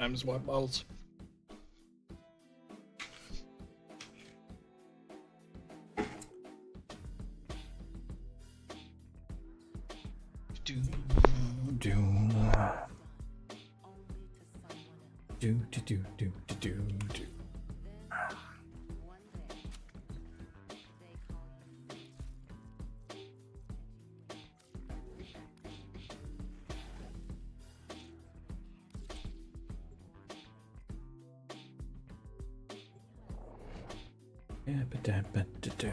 Times white bottles. Do do do do do do do do. Yeah, but do.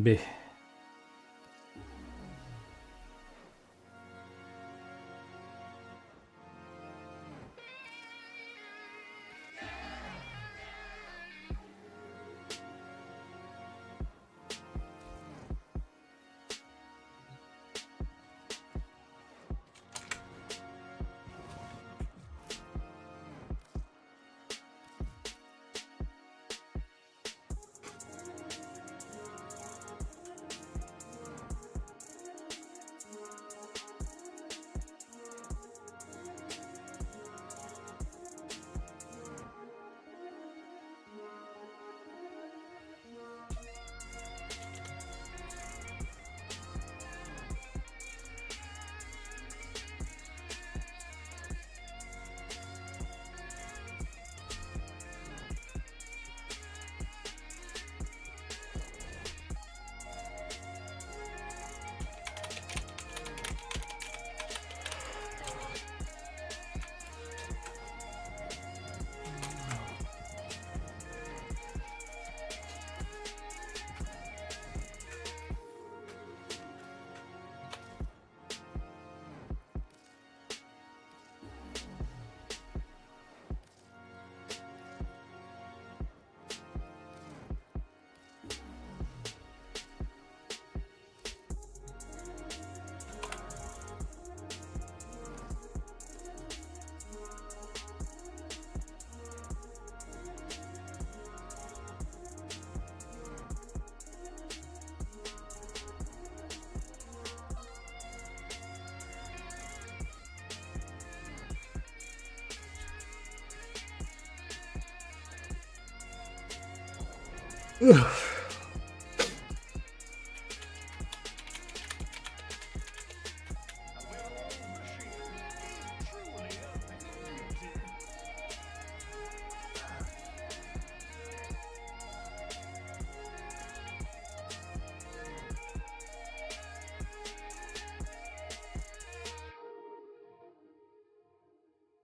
B.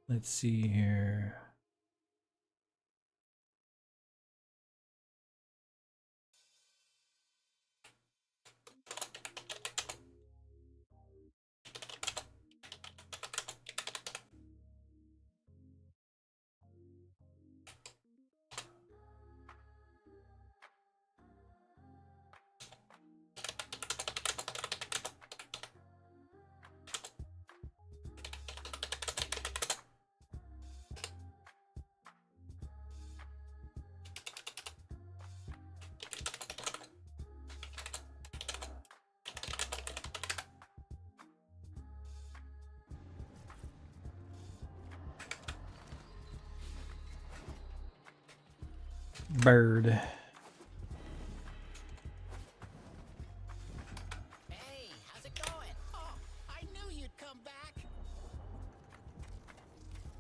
Let's see here. Bird. Hey, how's it going? Oh, I knew you'd come back.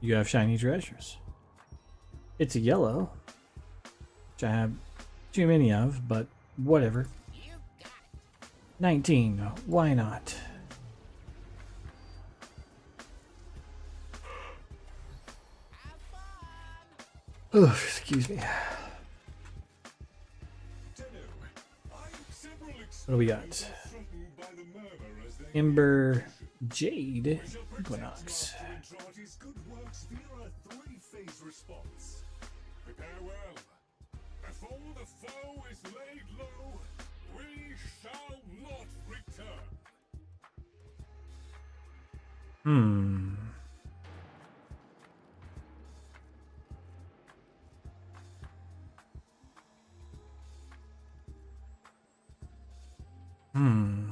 You have shiny treasures. It's a yellow, which I have too many of, but whatever. You got it. 19. Why not? Have fun. Oh, excuse me. What do we got? Ember, Jade, Equinox. Prepare well. Before the foe is laid low, we shall not return. Hmm.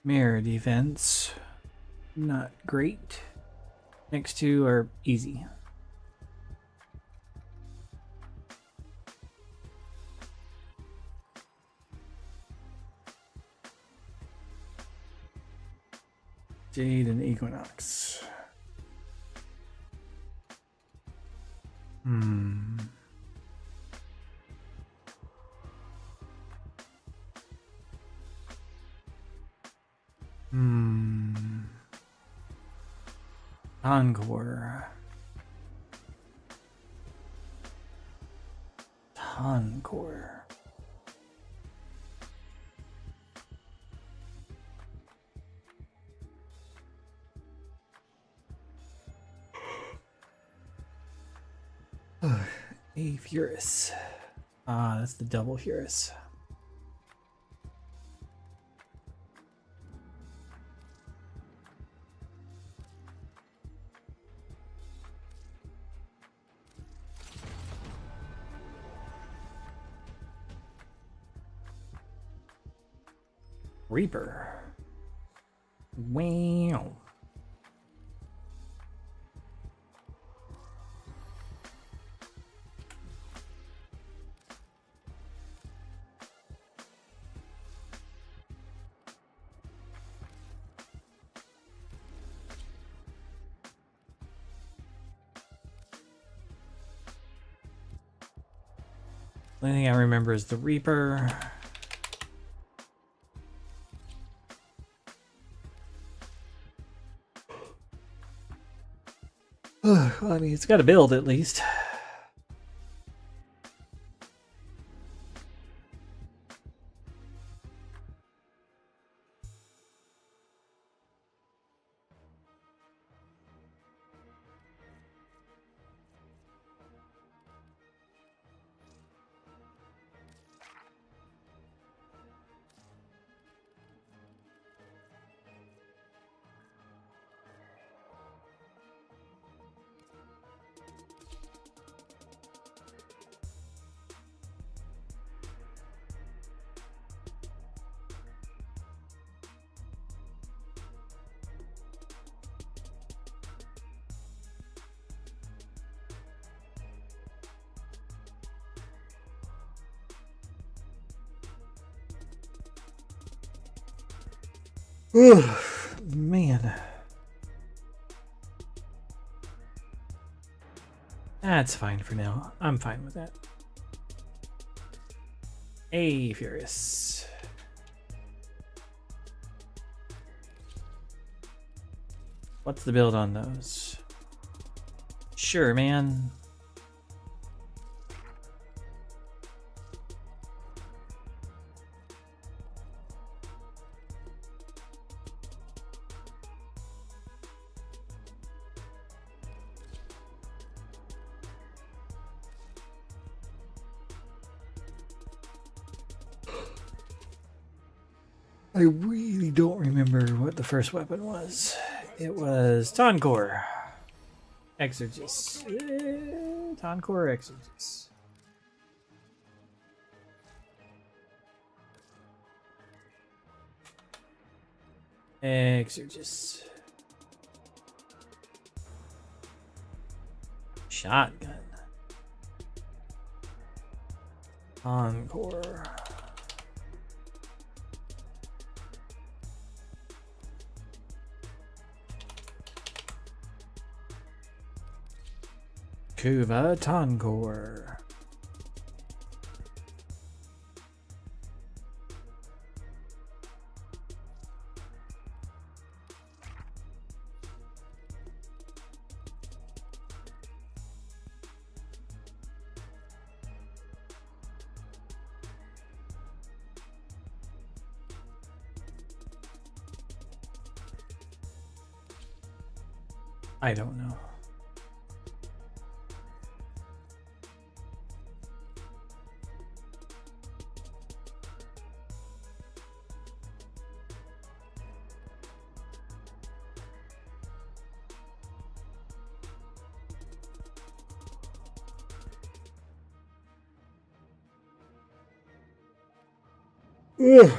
Mirror defense. Not great. Next two are easy. Jade and Equinox. Hmm. Hmm. Encore. Encore. A Furus. Ah, that's the double Furus. Reaper. Wow. The only thing I remember is the Reaper. I mean, it's got to build at least. Man. That's fine for now. I'm fine with that. A Furious. What's the build on those? Sure, man. I really don't remember what the first weapon was. It was Tonkor. Exorgist. Tonkor Exorgist. Exorgist. Shotgun. Encore. Kuva Tonkor. I don't know. Ugh.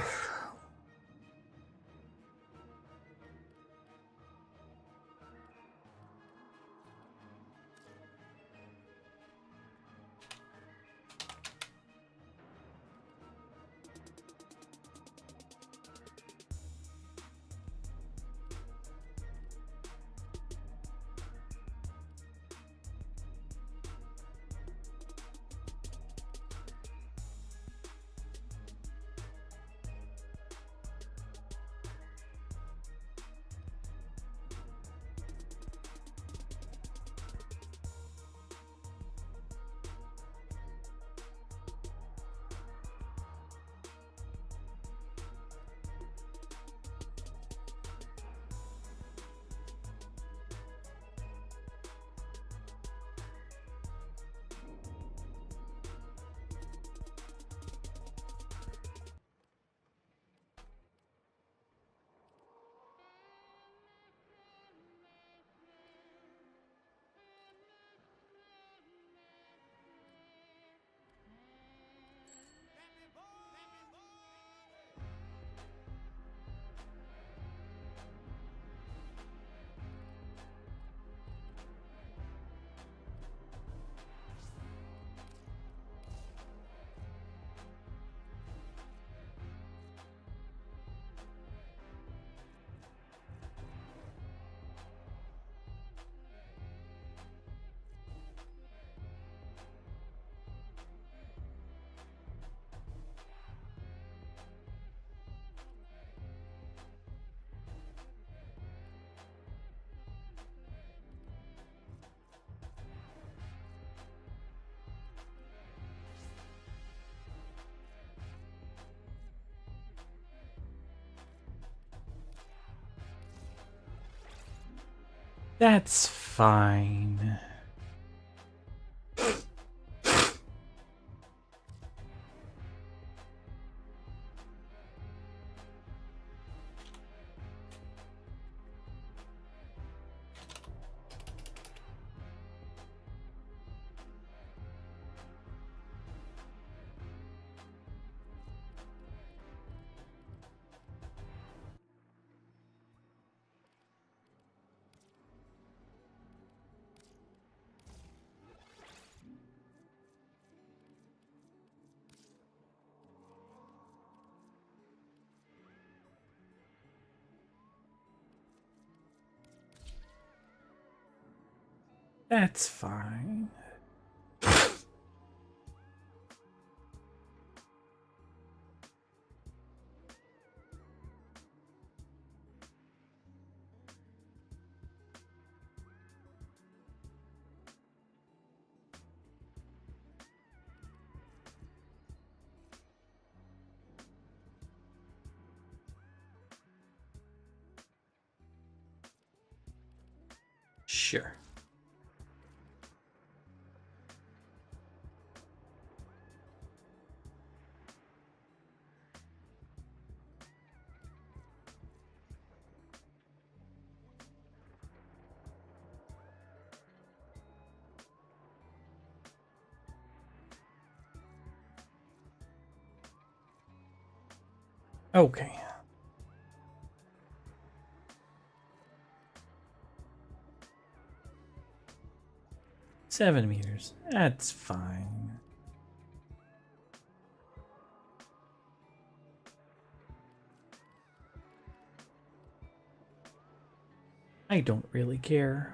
That's fine. That's fine. Sure. Okay. $7 meters. That's fine. I don't really care.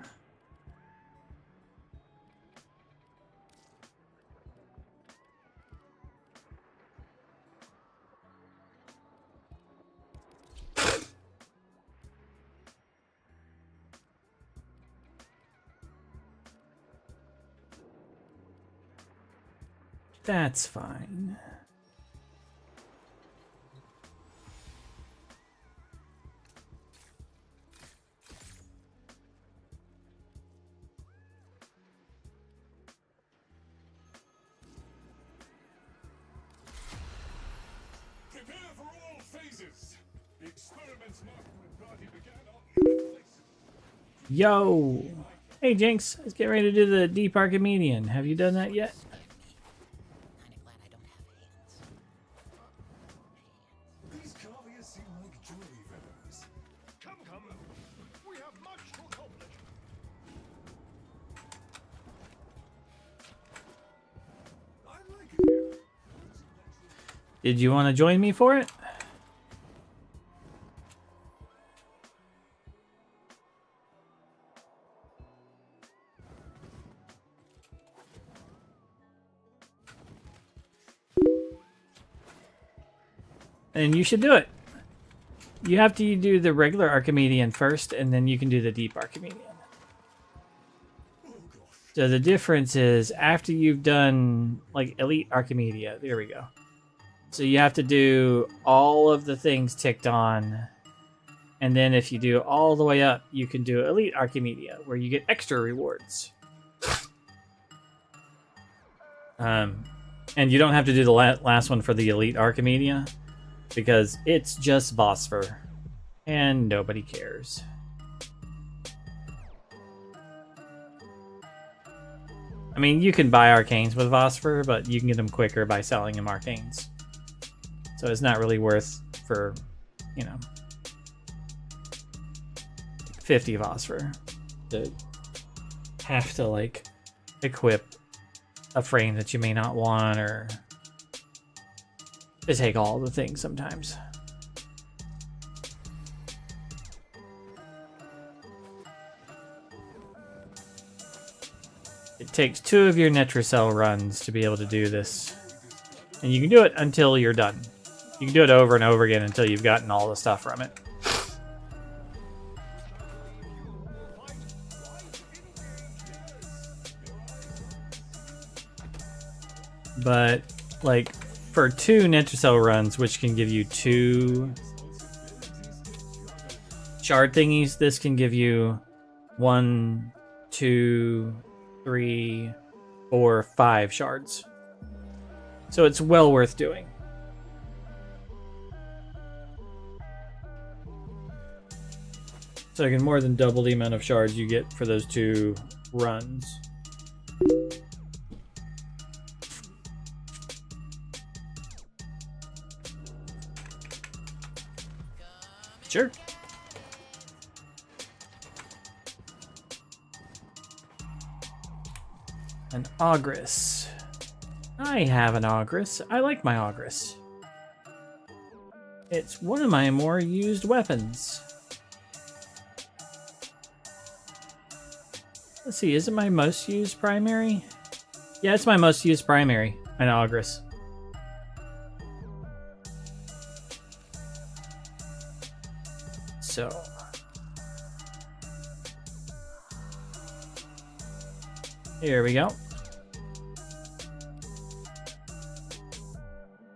That's fine. Prepare for all phases. The experiments Mark and Party began are in place. Yo! Hey Jinx, let's get ready to do the Deep Archimedean. Have you done that yet? Kinda glad I don't have hands. Did you want to join me for it? And you should do it. You have to do the regular Archimedean first, and then you can do the deep Archimedean. So the difference is after you've done like Elite Archimedia, there we go. So you have to do all of the things ticked on. And then if you do all the way up, you can do Elite Archimedia, where you get extra rewards. And you don't have to do the last one for the Elite Archimedia, because it's just Phosphor, and nobody cares. I mean, you can buy Arcanes with Phosphor, but you can get them quicker by selling them Arcanes. So it's not really worth for, 50 Phosphor to have to, like, equip a frame that you may not want, or to take all the things sometimes. It takes 2 of your Netracell runs to be able to do this. And you can do it until you're done. You can do it over and over again until you've gotten all the stuff from it. But, like, for 2 Netracell runs, which can give you 2 shard thingies, this can give you 1, 2, 3, 4, 5 shards. So it's well worth doing. So I can more than double the amount of shards you get for those 2 runs. Sure. An Ogress. I have an Ogress. I like my Ogress. It's one of my more used weapons. Let's see, is it my most used primary? Yeah, it's my most used primary, an Ogress. So here we go.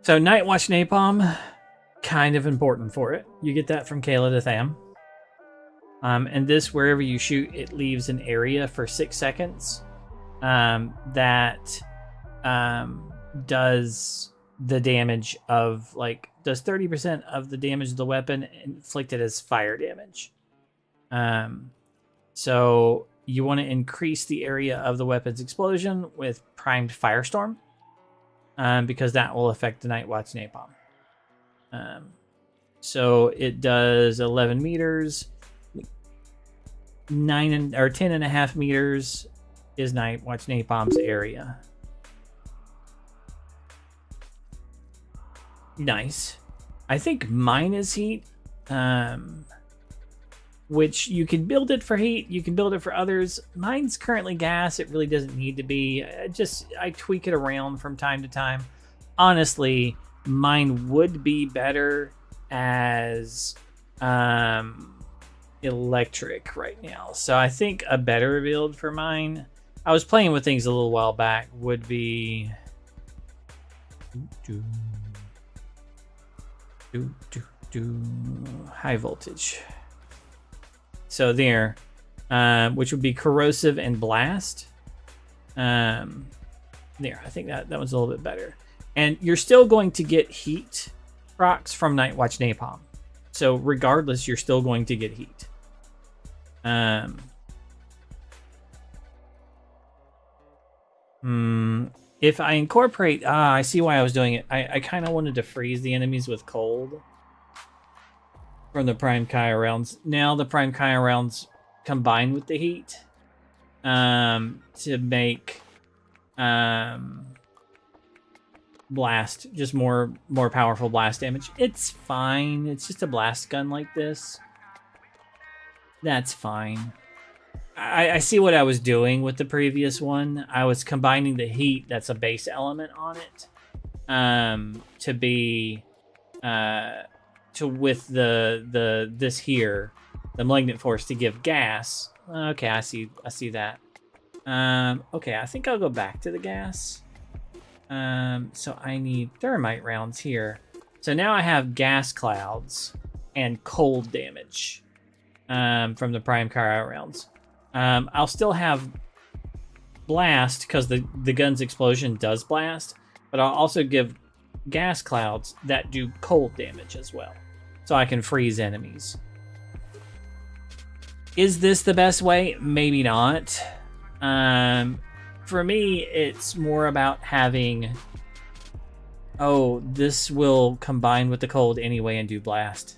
So Night Watch Napalm, kind of important for it. You get that from Kayla de Tham. And this, wherever you shoot, it leaves an area for 6 seconds that does the damage of, like, does 30% of the damage of the weapon inflicted as fire damage. So you want to increase the area of the weapon's explosion with primed Firestorm, because that will affect the Night Watch Napalm. So it does 11 meters. 10.5 meters is Night Watch Napalm's area. Nice. I think mine is heat, which you can build it for heat. You can build it for others. Mine's currently gas. It really doesn't need to be. I tweak it around from time to time. Honestly, mine would be better as electric right now. So I think a better build for mine, I was playing with things a little while back, would be high voltage. So there, which would be corrosive and blast. There, I think that one's a little bit better. And you're still going to get heat procs from Night Watch Napalm. So regardless, you're still going to get heat. If I incorporate, I see why I was doing it. I kind of wanted to freeze the enemies with cold from the Prime Kaya rounds. Now the Prime Kaya rounds combine with the heat to make blast, just more powerful blast damage. It's fine. It's just a blast gun like this. That's fine. I see what I was doing with the previous one. I was combining the heat, that's a base element on it, to be with this here, the malignant force, to give gas. Okay, I see that. Okay, I think I'll go back to the gas. So I need thermite rounds here. So now I have gas clouds and cold damage from the prime cryo rounds. I'll still have blast because the gun's explosion does blast, but I'll also give gas clouds that do cold damage as well, so I can freeze enemies. Is this the best way? Maybe not. For me, it's more about having, oh, this will combine with the cold anyway and do blast,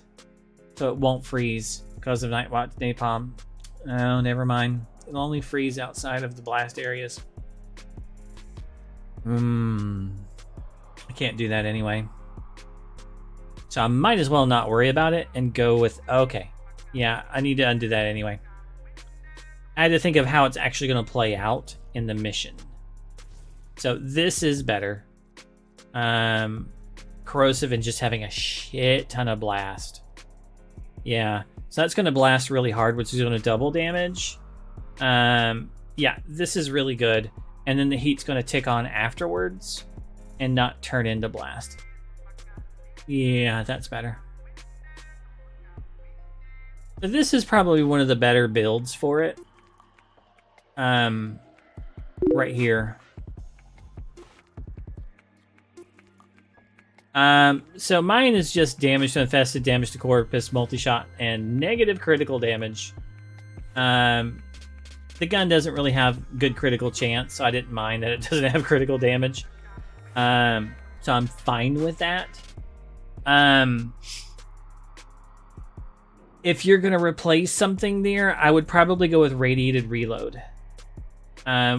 so it won't freeze because of Nightwatch Napalm. Oh, never mind. It'll only freeze outside of the blast areas. I can't do that anyway. So I might as well not worry about it and go with, okay. Yeah, I need to undo that anyway. I had to think of how it's actually going to play out in the mission. So this is better. Corrosive and just having a shit ton of blast. Yeah. So that's going to blast really hard, which is going to double damage. Yeah, this is really good. And then the heat's going to tick on afterwards and not turn into blast. Yeah, that's better. But this is probably one of the better builds for it. Right here. So mine is just damage to infested, damage to corpus, multi-shot, and negative critical damage. The gun doesn't really have good critical chance, so I didn't mind that it doesn't have critical damage. So I'm fine with that. If you're gonna replace something there, I would probably go with radiated reload,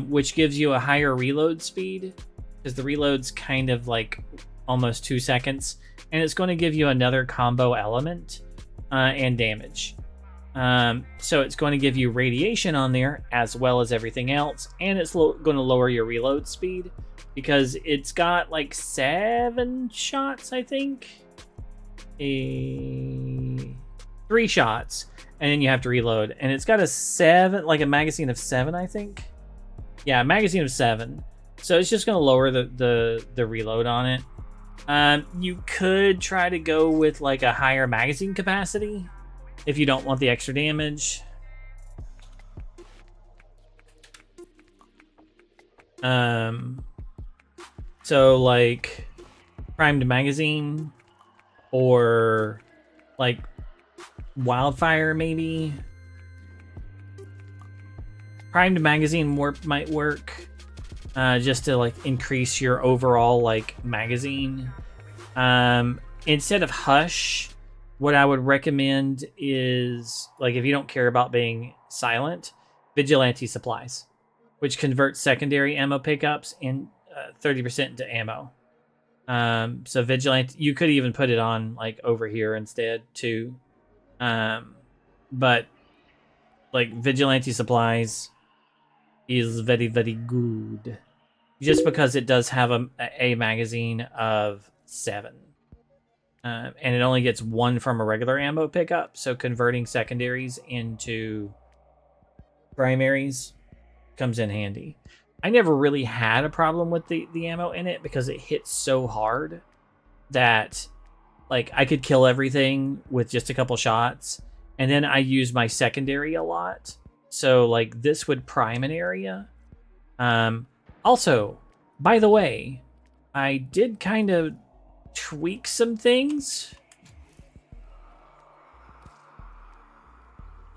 which gives you a higher reload speed, because the reload's kind of like almost 2 seconds, and it's going to give you another combo element and damage. So it's going to give you radiation on there as well as everything else, and it's going to lower your reload speed because it's got like 7 shots, I think. 3 shots, and then you have to reload, and it's got a magazine of 7, I think. Yeah, a magazine of 7. So it's just going to lower the reload on it. You could try to go with like a higher magazine capacity if you don't want the extra damage. So like primed magazine or like wildfire maybe. Primed magazine warp might work. Just to like increase your overall like magazine. Instead of Hush, what I would recommend is, like, if you don't care about being silent, Vigilante Supplies, which converts secondary ammo pickups in 30% into ammo. So Vigilante, you could even put it on like over here instead too. But like Vigilante Supplies is very, very good, just because it does have a magazine of 7, and it only gets 1 from a regular ammo pickup, so converting secondaries into primaries comes in handy. I never really had a problem with the ammo in it because it hits so hard that like I could kill everything with just a couple shots, and then I use my secondary a lot. So, like, this would prime an area. Also, by the way, I did kind of tweak some things.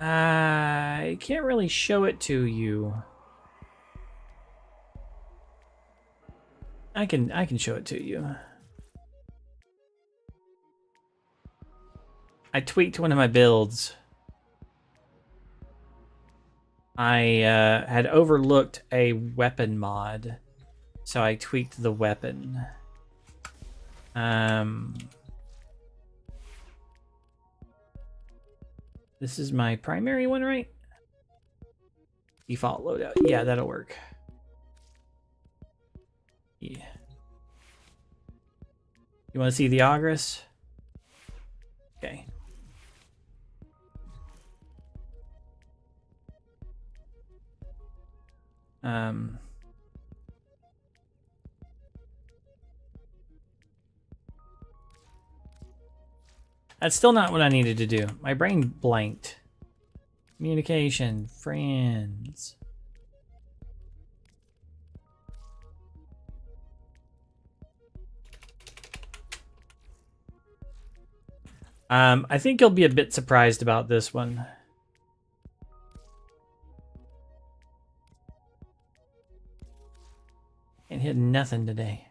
I can't really show it to you. I can show it to you. I tweaked one of my builds. I had overlooked a weapon mod, so I tweaked the weapon. This is my primary one, right? Default loadout. Yeah, that'll work. Yeah. You want to see the Ogress? Okay. That's still not what I needed to do. My brain blanked. Communication, friends. I think you'll be a bit surprised about this one. Ain't hit nothing today.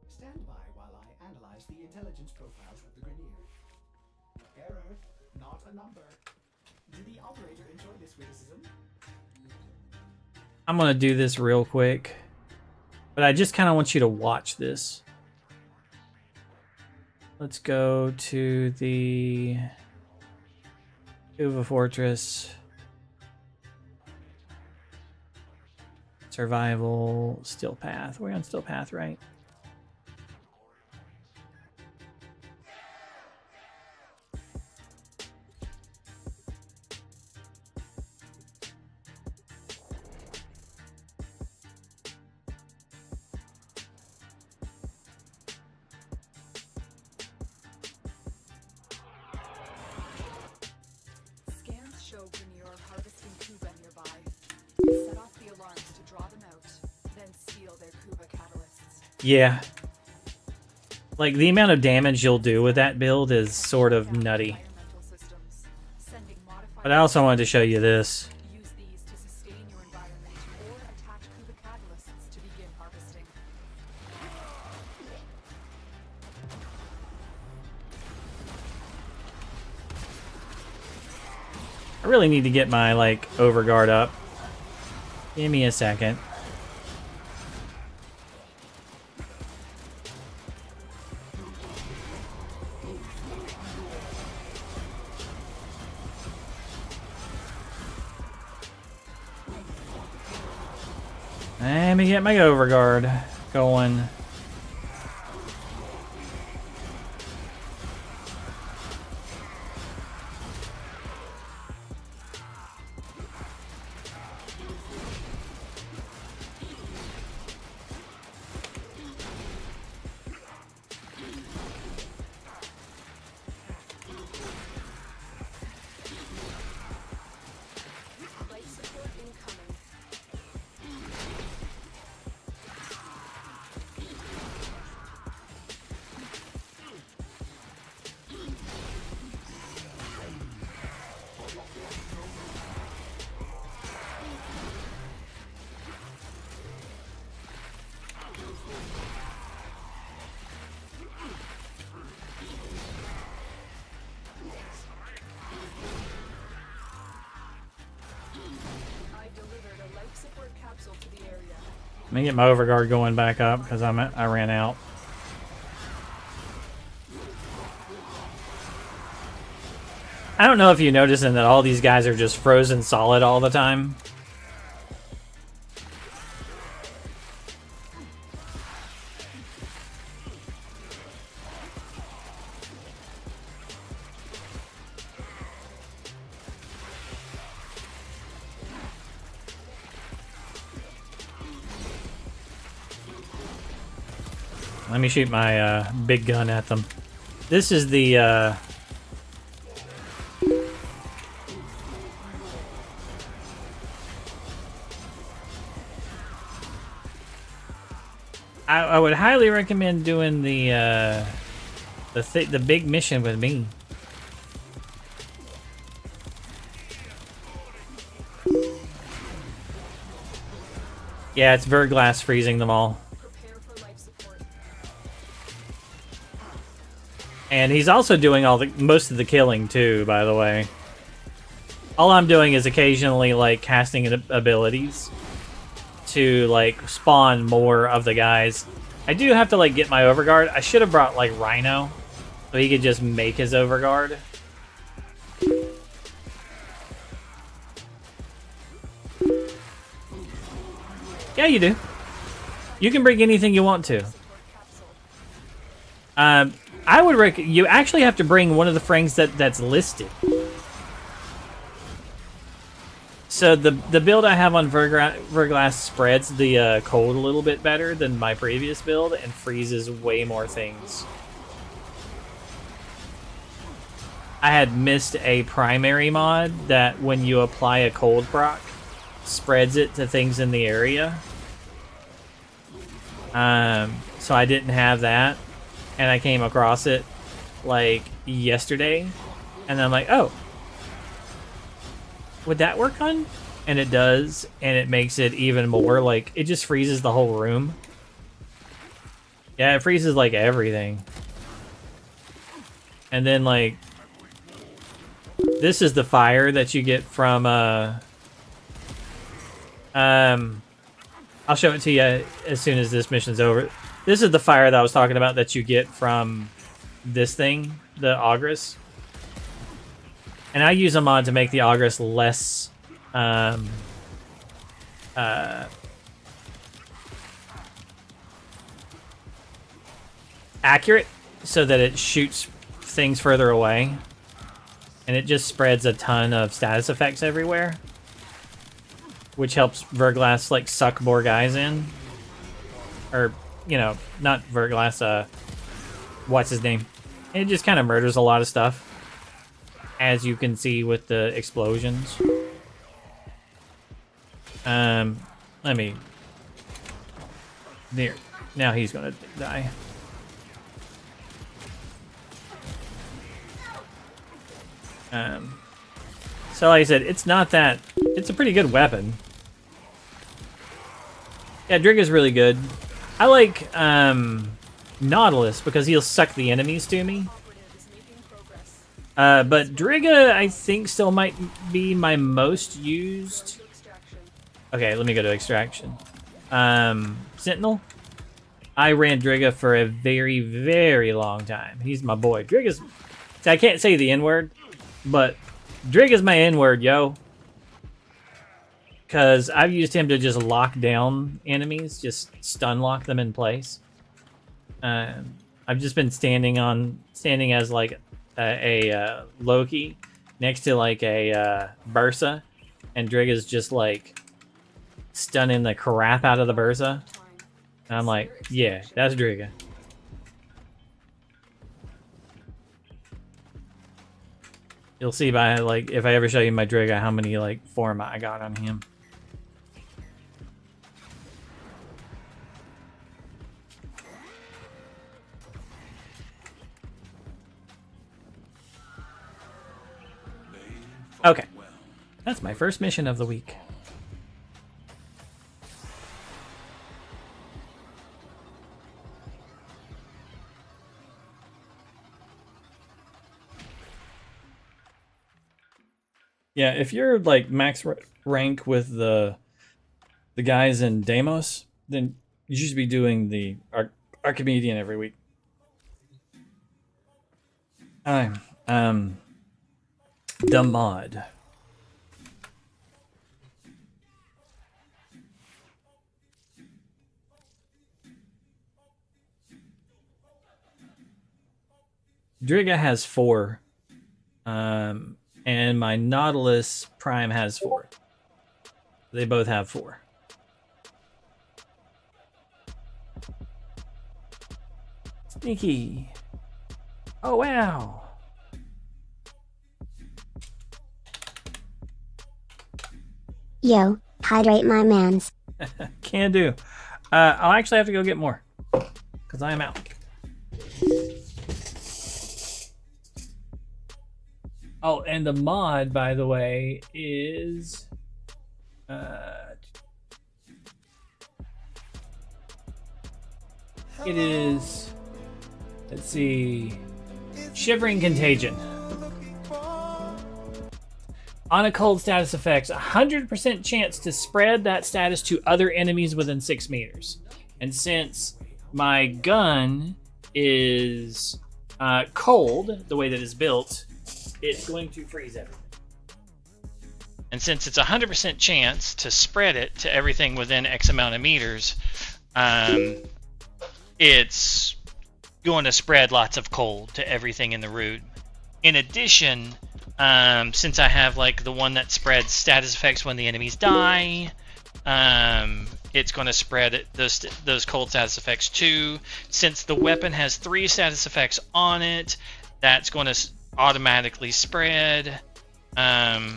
Stand by while I analyze the intelligence profiles of the Grenier. Error, not a number. Did the operator enjoy this witticism? I'm gonna do this real quick, but I just kind of want you to watch this. Let's go to the Uva Fortress. Survival, Steel Path. We're on Steel Path, right? Scans show Grenier are harvesting Kuba nearby. Set off the alarms to draw them out, then steal their Kuba catalysts. Yeah. Like, the amount of damage you'll do with that build is sort of nutty. Environmental systems, sending modified But I also wanted to show you this. use these to sustain your environment or attach Kuba catalysts to begin harvesting. I really need to get my, like, overguard up. Give me a second. Let me get my overguard going. Life support incoming. I delivered a life support capsule to the area. Let me get my overguard going back up because I ran out. I don't know if you're noticing that all these guys are just frozen solid all the time. Let me shoot my big gun at them. This is the I would highly recommend doing the big mission with me. Yeah, it's Verglass freezing them all. Prepare for life support. And he's also doing most of the killing too, by the way. All I'm doing is occasionally like casting abilities. to like spawn more of the guys. I do have to like get my overguard. I should have brought like Rhino so he could just make his overguard. Yeah, you do. You can bring anything you want to. I would recommend you actually have to bring one of the frames that's listed. So the build I have on Verglass spreads the cold a little bit better than my previous build and freezes way more things. I had missed a primary mod that when you apply a cold proc, spreads it to things in the area. So I didn't have that, and I came across it like yesterday, and I'm like, oh, would that work on? And it does, and it makes it even more like it just freezes the whole room. Yeah, it freezes like everything. And then like this is the fire that you get from I'll show it to you as soon as this mission's over. This is the fire that I was talking about that you get from this thing, the Ogress. And I use a mod to make the Ogress less accurate so that it shoots things further away. And it just spreads a ton of status effects everywhere, which helps Verglass like suck more guys in. Or, you know, not Verglass, what's his name? It just kind of murders a lot of stuff, as you can see with the explosions. Let me... There. Now he's gonna die. So like I said, it's not that... It's a pretty good weapon. Yeah, Drigga's really good. I like Nautilus because he'll suck the enemies to me. But Drigga, I think, still might be my most used. Okay, let me go to Extraction. Sentinel. I ran Drigga for a very, very long time. He's my boy. Drigga's... See, I can't say the N-word, but Drigga's my N-word, yo. Because I've used him to just lock down enemies, just stun lock them in place. I've just been standing as like a Loki next to like a Bursa, and Drigga's just like stunning the crap out of the Bursa. And I'm like, yeah, that's Drigga. You'll see by like if I ever show you my Drigga how many like form I got on him. Okay, that's my first mission of the week. Yeah, if you're like max rank with the guys in Deimos, then you should be doing the Archimedean every week. The mod. Drigga has 4. And my Nautilus Prime has 4. They both have 4. Sneaky. Oh, wow. Yo, hydrate my mans. Can do. I'll actually have to go get more, because I am out. Oh, and the mod, by the way, is... it is... Let's see... Shivering Contagion. On a cold status effects, 100% chance to spread that status to other enemies within 6 meters. And since my gun is cold, the way that it's built, it's going to freeze everything. And since it's 100% chance to spread it to everything within X amount of meters, it's going to spread lots of cold to everything in the route. In addition, since I have like the one that spreads status effects when the enemies die, it's going to spread those cold status effects too. Since the weapon has 3 status effects on it, that's going to automatically spread. Yeah,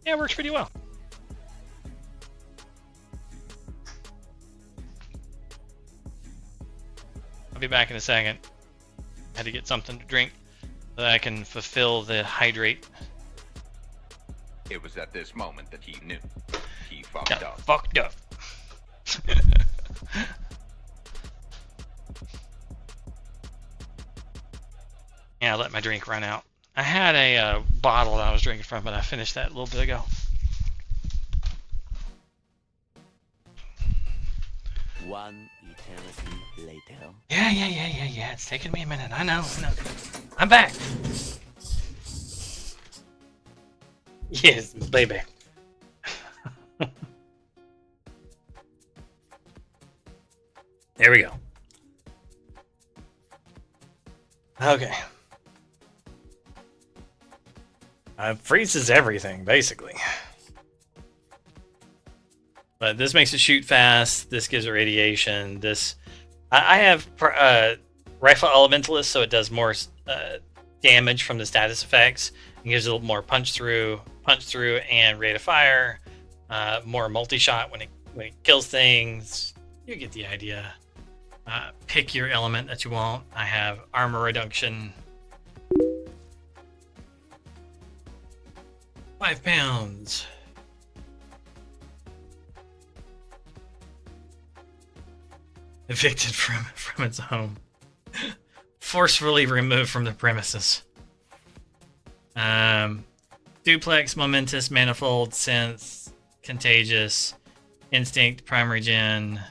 it works pretty well. I'll be back in a second. I had to get something to drink so that I can fulfill the hydrate. It was at this moment that he knew. He Got up. fucked up. Yeah, I let my drink run out. I had a bottle that I was drinking from, but I finished that a little bit ago. One eternity later. Yeah. It's taking me a minute. I know. I'm back. Yes, baby. There we go. Okay. Freezes everything, basically. But this makes it shoot fast. This gives it radiation. I have Rifle Elementalist, so it does more damage from the status effects. It gives it a little more punch through, and rate of fire. More multi-shot when it kills things. You get the idea. Pick your element that you want. I have armor reduction. 5 pounds. Evicted from its home. Forcefully removed from the premises. Duplex, Momentous, Manifold, Synth, Contagious, Instinct, Primary Gen,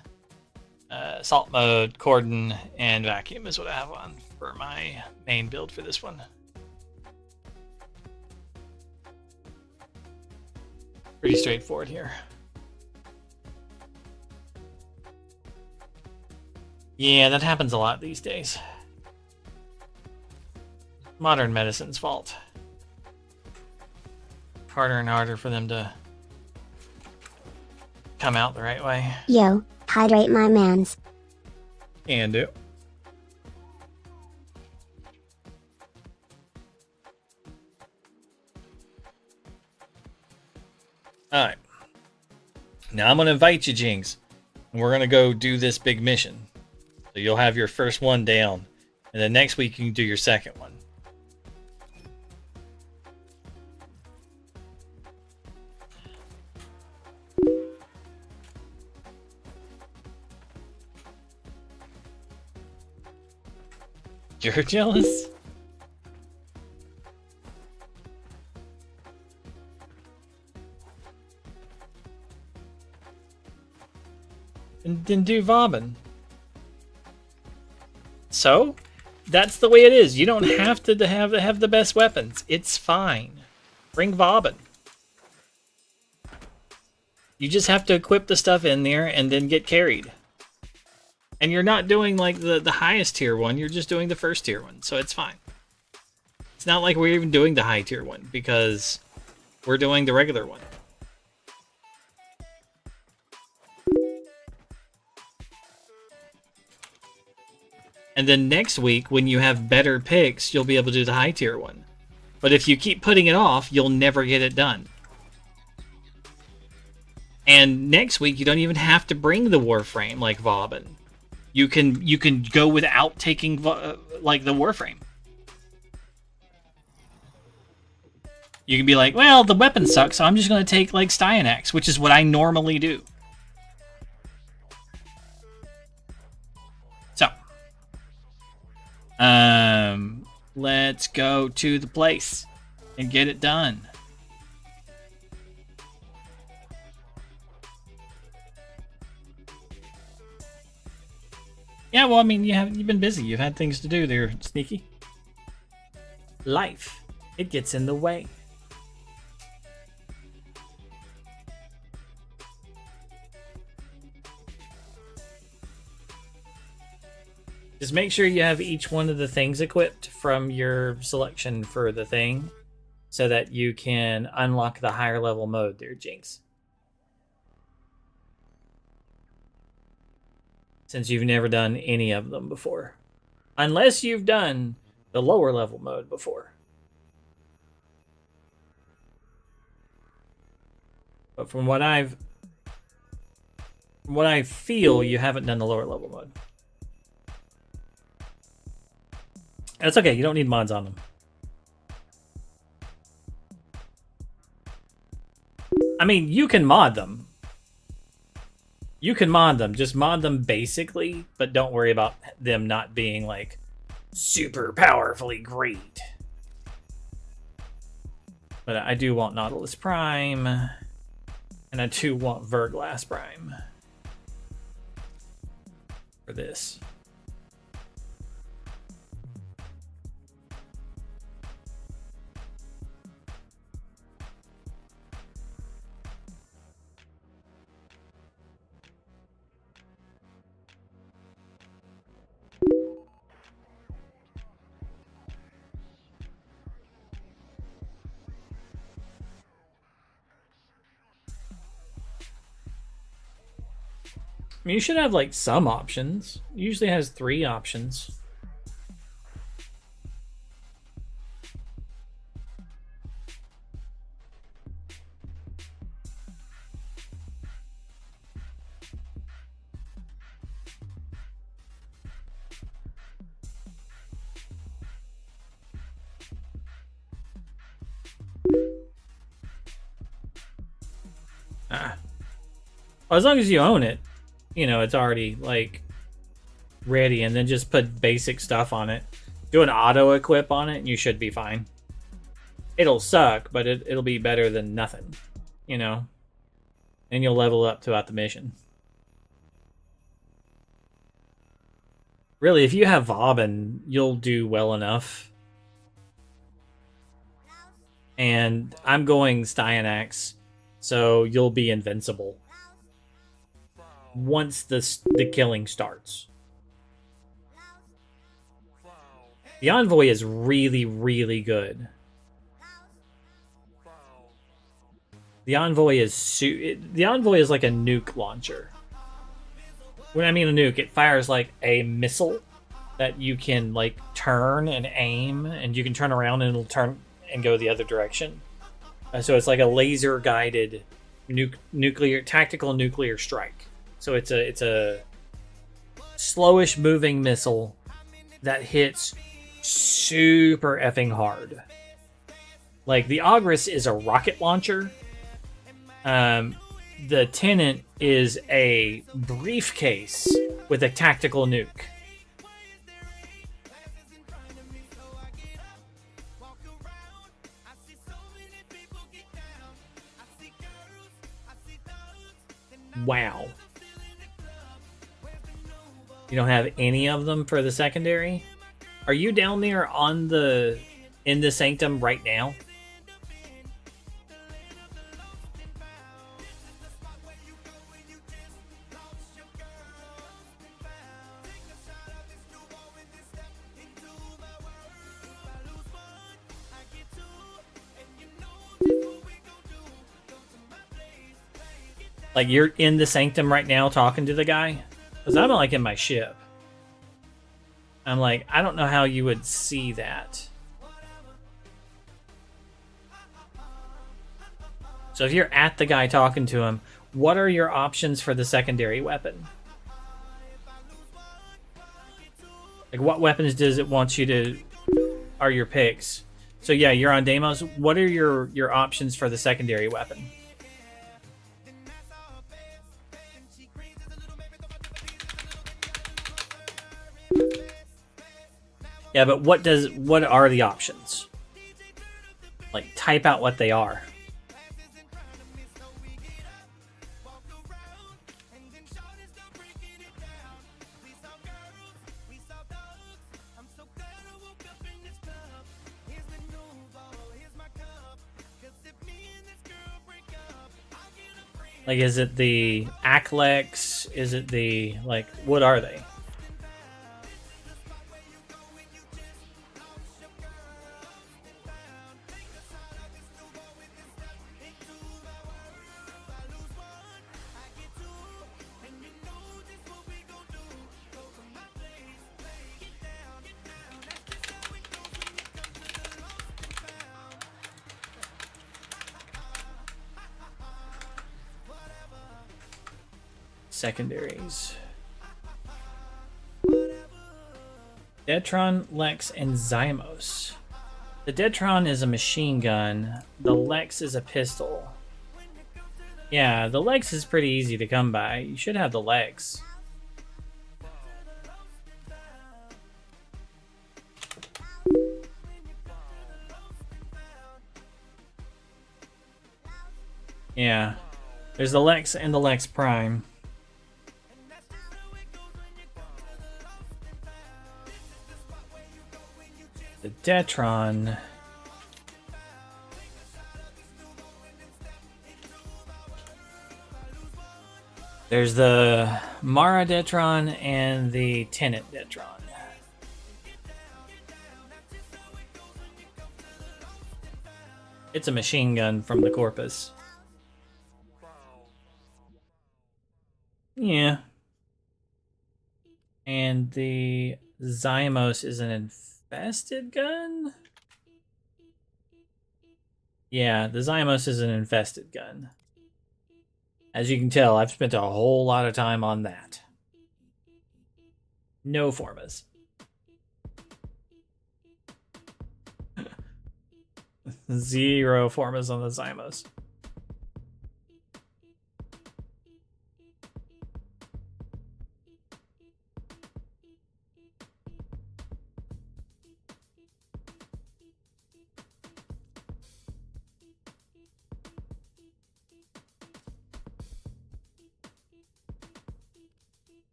Salt Mode, Cordon, and Vacuum is what I have on for my main build for this one. Pretty straightforward here. Yeah, that happens a lot these days. Modern medicine's fault. Harder and harder for them to come out the right way. Yo, hydrate my mans. And do. Alright. Now I'm going to invite you, Jinx. And we're going to go do this big mission. So you'll have your first one down. And then next week you can do your second one. You're jealous? And then do Vauban. So, that's the way it is. You don't have to have the best weapons. It's fine. Bring Vauban. You just have to equip the stuff in there and then get carried. And you're not doing like the highest tier one, you're just doing the first tier one, so it's fine. It's not like we're even doing the high tier one, because we're doing the regular one. And then next week, when you have better picks, you'll be able to do the high tier one. But if you keep putting it off, you'll never get it done. And next week, you don't even have to bring the Warframe like Vauban. You can go without taking like the Warframe. You can be like, well, the weapon sucks, so I'm just going to take like Styanax, which is what I normally do. So, let's go to the place. and get it done. Yeah, well, I mean, you've been busy. You've had things to do there, Sneaky. Life, it gets in the way. Just make sure you have each one of the things equipped from your selection for the thing so that you can unlock the higher level mode there, Jinx. Since you've never done any of them before. Unless you've done the lower level mode before. But from what I feel, you haven't done the lower level mode. That's okay, you don't need mods on them. I mean, you can mod them. You can mod them. Just mod them basically, but don't worry about them not being, like, super powerfully great. But I do want Nautilus Prime. And I do want Verglass Prime. For this. I mean, you should have, like, some options. It usually has 3 options. Well, as long as you own it. You know, it's already, like, ready, and then just put basic stuff on it. Do an auto-equip on it, and you should be fine. It'll suck, but it'll be better than nothing, you know? And you'll level up throughout the mission. Really, if you have Vauban, you'll do well enough. And I'm going Styanax, so you'll be invincible. Once the killing starts. The Envoy is really, really good. The Envoy is like a nuke launcher. When I mean a nuke, it fires like a missile that you can like turn and aim, and you can turn around and it'll turn and go the other direction. So it's like a laser guided tactical nuclear strike. So it's a slowish moving missile that hits super effing hard. Like, the Ogress is a rocket launcher. The Tenant is a briefcase with a tactical nuke. Wow. You don't have any of them for the secondary? Are you down there in the Sanctum right now? Like, you're in the Sanctum right now talking to the guy? Because I'm, like, in my ship. I'm like, I don't know how you would see that. So if you're at the guy talking to him, what are your options for the secondary weapon? Like, what weapons does it want you to... are your picks? So yeah, you're on Deimos. What are your options for the secondary weapon? Yeah, but what are the options? Like, type out what they are. Like, is it the Aklex? Is it the, like, what are they? Secondaries. Detron, Lex, and Zymos. The Detron is a machine gun. The Lex is a pistol. Yeah, the Lex is pretty easy to come by. You should have the Lex. Yeah. There's the Lex and the Lex Prime. The Detron. There's the Mara Detron and the Tenant Detron. It's a machine gun from the Corpus. Yeah. And the Zymos is an infested gun? Yeah, the Zymos is an infested gun. As you can tell, I've spent a whole lot of time on that. No Formas. Zero Formas on the Zymos.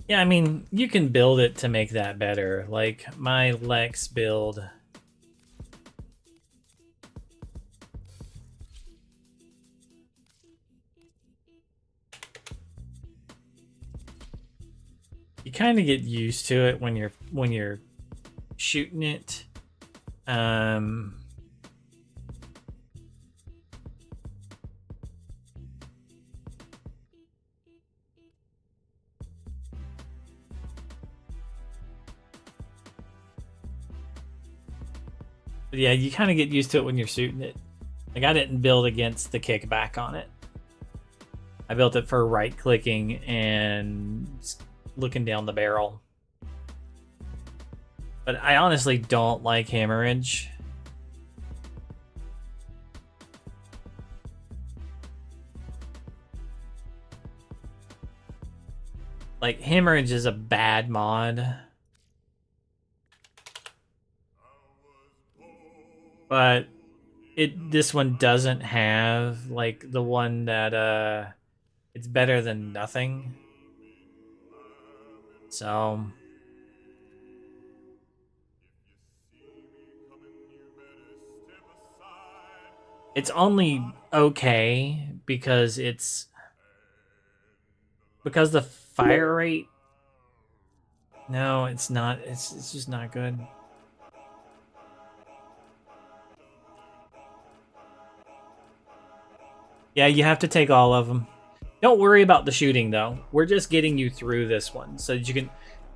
Yeah, I mean, you can build it to make that better. Like, my Lex build. You kind of get used to it when you're shooting it. But yeah, you kind of get used to it when you're shooting it. Like, I didn't build against the kickback on it. I built it for right-clicking and looking down the barrel. But I honestly don't like hemorrhage. Like, hemorrhage is a bad mod. But this one doesn't have, like, the one that it's better than nothing. So it's only okay because the fire rate. No, it's not. It's just not good. Yeah, you have to take all of them. Don't worry about the shooting, though. We're just getting you through this one so that you can...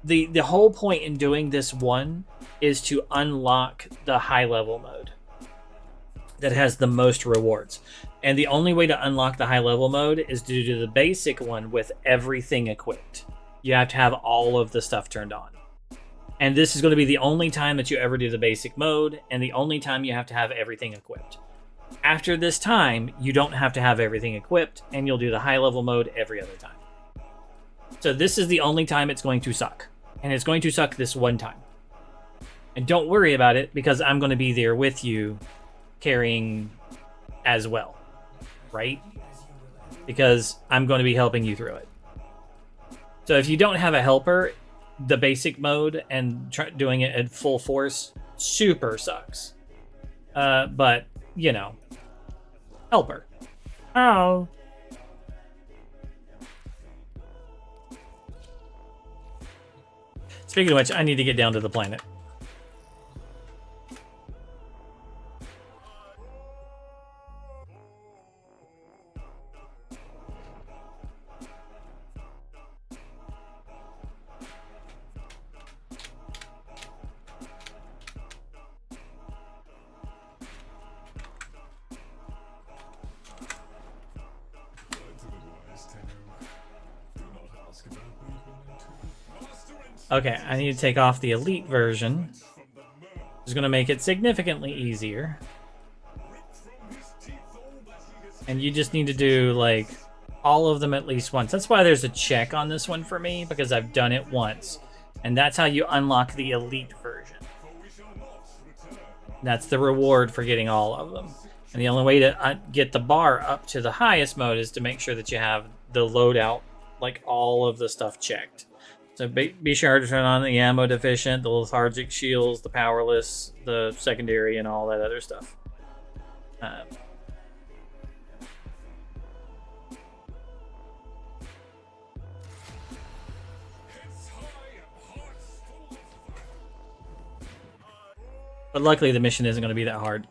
The whole point in doing this one is to unlock the high-level mode that has the most rewards. And the only way to unlock the high-level mode is to do the basic one with everything equipped. You have to have all of the stuff turned on. And this is going to be the only time that you ever do the basic mode, and the only time you have to have everything equipped. After this time, you don't have to have everything equipped, and you'll do the high-level mode every other time. So this is the only time it's going to suck. And it's going to suck this one time. And don't worry about it, because I'm going to be there with you carrying as well. Right? Because I'm going to be helping you through it. So if you don't have a helper, the basic mode and doing it at full force super sucks. But, you know, helper. Oh. Speaking of which, I need to get down to the planet. Okay, I need to take off the elite version. It's going to make it significantly easier. And you just need to do, like, all of them at least once. That's why there's a check on this one for me, because I've done it once. And that's how you unlock the elite version. That's the reward for getting all of them. And the only way to get the bar up to the highest mode is to make sure that you have the loadout, like all of the stuff checked. So be sure to turn on the ammo deficient, the lethargic shields, the powerless, the secondary, and all that other stuff. But luckily the mission isn't going to be that hard.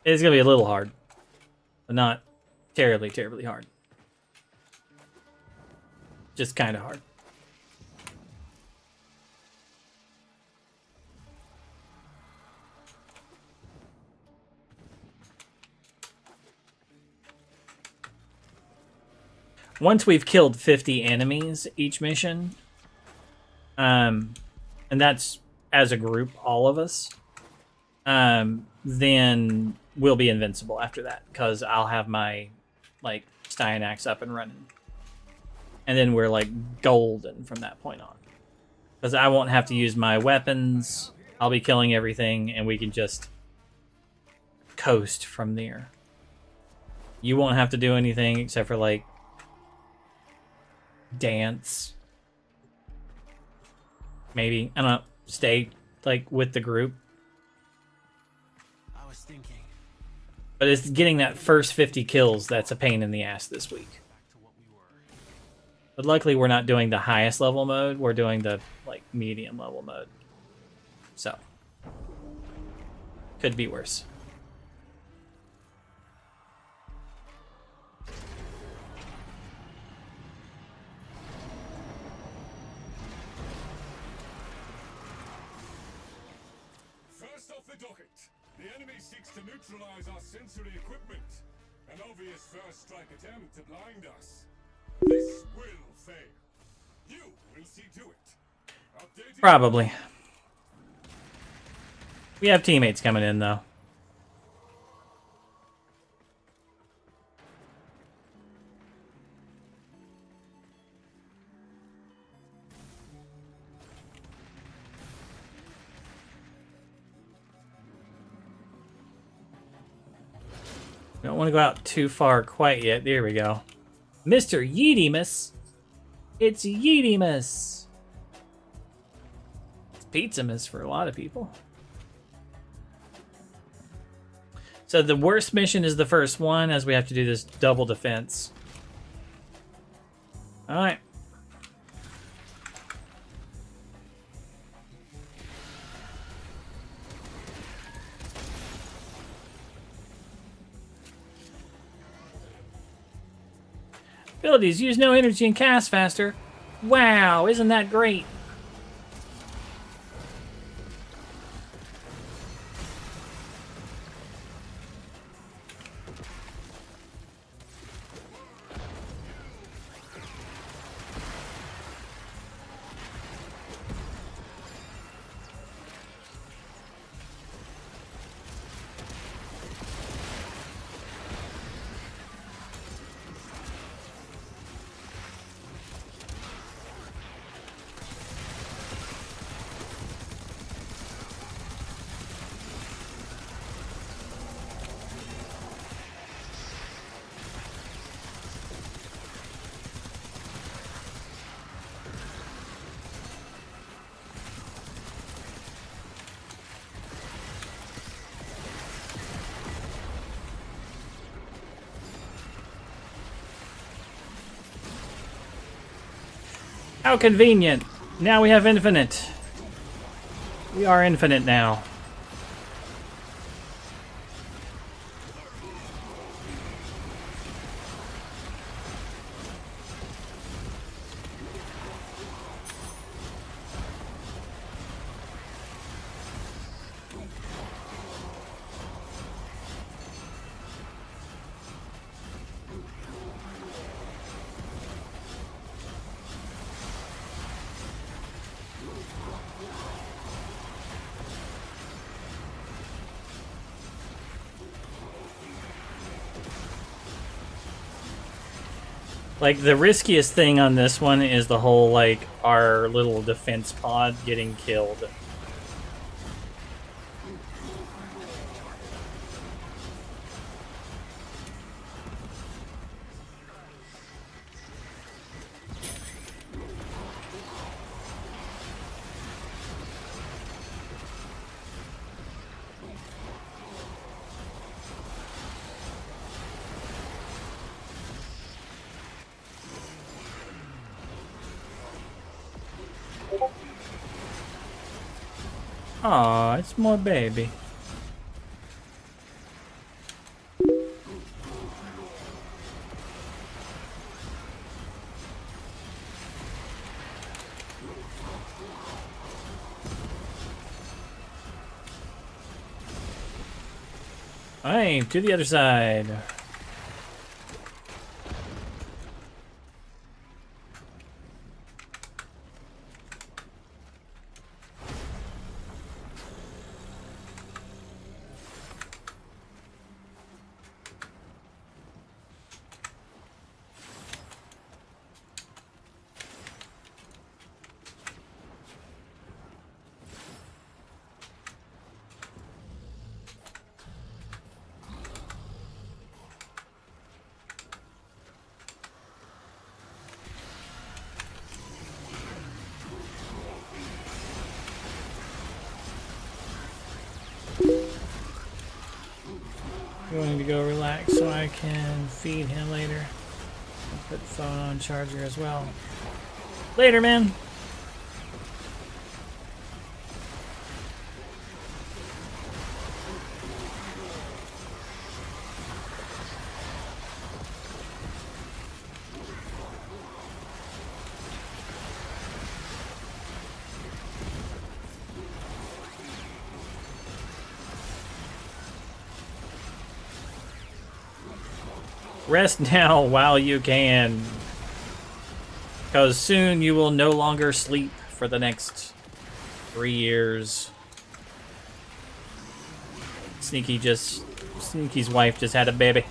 It's going to be a little hard. But not terribly, terribly hard. Just kind of hard. Once we've killed 50 enemies each mission, and that's as a group, all of us, then we'll be invincible after that, because I'll have my, like, Steinax up and running. And then we're, like, golden from that point on. Because I won't have to use my weapons, I'll be killing everything, and we can just coast from there. You won't have to do anything except for, like, dance. Maybe, I don't know, stay, like, with the group. But it's getting that first 50 kills that's a pain in the ass this week. But luckily we're not doing the highest level mode, we're doing the, like, medium level mode. So, could be worse. First off the docket, the enemy seeks to neutralize our sensory equipment. An obvious first strike attempt to blind us. This will fail. You will see to it. Updating. Probably. We have teammates coming in, though. Don't want to go out too far quite yet. There we go. Mr. Yeetimus. It's Yeetimus. It's Pizzamus for a lot of people. So the worst mission is the first one, as we have to do this double defense. Alright. Abilities, use no energy and cast faster. Wow, isn't that great? How convenient. Now we have infinite. We are infinite now. Like, the riskiest thing on this one is the whole, like, our little defense pod getting killed. Aw, it's my baby. Alright, to the other side. Going to go relax so I can feed him later. Put the phone on charger as well. Later, man. Rest now while you can, because soon you will no longer sleep for the next 3 years. Sneaky's wife just had a baby.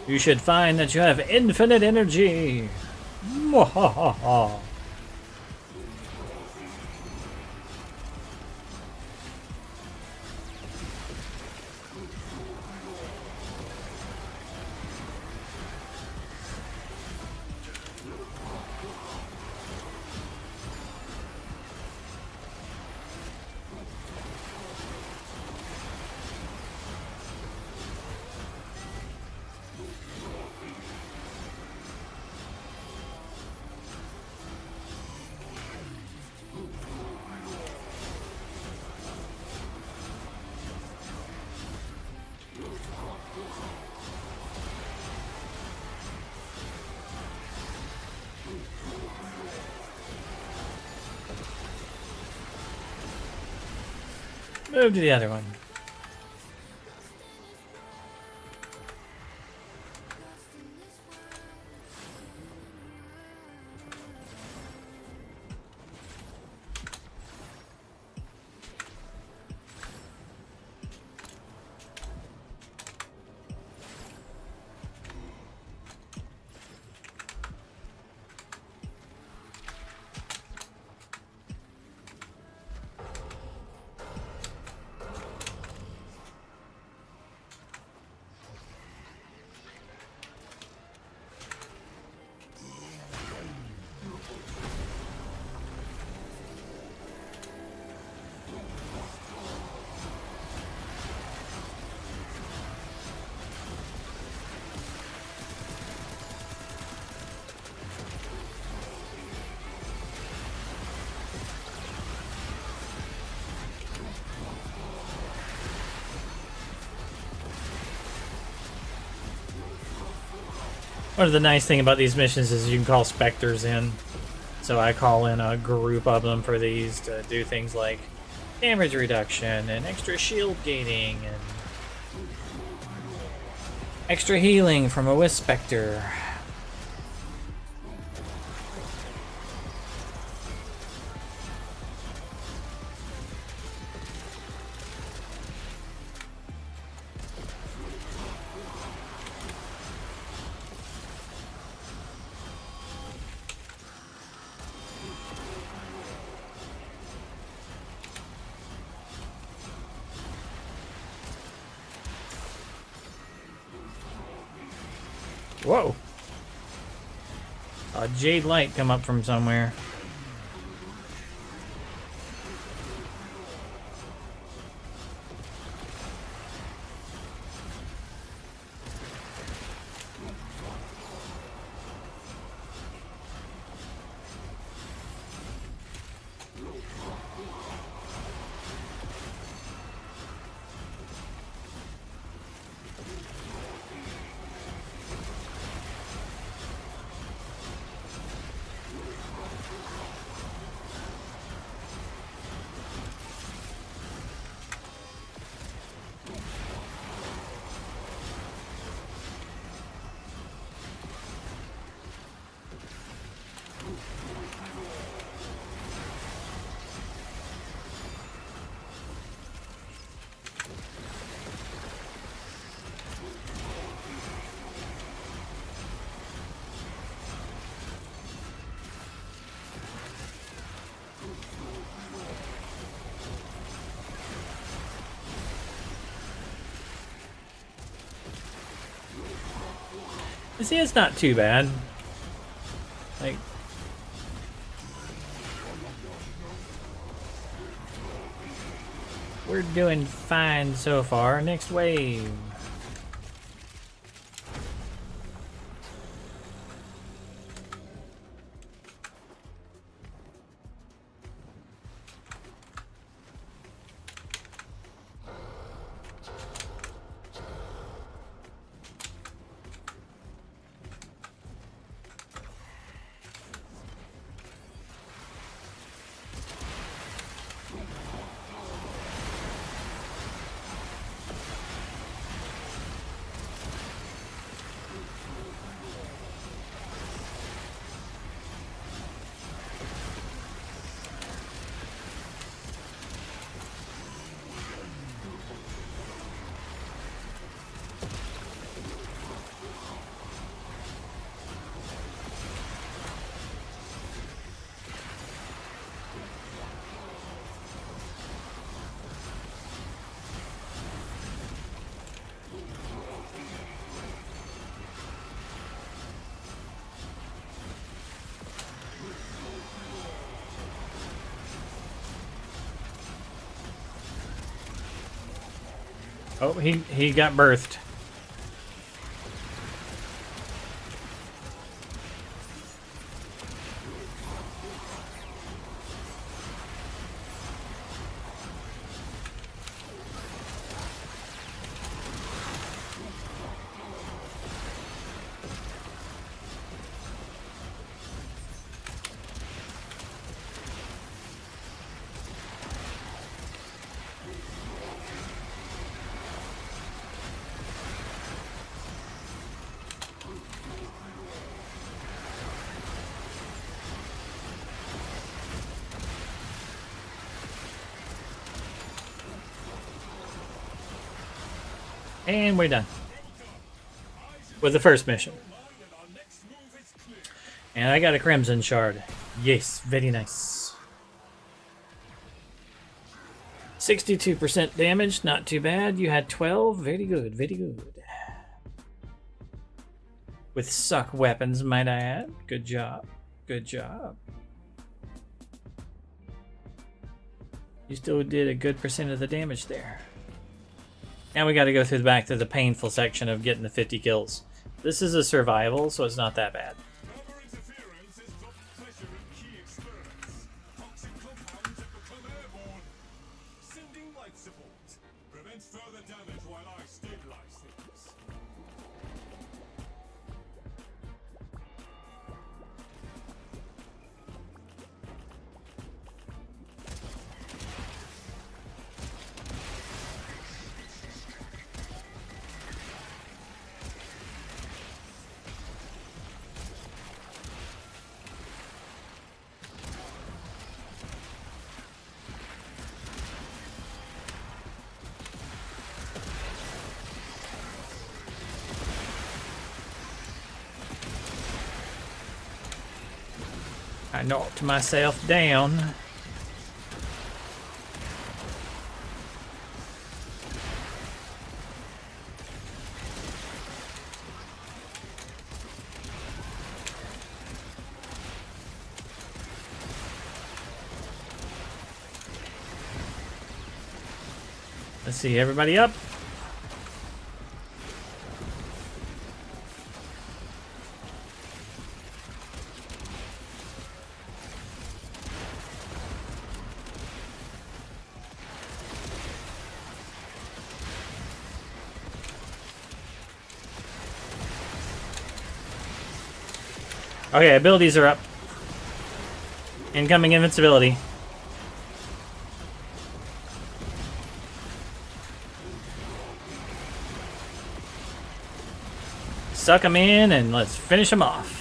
You should find that you have infinite energy. Mwahaha. Move to the other one. One of the nice thing about these missions is you can call specters in. So I call in a group of them for these to do things like damage reduction and extra shield gating and extra healing from a Wisp Spectre. Whoa. A jade light come up from somewhere. See, it's not too bad. Like, we're doing fine so far. Next wave. Oh, he got birthed. And we're done with the first mission. And I got a Crimson Shard. Yes, very nice. 62% damage, not too bad. You had 12, very good, very good. With suck weapons, might I add. Good job, good job. You still did a good percent of the damage there. And we got to go through back to the painful section of getting the 50 kills. This is a survival, so it's not that bad. Rubber interference is not pressure in key experiments. Toxic compounds have become airborne. Sending life support. Prevents further damage while I stabilize things. I knocked myself down. Let's see, everybody up. Okay, abilities are up. Incoming invincibility. Suck them in and let's finish them off.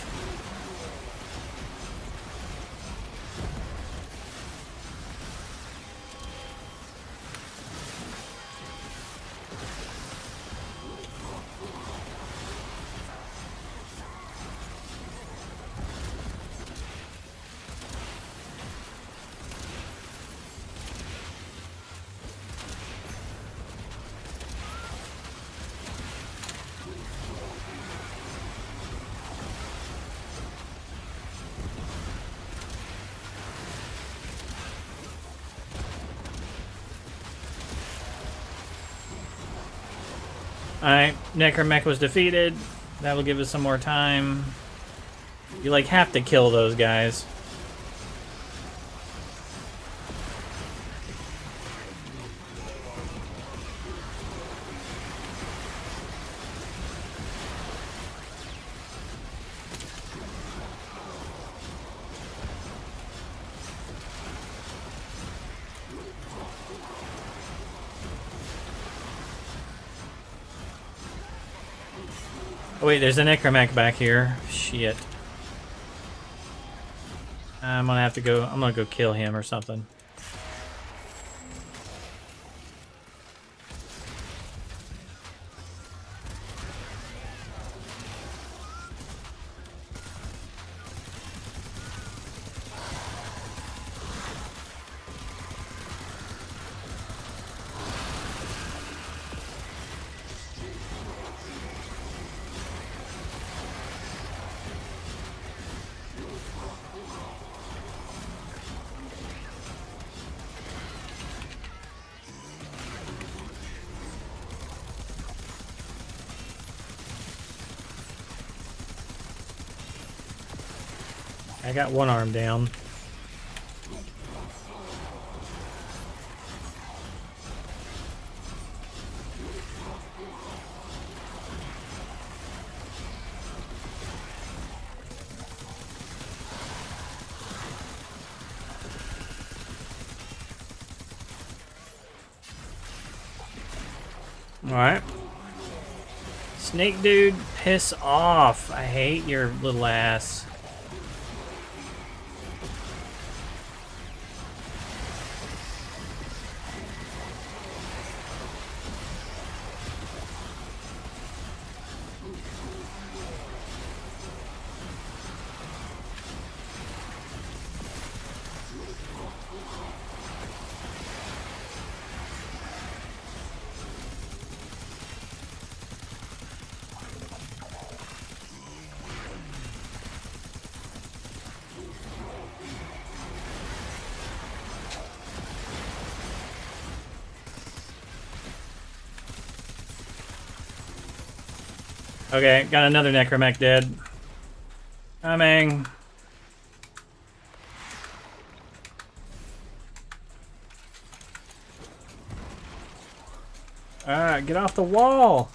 Alright, Necromech was defeated. That will give us some more time. You like have to kill those guys. Oh wait, there's a Necromech back here. Shit. I'm gonna have to go. I'm gonna go kill him or something. I got one arm down. Alright. Snake dude, piss off. I hate your little ass. Okay, got another Necromech dead. Coming. Alright, get off the wall.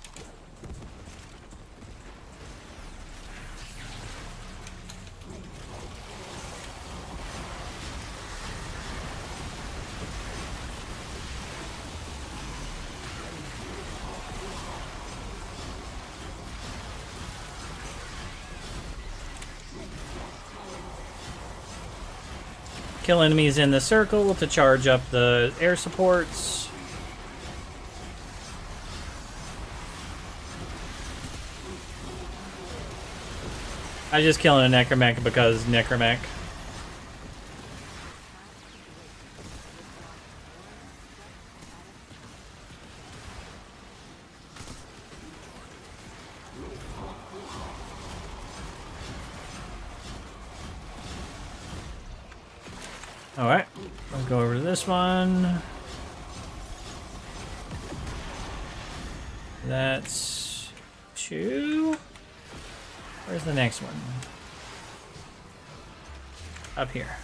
Kill enemies in the circle to charge up the air supports. I just killing a Necromech because Necromech. All right, let's go over to this one. That's 2. Where's the next one? Up here.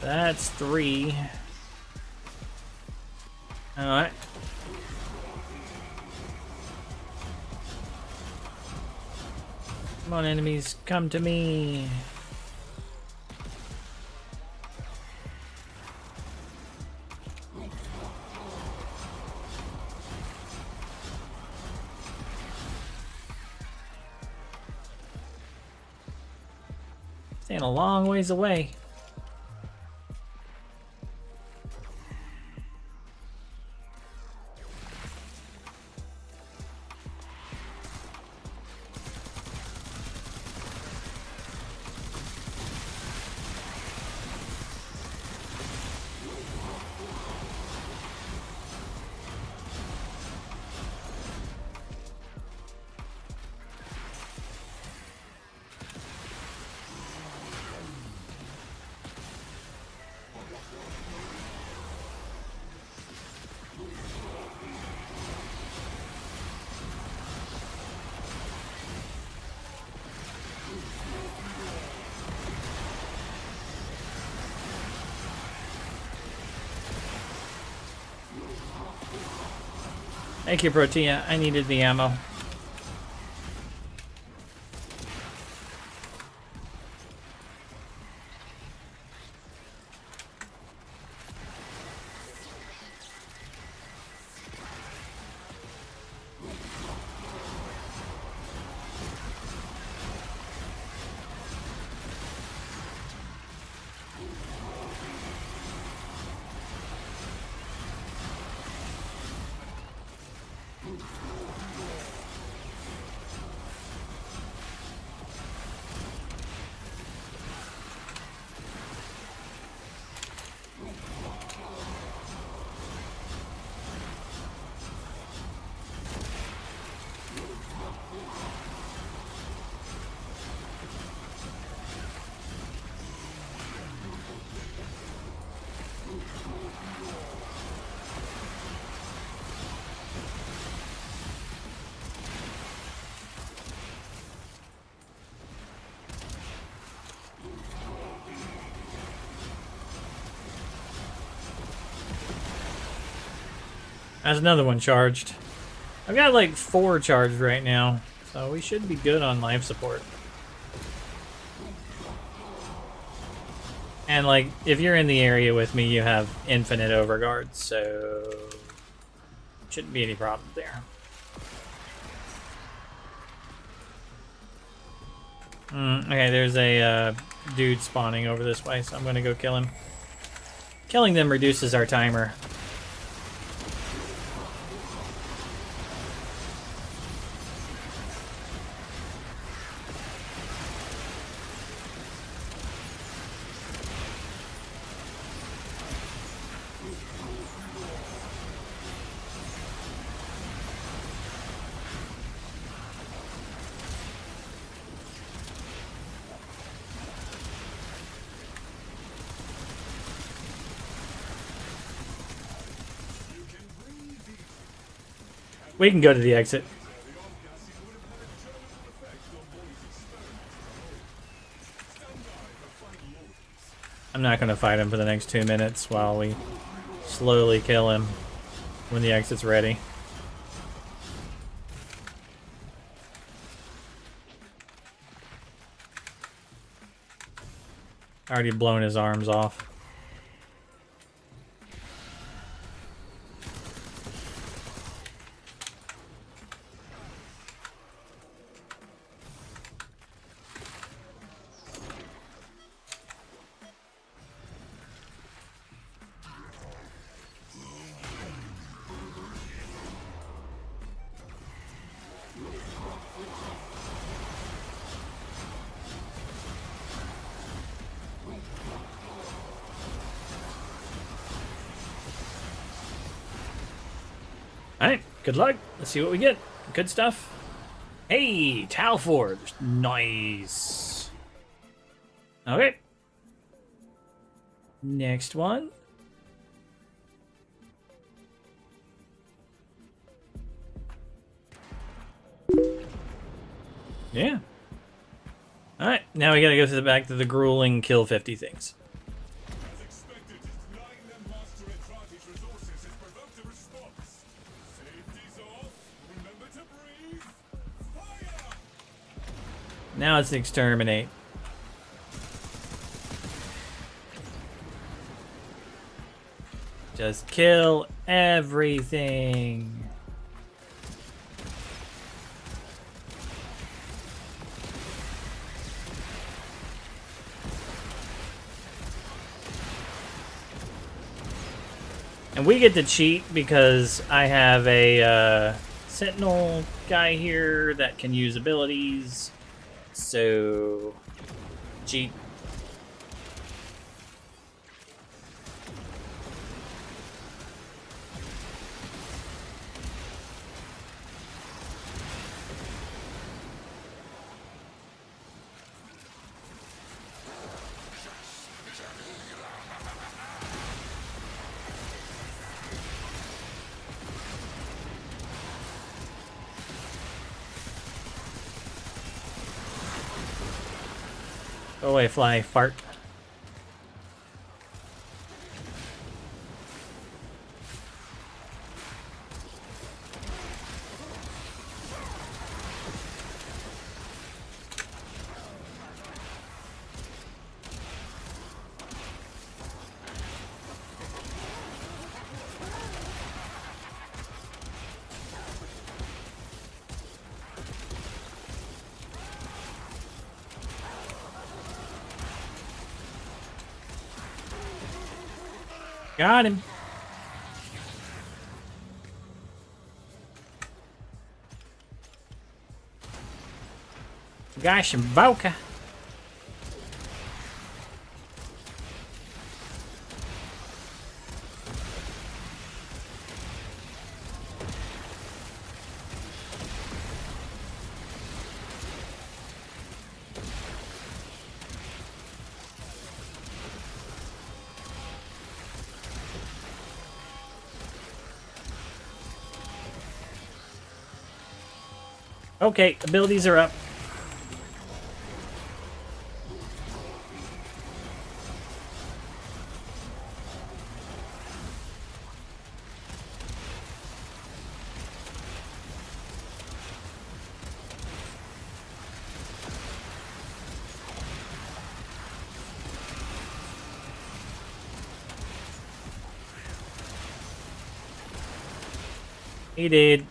That's 3. All right. Come on, enemies, come to me. Staying a long ways away. Thank you, Protea. I needed the ammo. There's another one charged. I've got like 4 charged right now, so we should be good on life support. And like, if you're in the area with me, you have infinite overguard, so shouldn't be any problem there. Okay, there's a dude spawning over this way, so I'm gonna go kill him. Killing them reduces our timer. We can go to the exit. I'm not going to fight him for the next 2 minutes while we slowly kill him when the exit's ready. I already blown his arms off. Alright, good luck. Let's see what we get. Good stuff. Hey, Tau Forge. Nice. Okay. Next one. Yeah. Alright, now we gotta go to the back to the grueling kill 50 things. As expected, denying them master advantage resources has provoked a response. Safety's off. Remember to breathe. Fire! Now it's exterminate. Just kill everything. And we get to cheat because I have a Sentinel guy here that can use abilities. So, cheat. Go away, fly, fart. Got him. Gosh, and Boca. Okay, abilities are up. He did.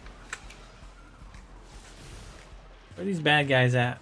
Where are these bad guys at?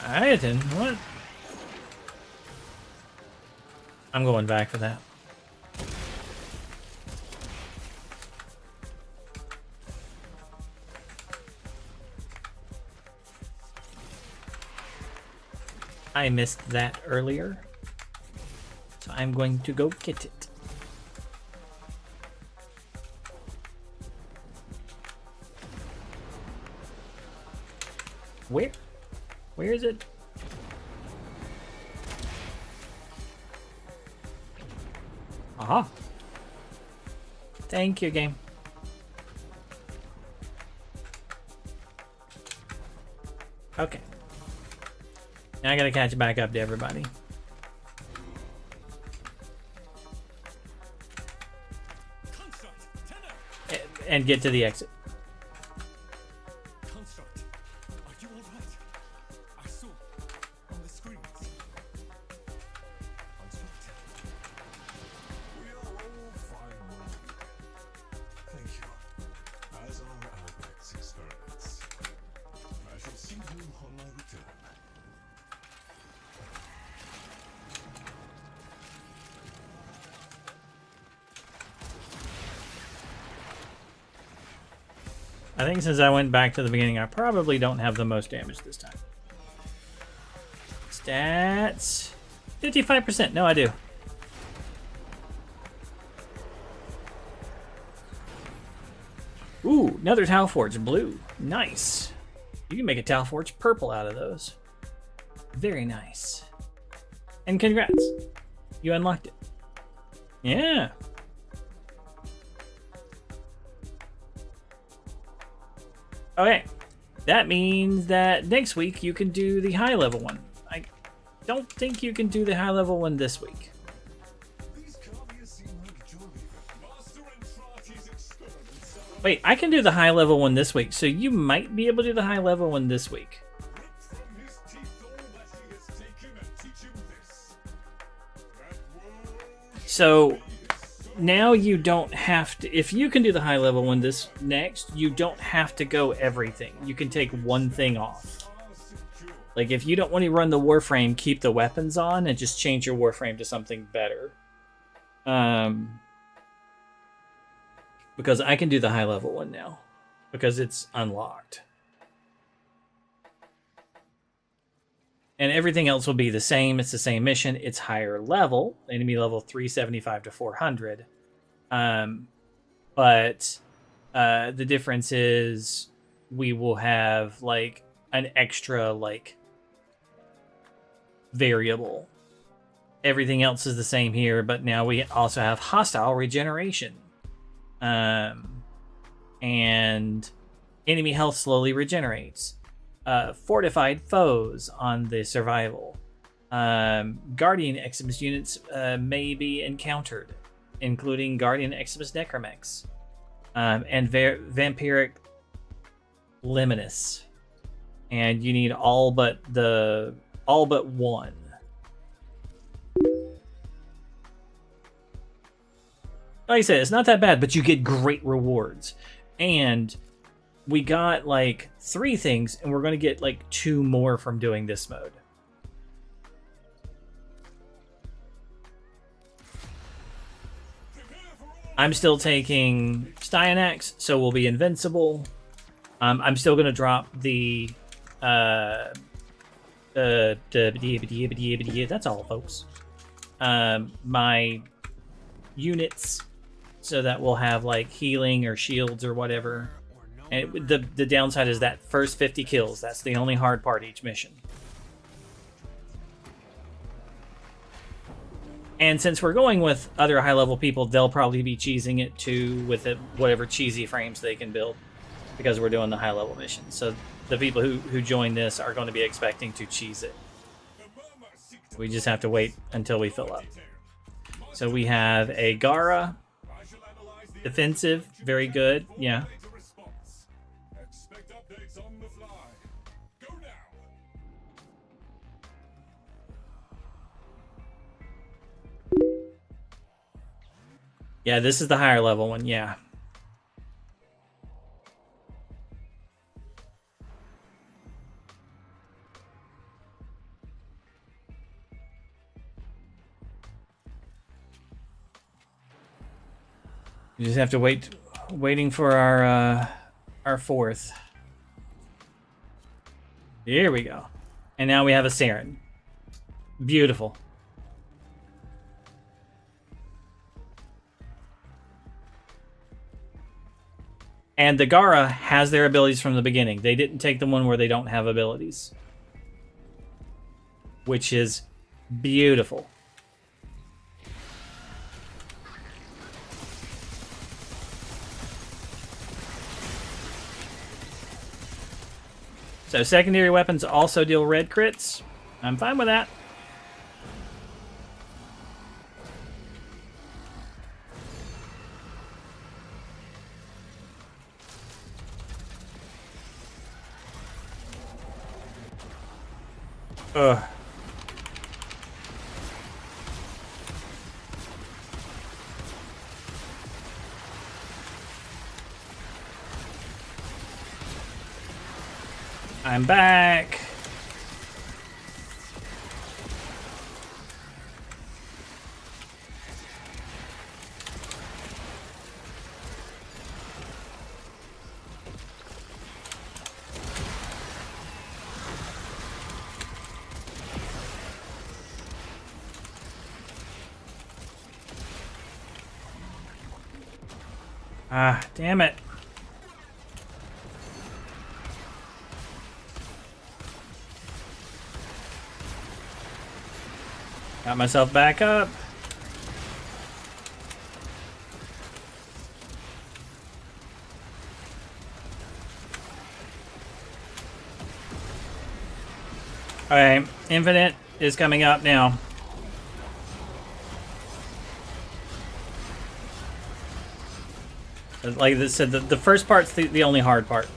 Alright then, what? I'm going back for that. I missed that earlier, so I'm going to go get it. Where? Where is it? Aha. Thank you, game. Okay. Now I gotta catch back up to everybody. Construct, tenor. And get to the exit. Construct, are you all right? I saw on the screens. Construct, we are all fine, Lord. Thank you. As are Albert's experiments. I shall see you on my return. I think since I went back to the beginning, I probably don't have the most damage this time. Stats. 55%. No, I do. Ooh, another Tau Forge blue. Nice. You can make a Tau Forge purple out of those. Very nice. And congrats. You unlocked it. Yeah. Okay. That means that next week you can do the high level one. I don't think you can do the high level one this week. These caviars seem like jolly. Master Entrati's experiments are Wait, I can do the high level one this week, so you might be able to do the high level one this week. rip from his teeth all that he has taken and teach him this. That world So now you don't have to, if you can do the high level one this next, you don't have to go everything. You can take one thing off. are secure. Like if you don't want to run the Warframe, keep the weapons on and just change your Warframe to something better. Because I can do the high level one now because it's unlocked. And everything else will be the same. It's the same mission. It's higher level, enemy level 375 to 400. But the difference is we will have like an extra like variable. Everything else is the same here, but now we also have hostile regeneration. And enemy health slowly regenerates. Fortified foes on the survival. Guardian Eximus units may be encountered, including Guardian Eximus Necromex, and Vampiric Limitus. And you need all but one. Like I said, it's not that bad, but you get great rewards. And we got like 3 things, and we're going to get like 2 more from doing this mode. I'm still taking Styanax, so we'll be invincible. I'm still going to drop the that's all, folks. My units, so that we'll have like healing or shields or whatever. And the downside is that first 50 kills. That's the only hard part each mission. And since we're going with other high-level people, they'll probably be cheesing it too with it, whatever cheesy frames they can build, because we're doing the high-level missions. So the people who join this are going to be expecting to cheese it. We just have to wait until we fill up. So we have a Gara, defensive, very good, yeah. Expect updates on the fly. Go now. Yeah, this is the higher level one, yeah. You just have to waiting for our 4th. Here we go. And now we have a Saren. Beautiful. And the Gara has their abilities from the beginning. They didn't take the one where they don't have abilities. Which is beautiful. So secondary weapons also deal red crits. I'm fine with that. Ugh. I'm back. Ah, damn it. Got myself back up. Alright, Infinite is coming up now. Like I said, the first part's the only hard part.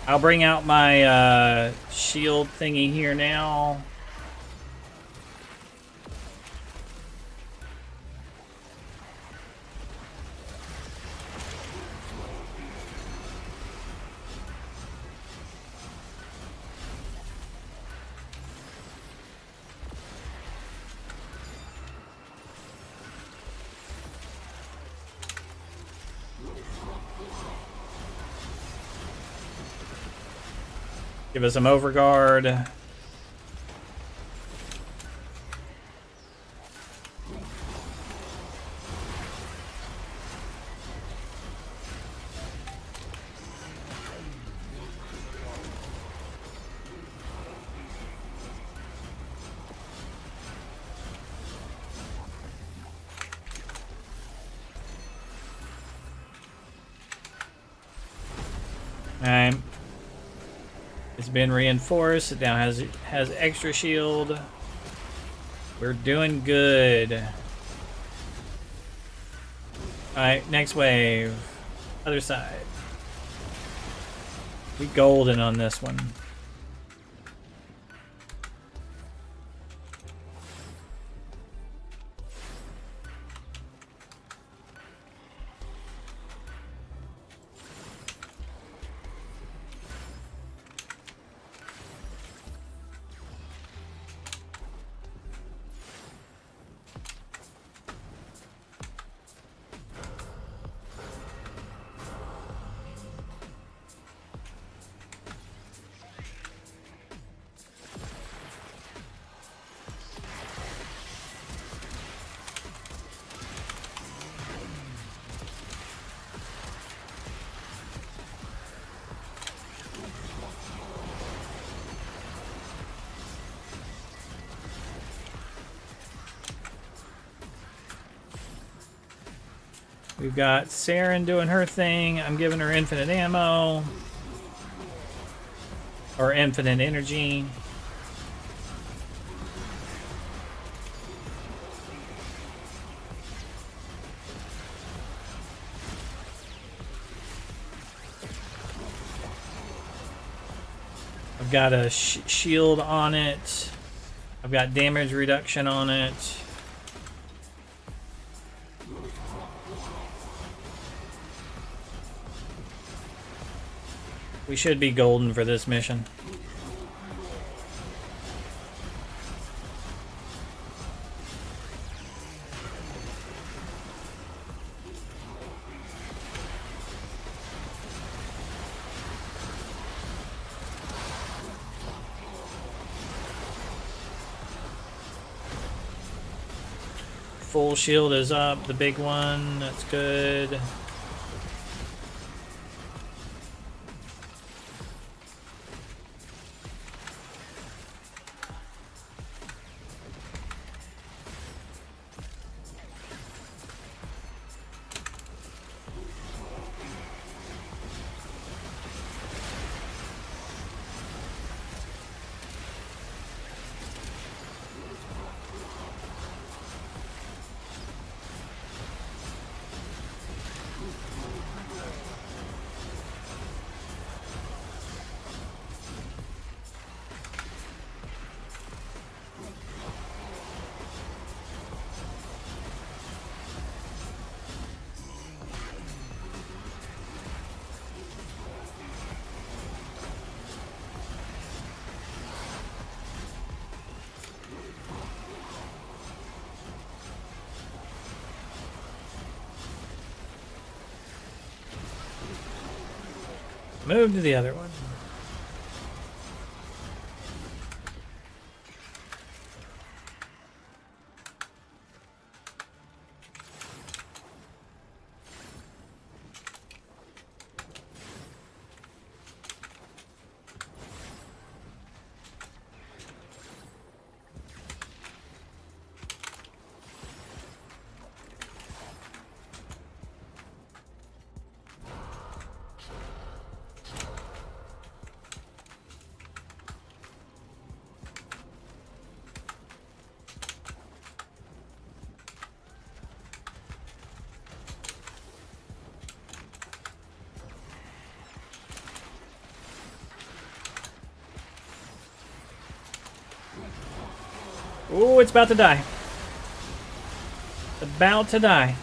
I'll bring out my shield thingy here now. Give us some overguard. Alright. It's been reinforced. It now has extra shield. We're doing good. Alright, next wave. Other side. We golden on this one. We've got Saren doing her thing. I'm giving her infinite ammo. Or infinite energy. I've got a shield on it. I've got damage reduction on it. We should be golden for this mission. Full shield is up, the big one, that's good. Move to the other one. Oh, it's about to die. About to die.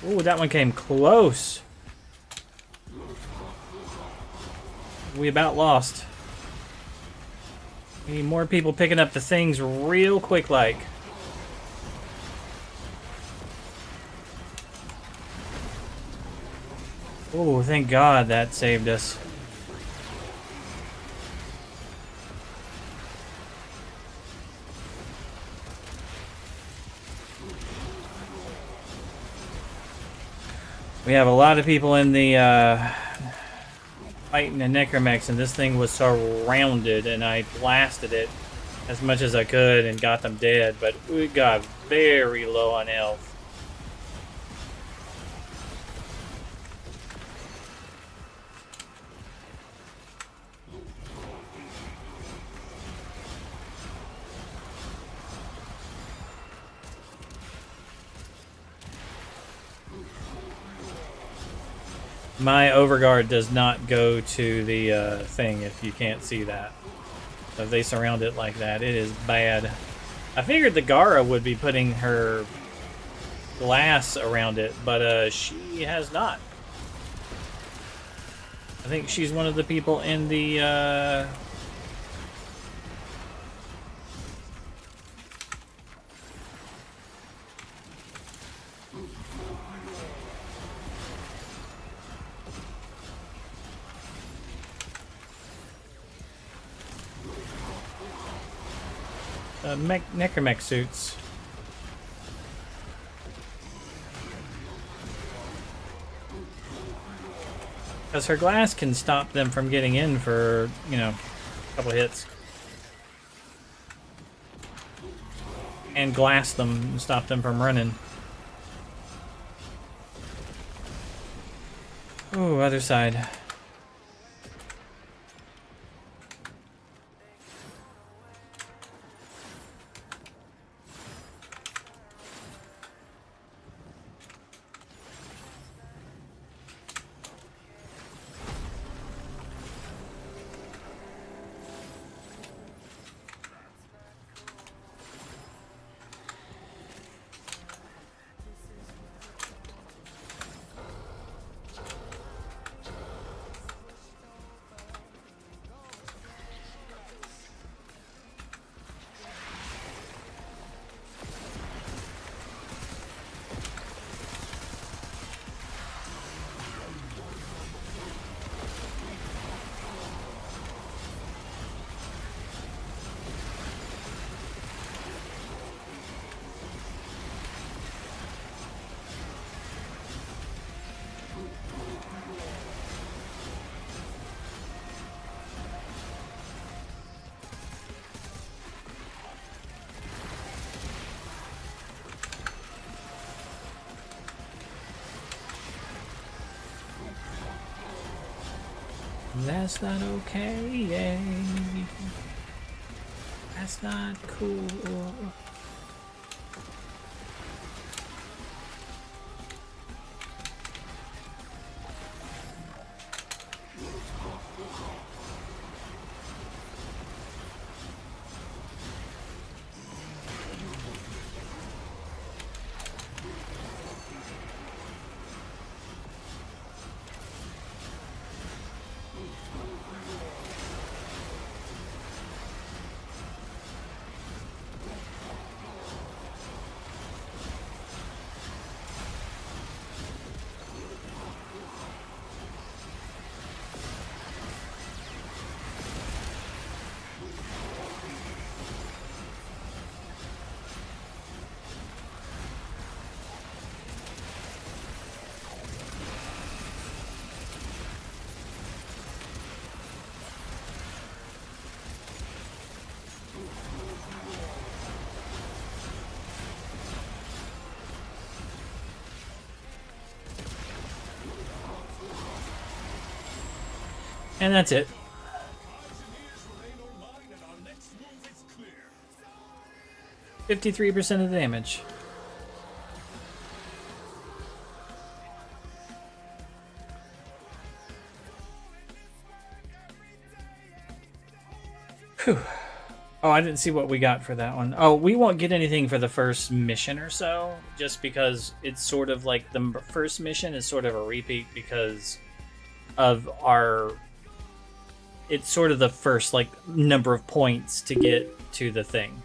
Oh, that one came close. We about lost. We need more people picking up the things real quick like. Oh, thank God that saved us. We have a lot of people in the fighting the necromechs, and this thing was surrounded, and I blasted it as much as I could and got them dead, but we got very low on health. My overguard does not go to the thing if you can't see that. So if they surround it like that, it is bad. I figured the Gara would be putting her glass around it, but she has not. I think she's one of the people in the necromech suits. Because her glass can stop them from getting in for, you know, a couple hits. And glass them and stop them from running. Ooh, other side. That's not okay. That's not cool. And that's it. Engineers remain online and our next move is clear. 53% of the damage. Whew. Oh, I didn't see what we got for that one. Oh, we won't get anything for the first mission or so, just because it's sort of like the first mission is sort of a repeat because of our... It's sort of the first, like, number of points to get to the thing.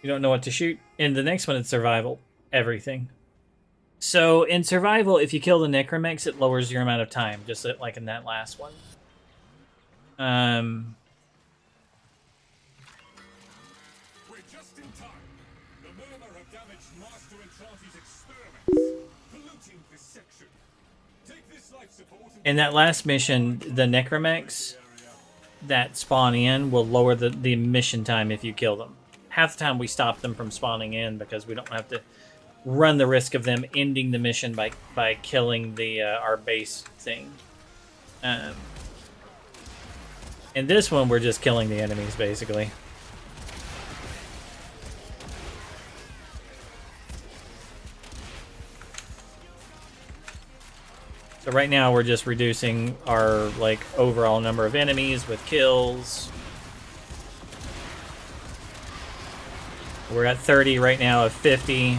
You don't know what to shoot. In the next one, it's survival. Everything. So, in survival, if you kill the Necromex, it lowers your amount of time, just like in that last one. We're just in time. The murmur have damaged Master Entrante's experiments, polluting this section. Take this life support and In that last mission, the Necromex that spawn in will lower the mission time if you kill them. Half the time we stop them from spawning in because we don't have to run the risk of them ending the mission by killing the our base thing. In this one, we're just killing the enemies, basically. So right now, we're just reducing our, like, overall number of enemies with kills. We're at 30 right now of 50.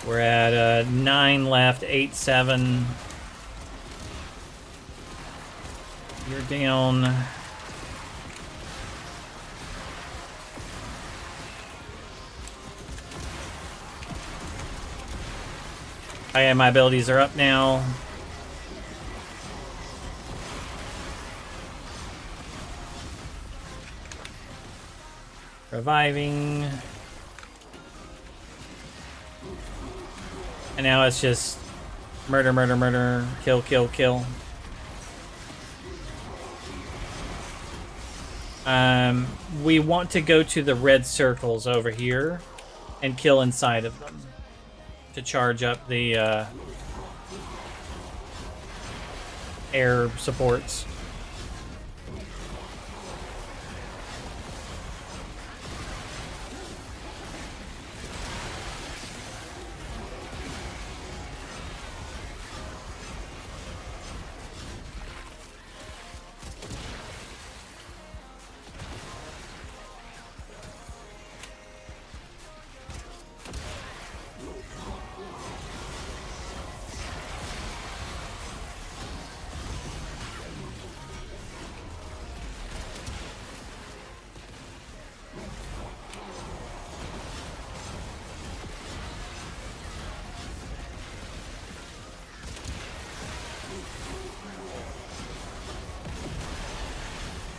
We're at 9 left, 8, 7. You're down. Oh yeah, my abilities are up now. Reviving. And now it's just murder, murder, murder, kill, kill, kill. We want to go to the red circles over here and kill inside of them to charge up the air supports.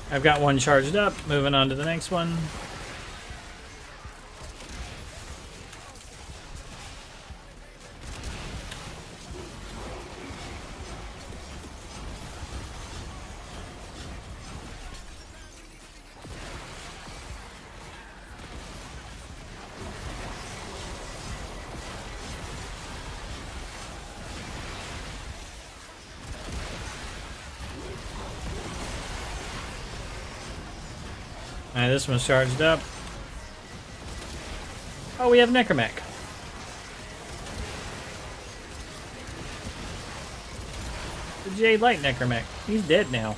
I've got one charged up, moving on to the next one. Alright, this one's charged up. Oh, we have Necromech. The Jade Light Necromech. He's dead now.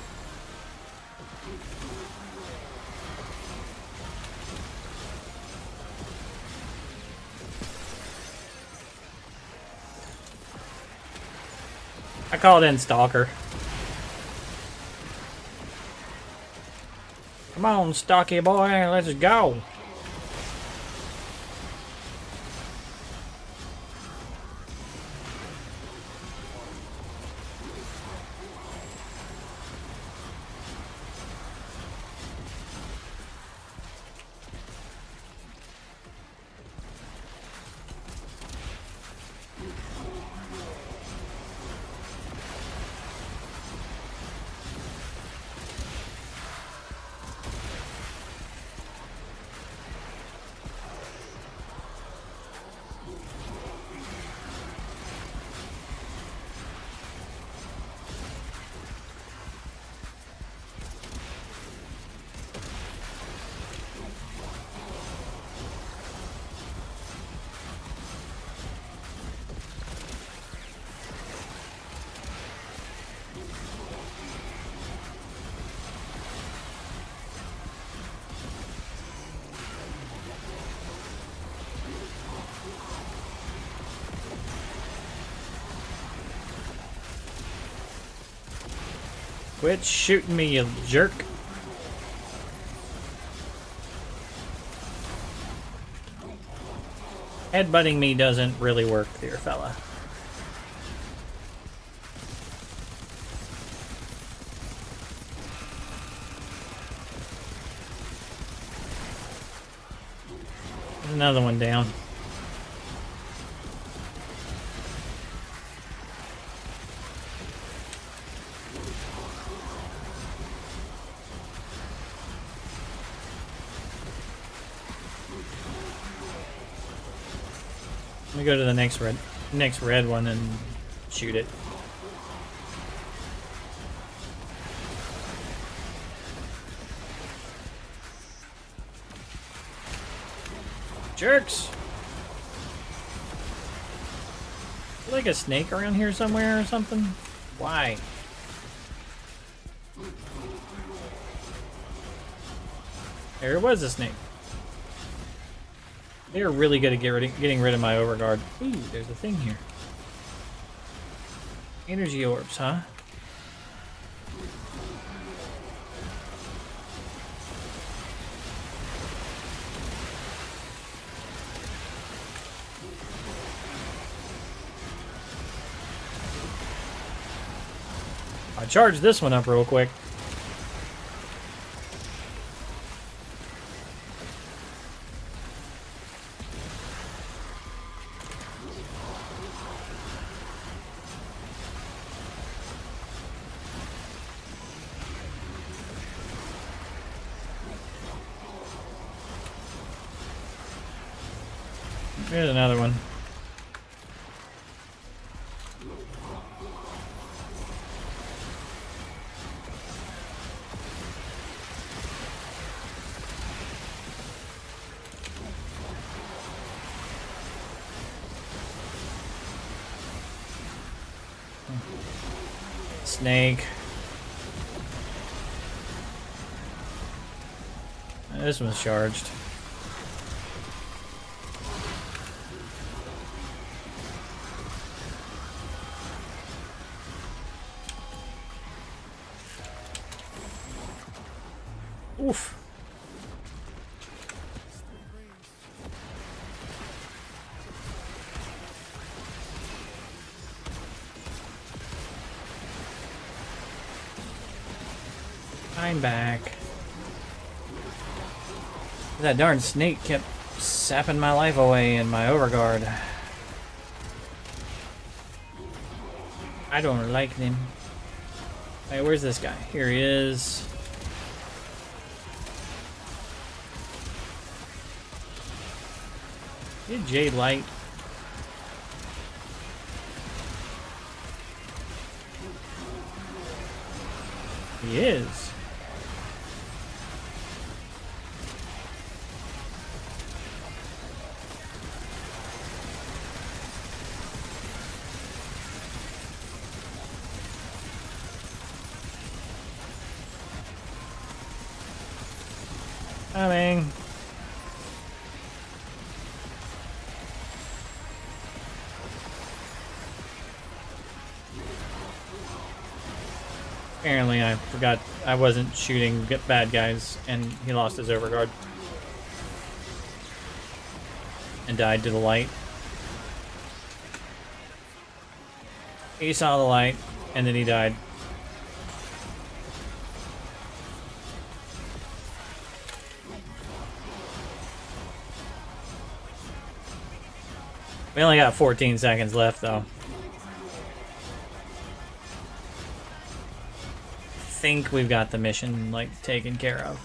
I called in Stalker. Come on, stocky boy, let's go. Quit shooting me, you jerk. Headbutting me doesn't really work, dear fella. There's another one down. Let me go to the next red one and shoot it. Jerks! Like a snake around here somewhere or something? Why? There was a snake. They're really good at getting rid of my overguard. Ooh, there's a thing here. Energy orbs, huh? I'll charge this one up real quick. Here's another one. Snake. This one's charged. Oof. I'm back. That darn snake kept sapping my life away in my overguard. I don't like them. Hey, where's this guy? Here he is. Get Jade Light. He is. Coming. Apparently I forgot I wasn't shooting bad guys and he lost his overguard. And died to the light. He saw the light and then he died. We only got 14 seconds left though. Think we've got the mission like taken care of.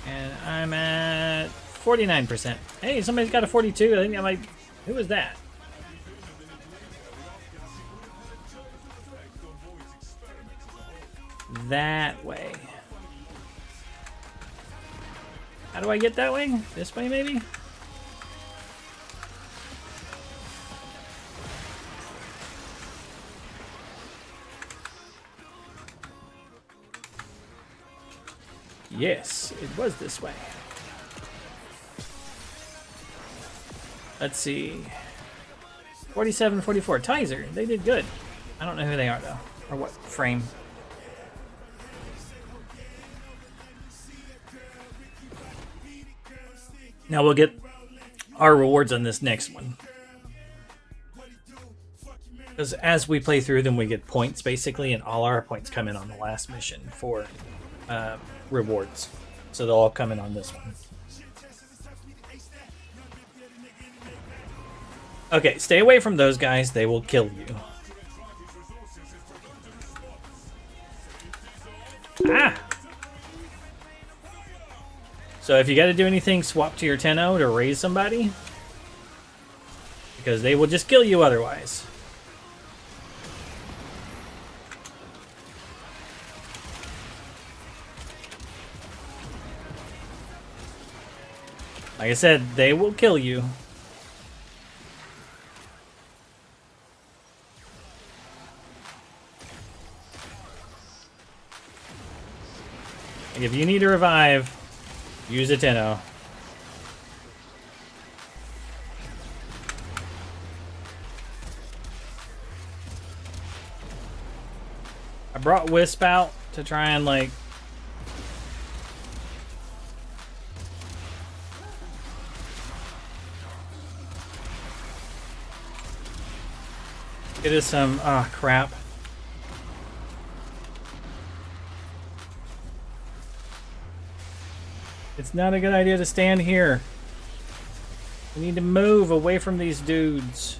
And I'm at 49%. Hey, somebody's got a 42. I think I might. Who was that? That way. How do I get that way? This way, maybe? Yes, it was this way. Let's see. 47, 44. Tizer, they did good. I don't know who they are though, or what frame. Now we'll get our rewards on this next one. Because as we play through them, we get points basically, and all our points come in on the last mission for rewards. So they'll all come in on this one. Okay, stay away from those guys. They will kill you. Ah! So if you got to do anything, swap to your 10-0 to raise somebody. Because they will just kill you otherwise. Like I said, they will kill you. Like if you need to revive, use a 10-0. I brought Wisp out to try and like get us some crap. It's not a good idea to stand here. We need to move away from these dudes.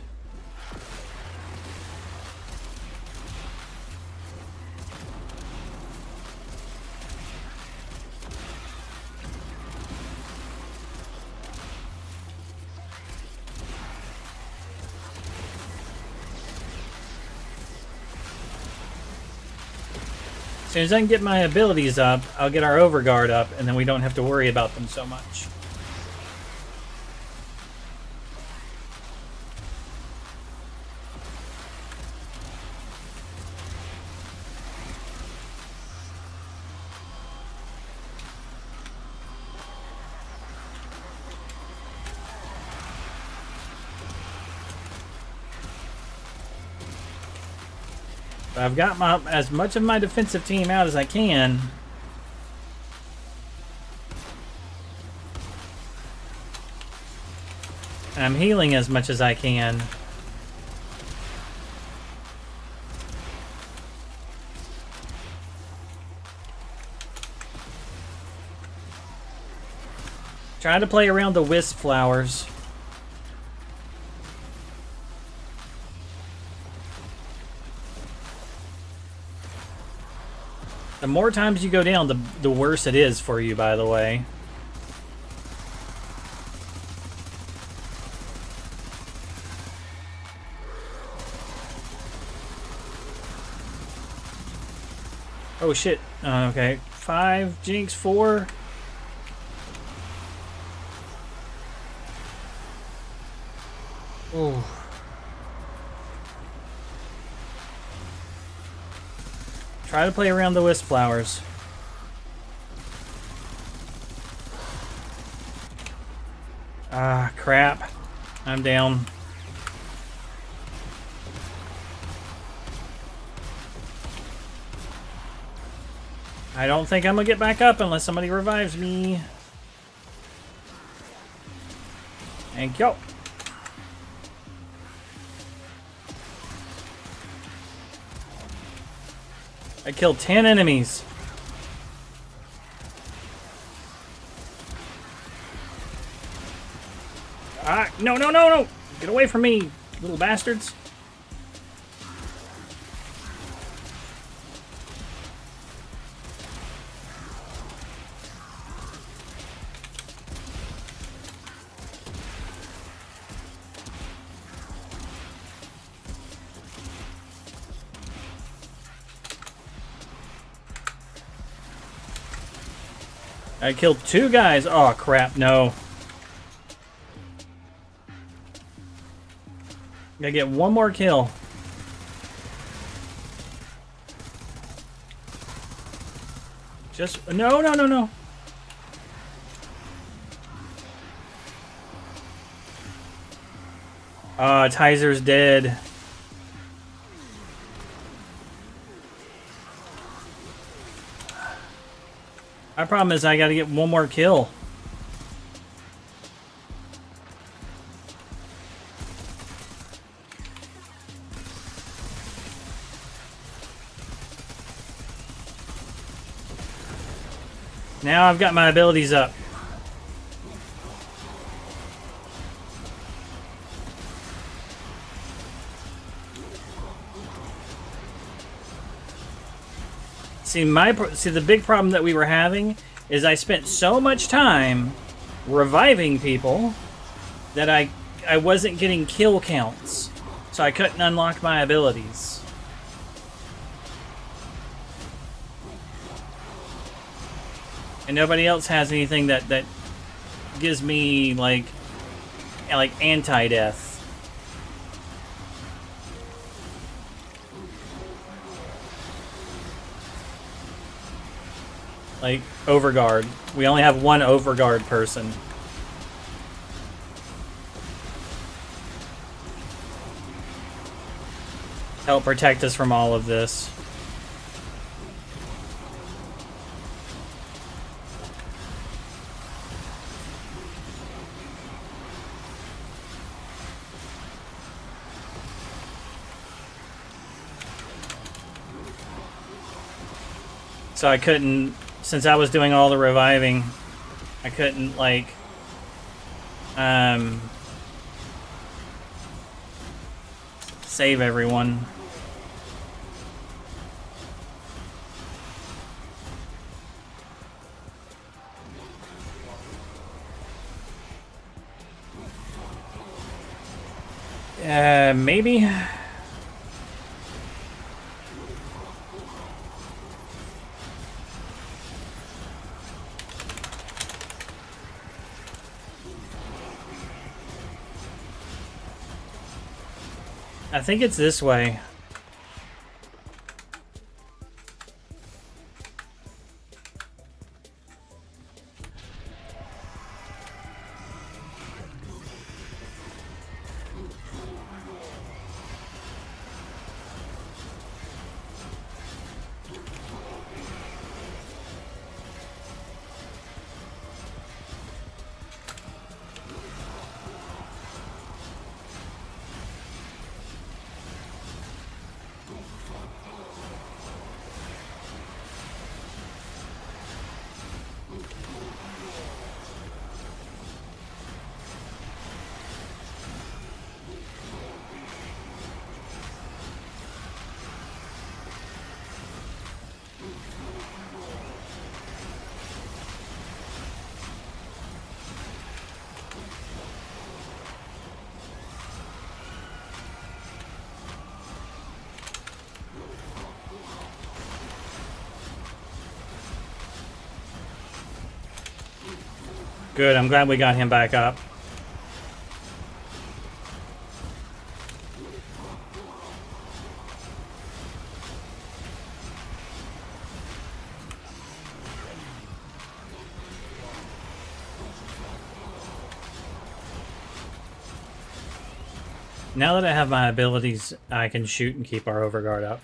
As soon as I can get my abilities up, I'll get our overguard up, and then we don't have to worry about them so much. I've got as much of my defensive team out as I can. And I'm healing as much as I can. Try to play around the wisp flowers. The more times you go down, the worse it is for you, by the way. Oh shit. Okay. 5, Jinx, 4. Ooh. Try to play around the wisp flowers. Ah, crap. I'm down. I don't think I'm gonna get back up unless somebody revives me. Thank you. I killed 10 enemies. Ah, no, no, no, no! Get away from me, little bastards. I killed 2 guys. Oh, crap, no. Gotta get one more kill. Just, no, no, no, no. Tyzer's dead. My problem is I gotta get one more kill. Now I've got my abilities up. See, the big problem that we were having is I spent so much time reviving people that I wasn't getting kill counts, so I couldn't unlock my abilities. And nobody else has anything that gives me like anti-death. Like overguard. We only have one overguard person. Help protect us from all of this. So I couldn't, since I was doing all the reviving, I couldn't like save everyone. Maybe. I think it's this way. Good, I'm glad we got him back up. Now that I have my abilities, I can shoot and keep our overguard up.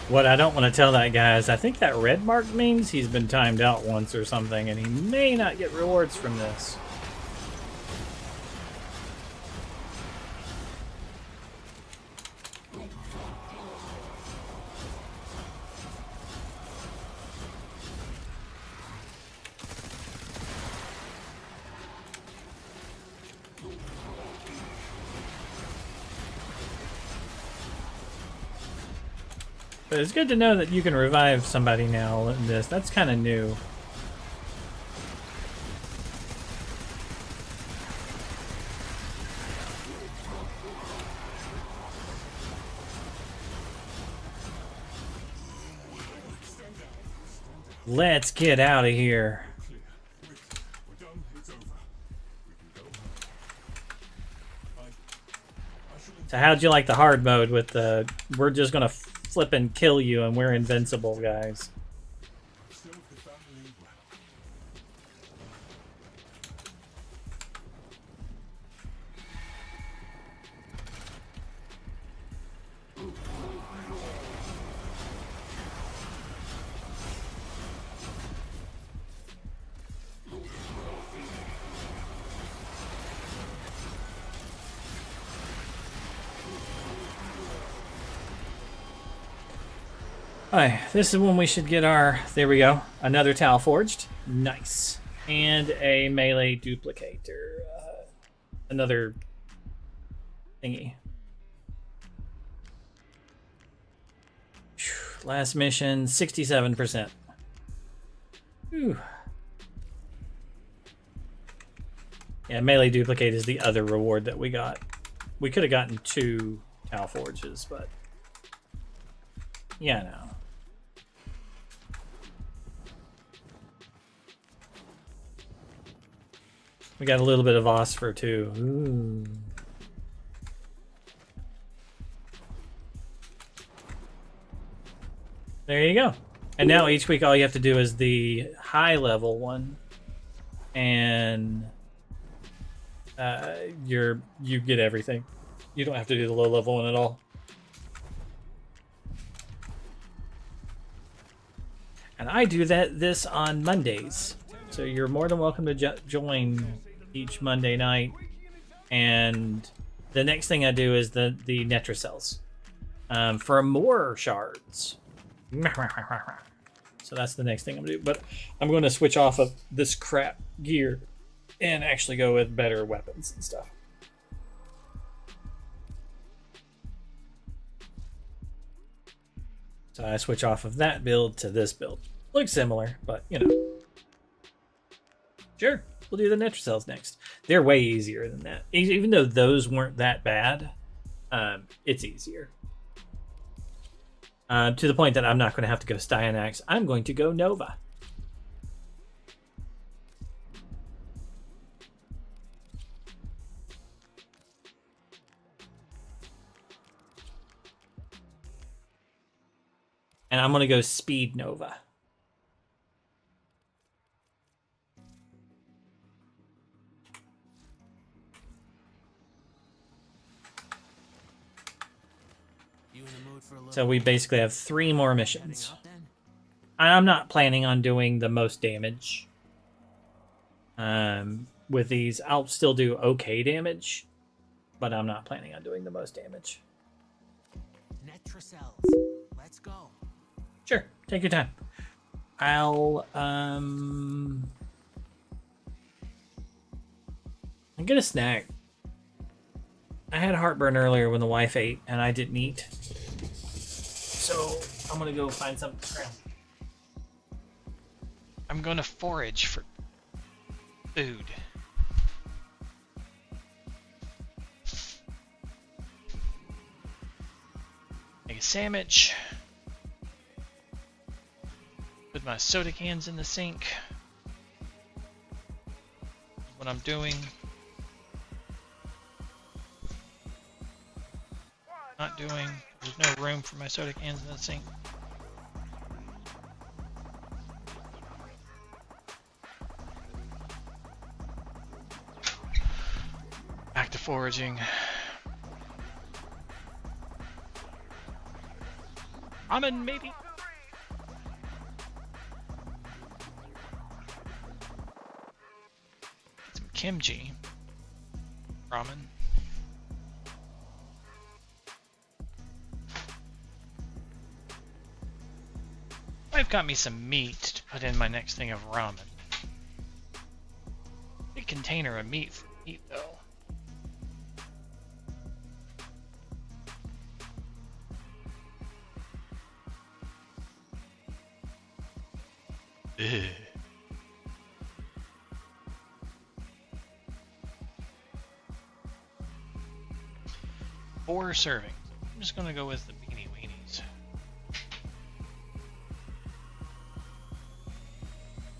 What I don't want to tell that guy is I think that red mark means he's been timed out once or something, and he may not get rewards from this. But it's good to know that you can revive somebody now in this. That's kind of new. Let's get out of here. We're done. It's over. We can go home. So how'd you like the hard mode with the we're just gonna flip and kill you and we're invincible, guys? Serve the family well. Alright, this is when we should get our, there we go, another Tau Forged. Nice. And a melee duplicator. Another thingy. Last mission, 67%. Whew. Yeah, melee duplicate is the other reward that we got. We could have gotten 2 Tau Forges, but yeah, no. We got a little bit of Osphor too. Ooh. There you go. And now each week all you have to do is the high level one, and you get everything. You don't have to do the low level one at all. And I do this on Mondays, so you're more than welcome to join each Monday night. And the next thing I do is the Netracells for more shards. So that's the next thing I'm gonna do. But I'm going to switch off of this crap gear and actually go with better weapons and stuff. So I switch off of that build to this build. Looks similar, but you know. Sure, we'll do the Netracells next. They're way easier than that. Even though those weren't that bad, it's easier. To the point that I'm not going to have to go Styanax. I'm going to go Nova. And I'm going to go Speed Nova. So we basically have 3 more missions. I'm not planning on doing the most damage. With these, I'll still do okay damage, but I'm not planning on doing the most damage. Netracells. Let's go. Sure, take your time. I'm gonna snack. I had heartburn earlier when the wife ate, and I didn't eat. So I'm gonna go find something to grab. I'm gonna forage for food. Make a sandwich. Put my soda cans in the sink. What I'm doing. Not doing. There's no room for my soda cans in the sink. Back to foraging. Ramen, maybe? Get some kimchi. Ramen. I've got me some meat to put in my next thing of ramen. Big container of meat for meat, though. Ugh. 4 servings. I'm just gonna go with the beanie weenies.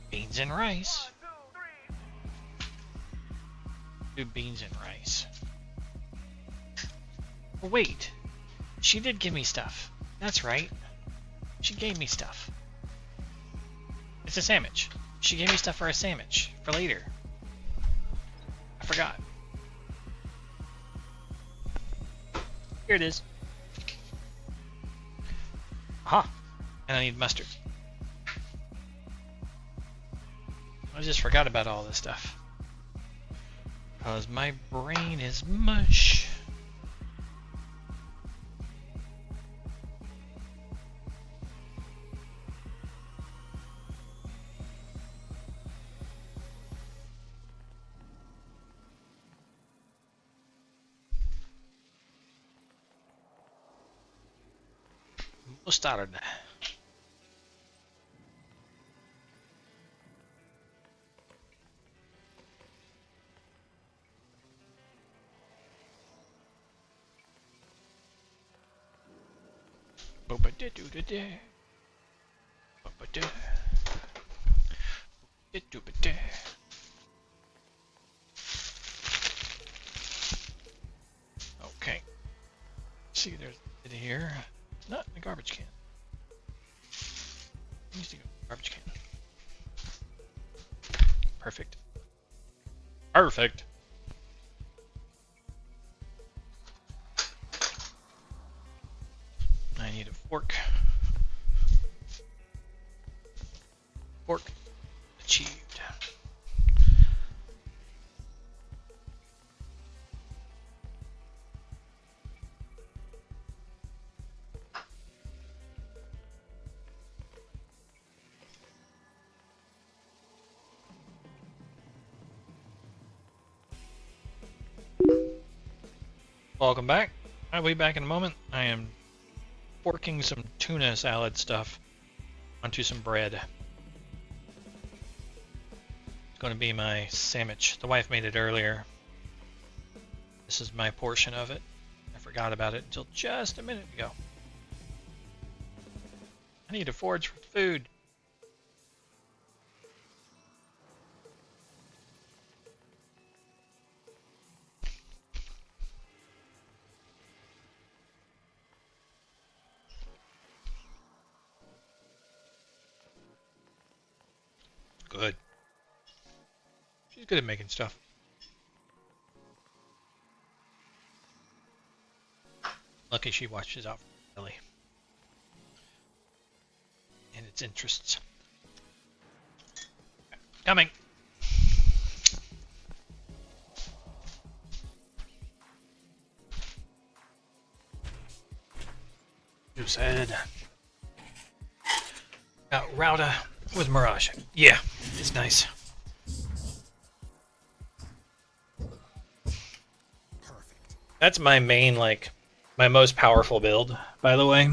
Beans and rice. Do beans and rice. Oh, wait. She did give me stuff. That's right. She gave me stuff. It's a sandwich. She gave me stuff for a sandwich for later. I forgot. Here it is. Aha! And I need mustard. I just forgot about all this stuff. Because my brain is mush. Mustard. Okay. See, there's it here. Not in the garbage can. It needs to go in the garbage can. Perfect. Perfect. I need a fork. Fork achieved. Welcome back. I'll be back in a moment. I am forking some tuna salad stuff onto some bread. It's going to be my sandwich. The wife made it earlier. This is my portion of it. I forgot about it until just a minute ago. I need to forage for food. Good. She's good at making stuff. Lucky she watches out for Billy and its interests. Coming. You said Rauda with Mirage. Yeah, it's nice. Perfect. That's my main, like, my most powerful build, by the way.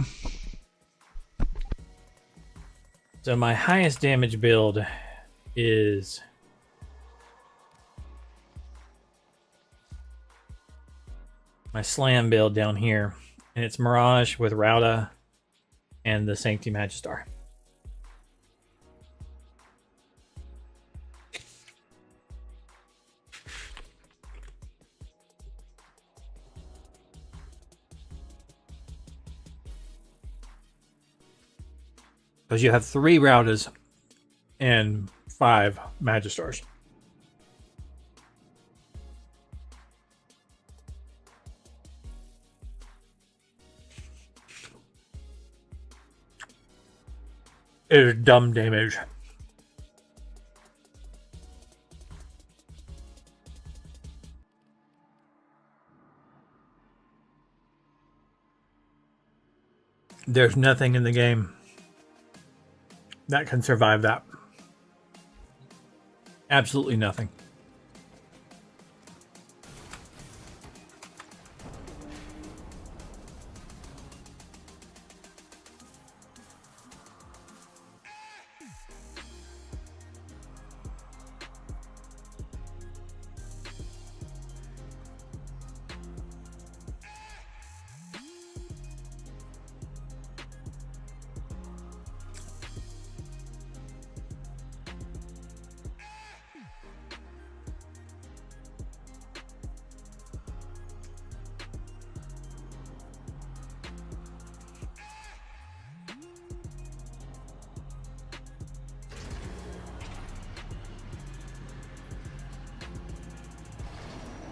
So my highest damage build is my slam build down here. And it's Mirage with Rauda and the Sanctity Magistar. Because you have 3 Raudas and 5 Magistars. It is dumb damage. There's nothing in the game that can survive that. Absolutely nothing.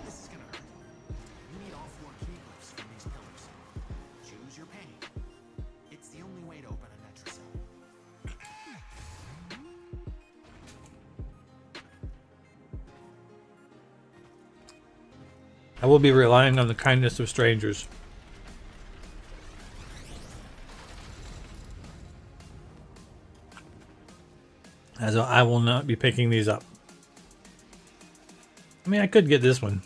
This is gonna hurt. You need all 4 key glyphs from these pillars. Choose your pain. It's the only way to open a Netracell. I will be relying on the kindness of strangers. As I will not be picking these up. I mean, I could get this one.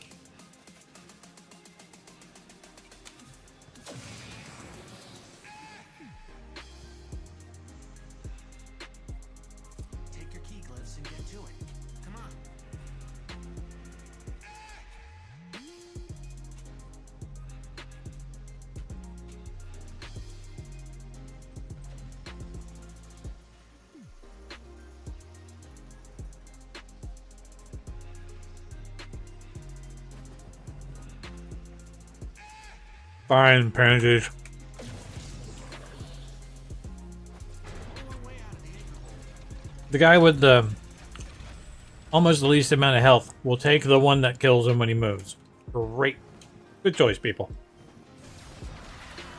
Take your key glyphs and get to it. Come on. Fine, pansies. The guy with the almost the least amount of health will take the one that kills him when he moves. Great. Good choice, people.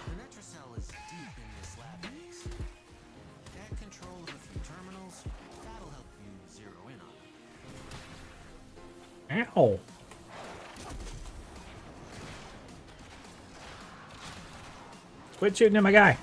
The Netracell is deep in this lab base. Get control of a few terminals. That'll help you zero in on it. Ow. Quit shooting at my guy.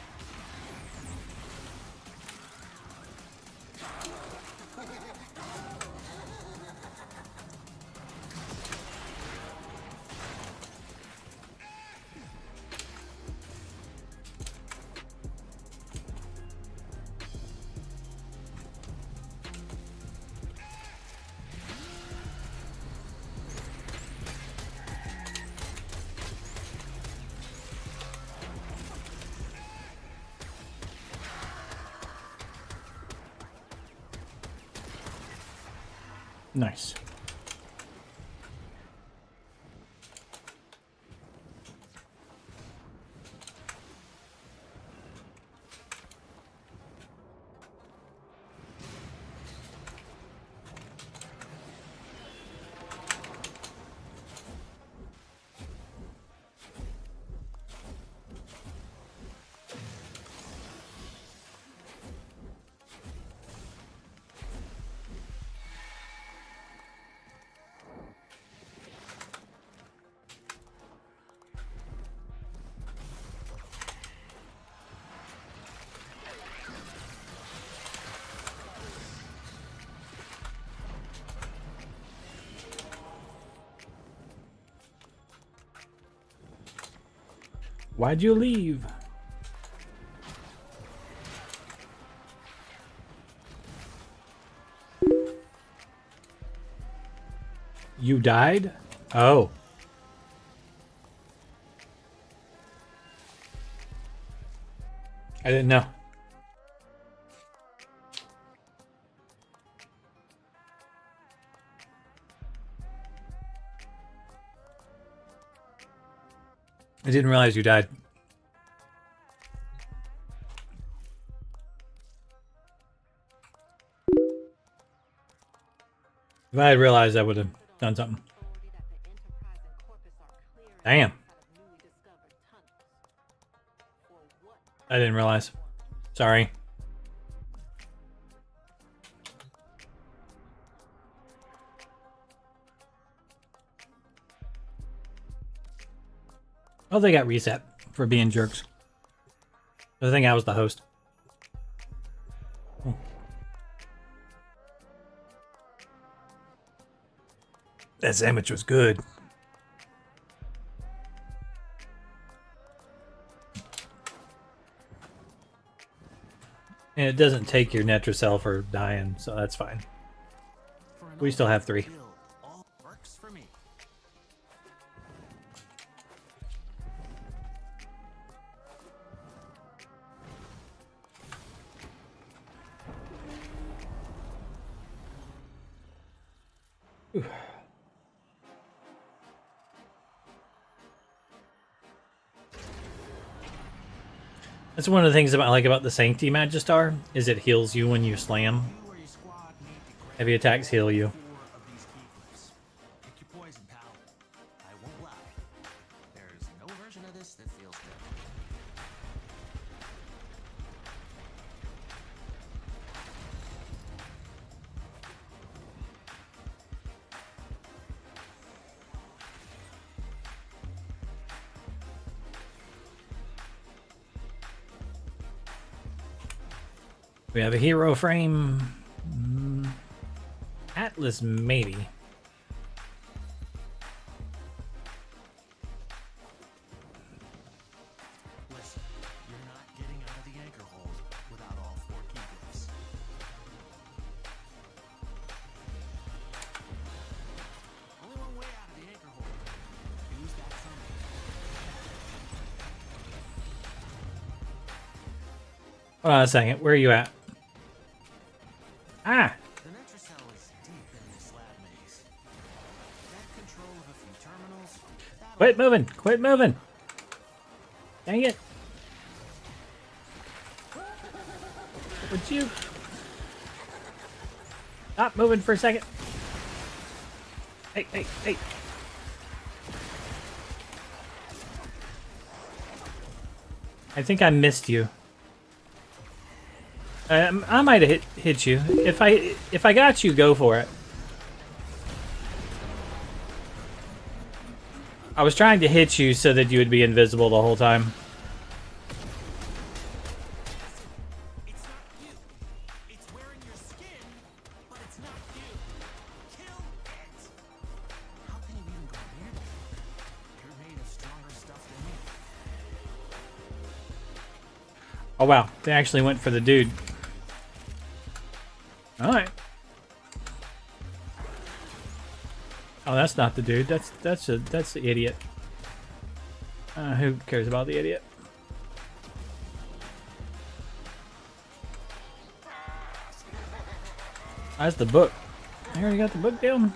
Nice. Why'd you leave? You died? Oh. I didn't know. I didn't realize you died. If I had realized, I would have done something. Damn. I didn't realize. Sorry. Oh, they got reset for being jerks. I think I was the host. That sandwich was good. And it doesn't take your Netracell for dying, so that's fine. We still have 3. All works for me. That's one of the things I like about the Sancti Magistar, is it heals you when you slam. You or your squad need to grab Heavy attacks heal you. 4 of these keyclips. Pick your poison, pal. I won't lie. There's no version of this that feels good. We have a hero frame. Atlas, maybe. Listen, you're not getting out of the anchor hold without all 4 keyclips. Only one way out of the anchor hold. Use that summon. Hold on a second. Where are you at? Ah! The Netracell is deep in this lab maze. Get control of a few terminals. That'll Quit moving! Quit moving! Dang it! Would you stop moving for a second? Hey, hey, hey! I think I missed you. I might have hit you. If I got you, go for it. I was trying to hit you so that you would be invisible the whole time. It's not you. It's wearing your skin, but it's not you. Kill it. How can you even go near me? You're made of stronger stuff than me. Oh wow, they actually went for the dude. Alright. Oh, that's not the dude. That's the idiot. Who cares about the idiot? That's the book. I already got the book down.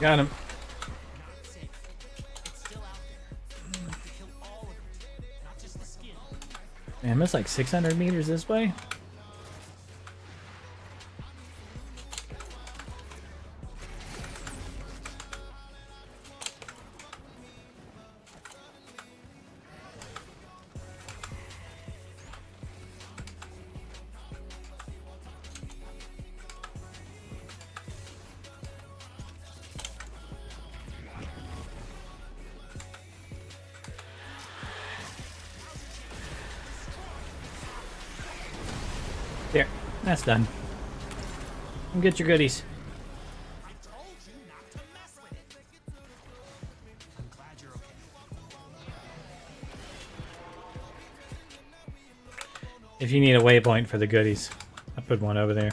Got him. Not safe. It's still out there. You have to kill all of it, not just the skin. Man, it's like 600 meters this way. There, that's done. Come get your goodies. I told you not to mess with it. I'm glad you're okay. If you need a waypoint for the goodies, I put one over there.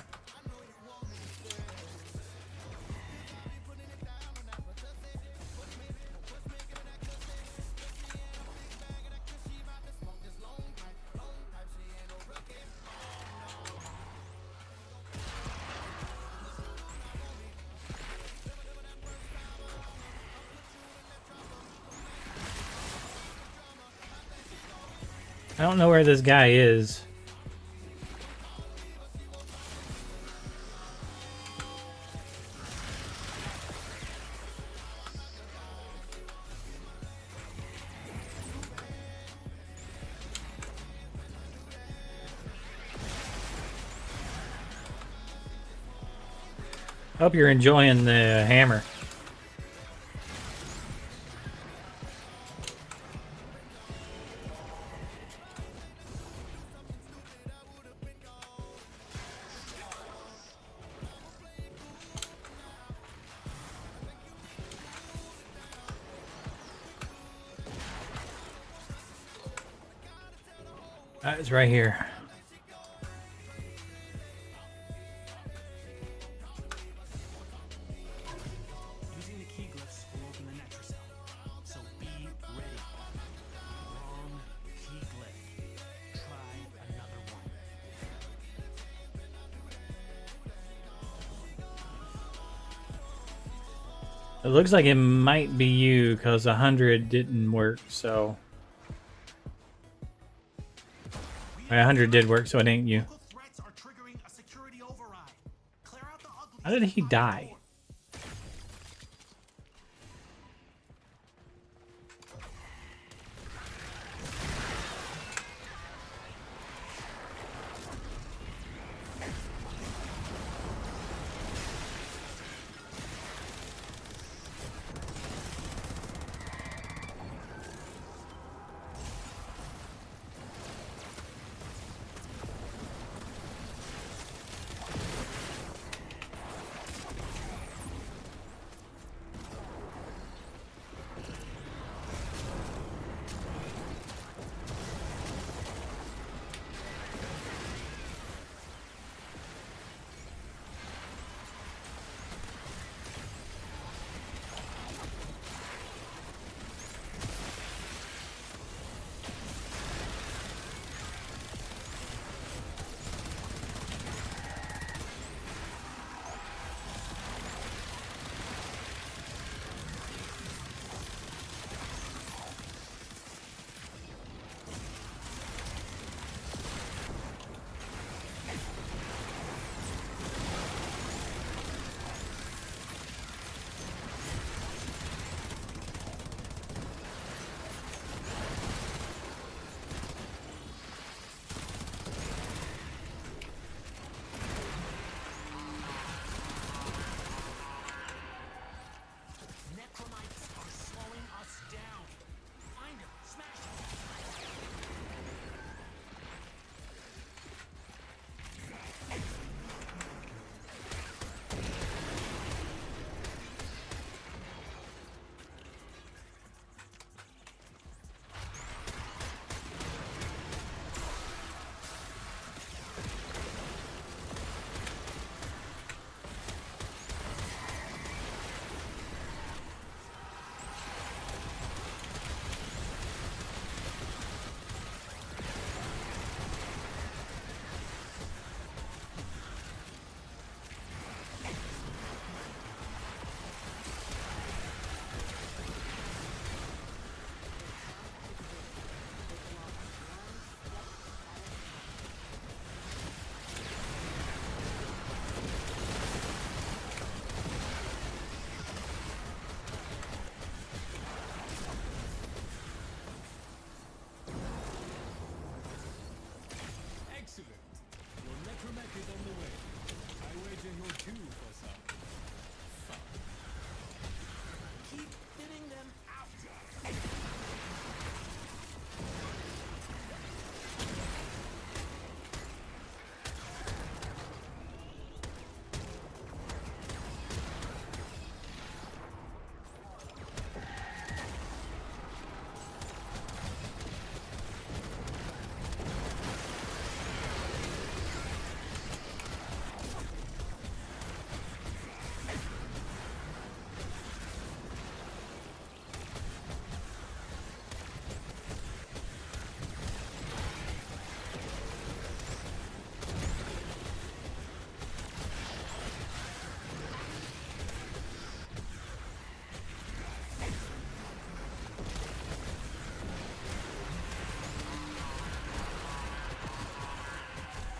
I don't know where this guy is. Hope you're enjoying the hammer. It's right here. Using the key glyphs will open the Netra cell. So be ready. Wrong key glyph. Try another one. It looks like it might be you because 100 didn't work, so 100 did work, so it ain't you. Local threats are triggering a security override. Clear out the ugly. How did he die?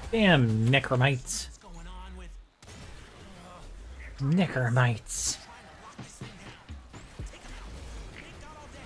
Damn necromites. What's going on with Necromites. trying to lock this thing down? Take him out. We ain't got all day.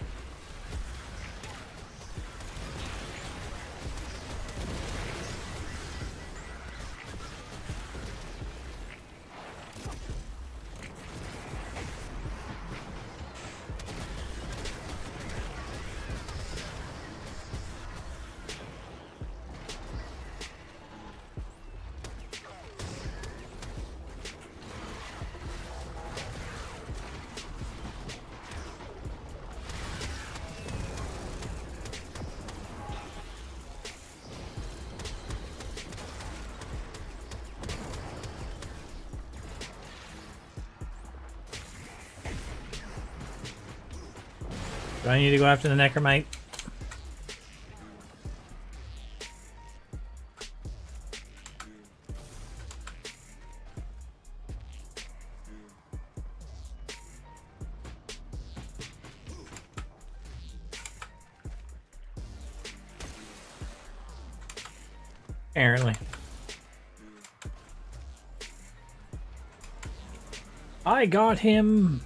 Do I need to go after the necromite? Apparently. I got him.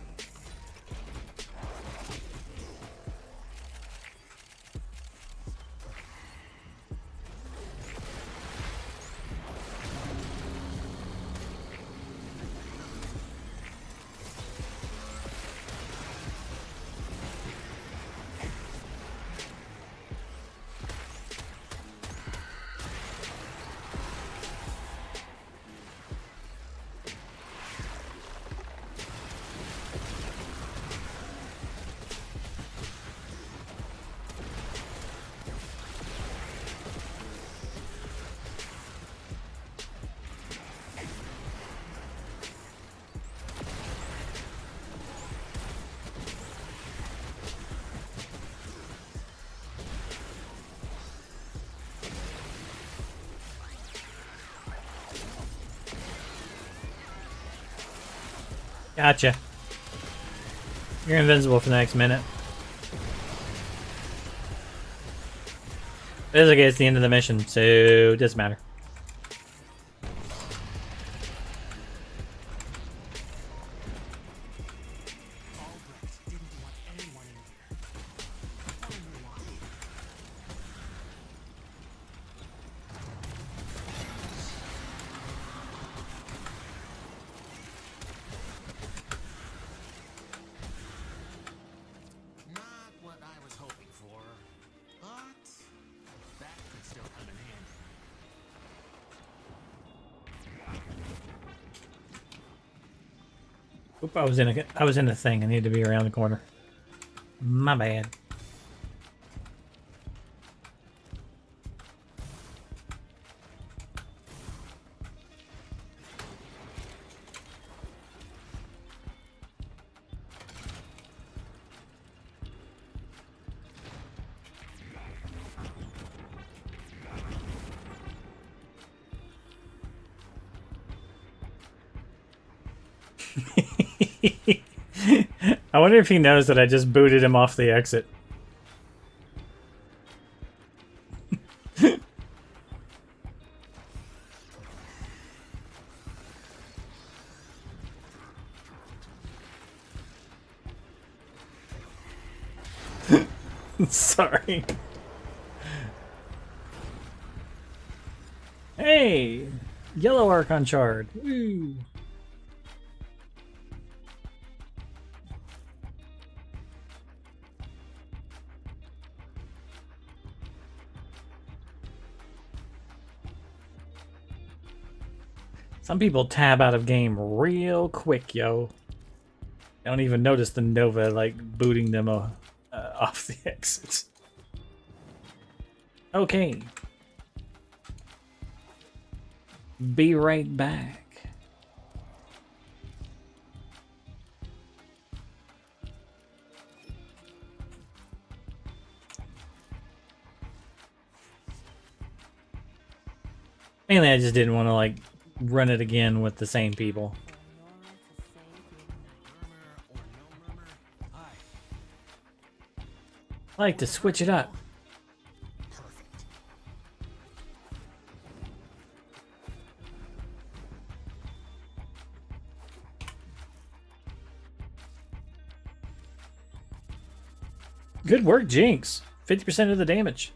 Gotcha. You're invincible for the next minute. It is okay, it's the end of the mission, so it doesn't matter. Albrecht didn't want anyone in here. Tell me why. Not what I was hoping for, but that could still come in handy. Oop, I was in a thing. I needed to be around the corner. My bad. I wonder if he knows that I just booted him off the exit. Sorry. Hey! Yellow Archon Shard. Woo! Some people tab out of game real quick, yo. I don't even notice the Nova, like, booting them off the exit. Okay. Be right back. Mainly, I just didn't want to, like, run it again with the same people. I like to switch it up. Perfect. Good work, Jinx. 50% of the damage.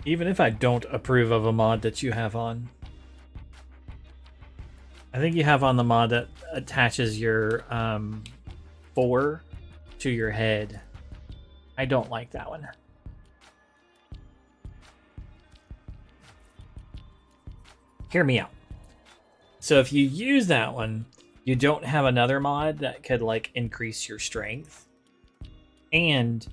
Even if I don't approve of a mod that you have on. I think you have on the mod that attaches your 4 to your head. I don't like that one. Hear me out. So if you use that one, you don't have another mod that could like increase your strength. And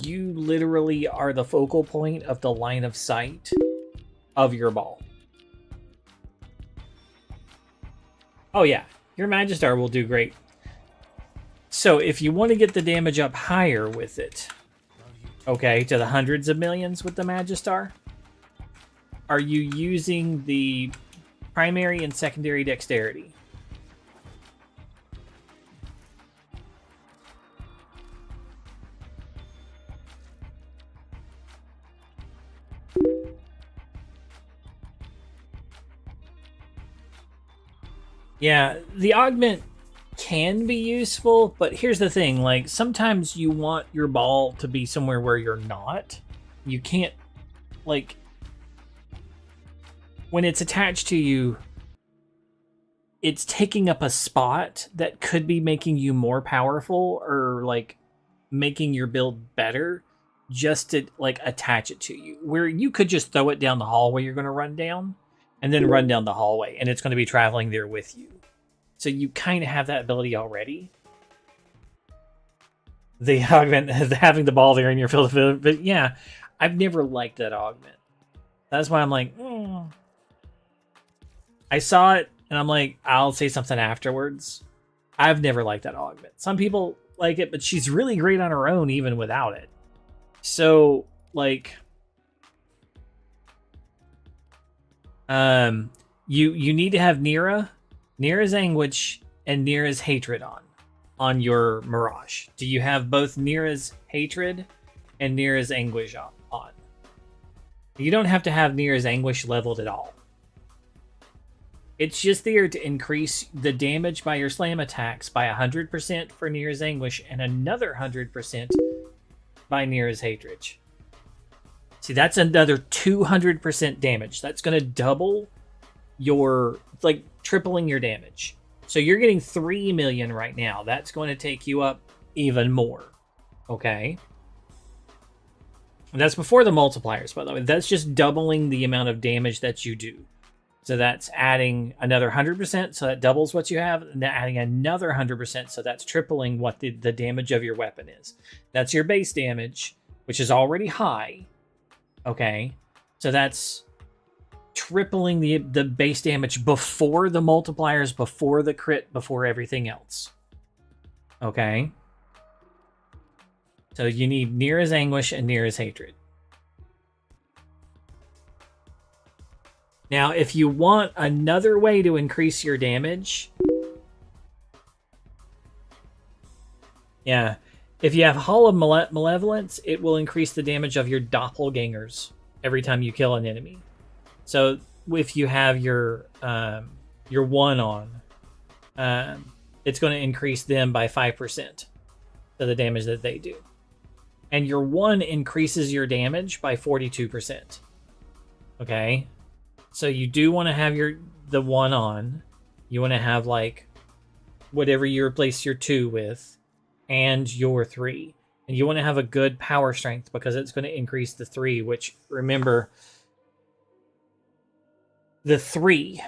you literally are the focal point of the line of sight of your ball. Oh yeah, your Magistar will do great. So if you want to get the damage up higher with it, okay, to the hundreds of millions with the Magistar, are you using the primary and secondary dexterity? Yeah, the augment can be useful, but here's the thing, like, sometimes you want your ball to be somewhere where you're not. You can't, like, when it's attached to you, it's taking up a spot that could be making you more powerful or, like, making your build better just to, like, attach it to you. Where you could just throw it down the hallway you're going to run down, and then run down the hallway, and it's going to be traveling there with you. So you kind of have that ability already. The augment, having the ball there in your field of view, but yeah, I've never liked that augment. That's why I'm like, I saw it, and I'm like, I'll say something afterwards. I've never liked that augment. Some people like it, but she's really great on her own, even without it. So, like, you need to have Nira's Anguish, and Nira's Hatred on your Mirage. Do you have both Nira's Hatred and Nira's Anguish on? You don't have to have Nira's Anguish leveled at all. It's just there to increase the damage by your slam attacks by 100% for Nira's Anguish and another 100% by Nira's Hatred. See, that's another 200% damage. That's going to double your, like, tripling your damage. So you're getting 3 million right now. That's going to take you up even more. Okay? And that's before the multipliers, by the way. That's just doubling the amount of damage that you do. So that's adding another 100%, so that doubles what you have, and then adding another 100%, so that's tripling what the damage of your weapon is. That's your base damage, which is already high. Okay? So that's tripling the base damage before the multipliers, before the crit, before everything else. Okay? So you need Nira's Anguish and Nira's Hatred. Now, if you want another way to increase your damage, yeah, if you have Hall of Malevolence, it will increase the damage of your doppelgangers every time you kill an enemy. So if you have your 1 on, it's going to increase them by 5% to the damage that they do. And your 1 increases your damage by 42%. Okay? So you do want to have the 1 on. You want to have, like, whatever you replace your 2 with, and your 3. And you want to have a good power strength because it's going to increase the 3, which, remember, the 3,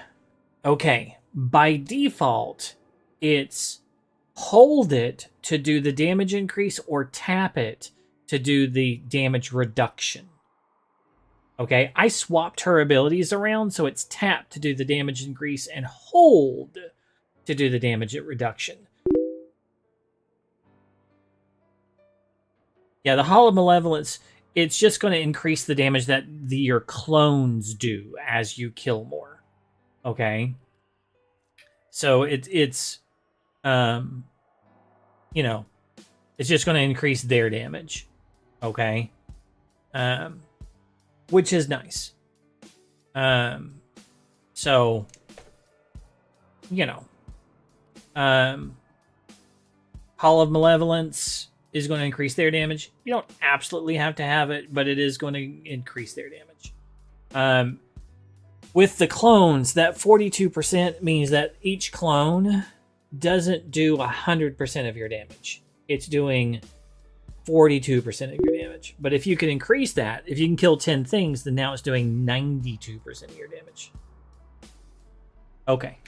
okay, by default, it's hold it to do the damage increase or tap it to do the damage reduction. Okay, I swapped her abilities around, so it's tap to do the damage increase and hold to do the damage reduction. Yeah, the Hall of Malevolence, it's just going to increase the damage that your clones do as you kill more. Okay? So it's you know, it's just going to increase their damage. Okay? Which is nice. So, you know, Hall of Malevolence, is going to increase their damage. You don't absolutely have to have it, but it is going to increase their damage. With the clones, that 42% means that each clone doesn't do 100% of your damage. It's doing 42% of your damage. But if you can increase that, if you can kill 10 things, then now it's doing 92% of your damage. Okay.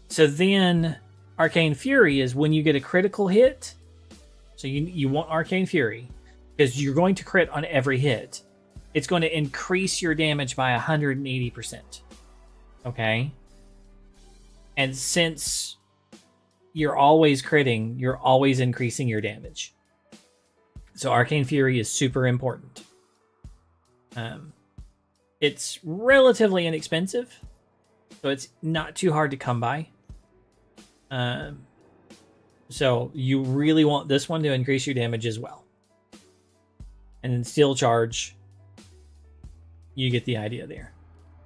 So then Arcane Fury is when you get a critical hit. So you want Arcane Fury because you're going to crit on every hit. It's going to increase your damage by 180%. Okay? And since you're always critting, you're always increasing your damage. So Arcane Fury is super important. It's relatively inexpensive, so it's not too hard to come by. So you really want this one to increase your damage as well. And then Steel Charge, you get the idea there.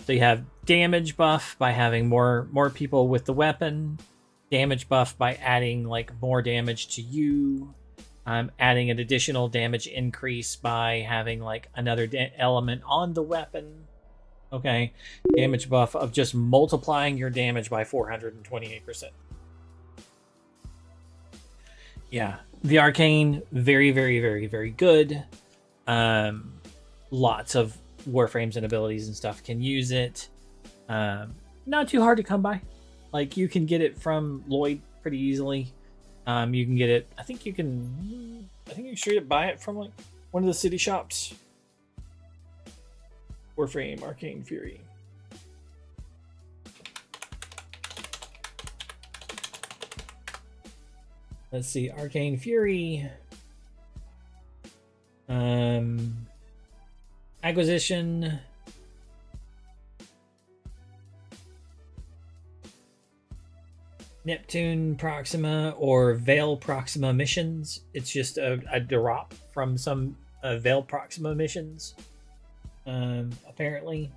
So you have damage buff by having more people with the weapon, damage buff by adding like more damage to you, adding an additional damage increase by having like another element on the weapon. Okay, damage buff of just multiplying your damage by 428%. Yeah, the arcane, very, very, very, very good. Lots of Warframes and abilities and stuff can use it. Not too hard to come by. Like, you can get it from Lloyd pretty easily. You can get it, I think you can straight up buy it from like one of the city shops. Warframe Arcane Fury. Let's see, Arcane Fury. Acquisition. Neptune Proxima or Veil Proxima missions. It's just a drop from some Veil Proxima missions. Apparently.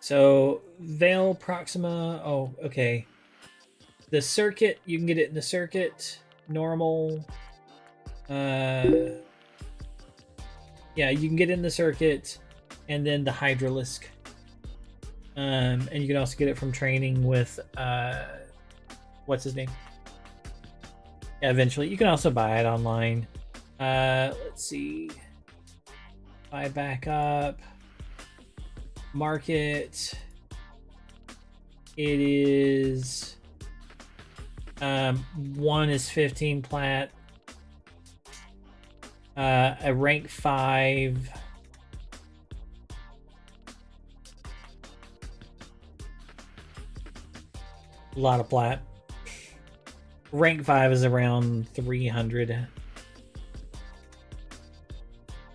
So Veil Proxima. Oh, okay. The circuit, you can get it in the circuit, normal. Yeah, you can get it in the circuit, and then the Hydralisk. And you can also get it from training with what's his name? Yeah, eventually. You can also buy it online. Let's see. Buy back up. Market. It is 1 is 15 plat. A rank 5. A lot of plat. Rank 5 is around 300.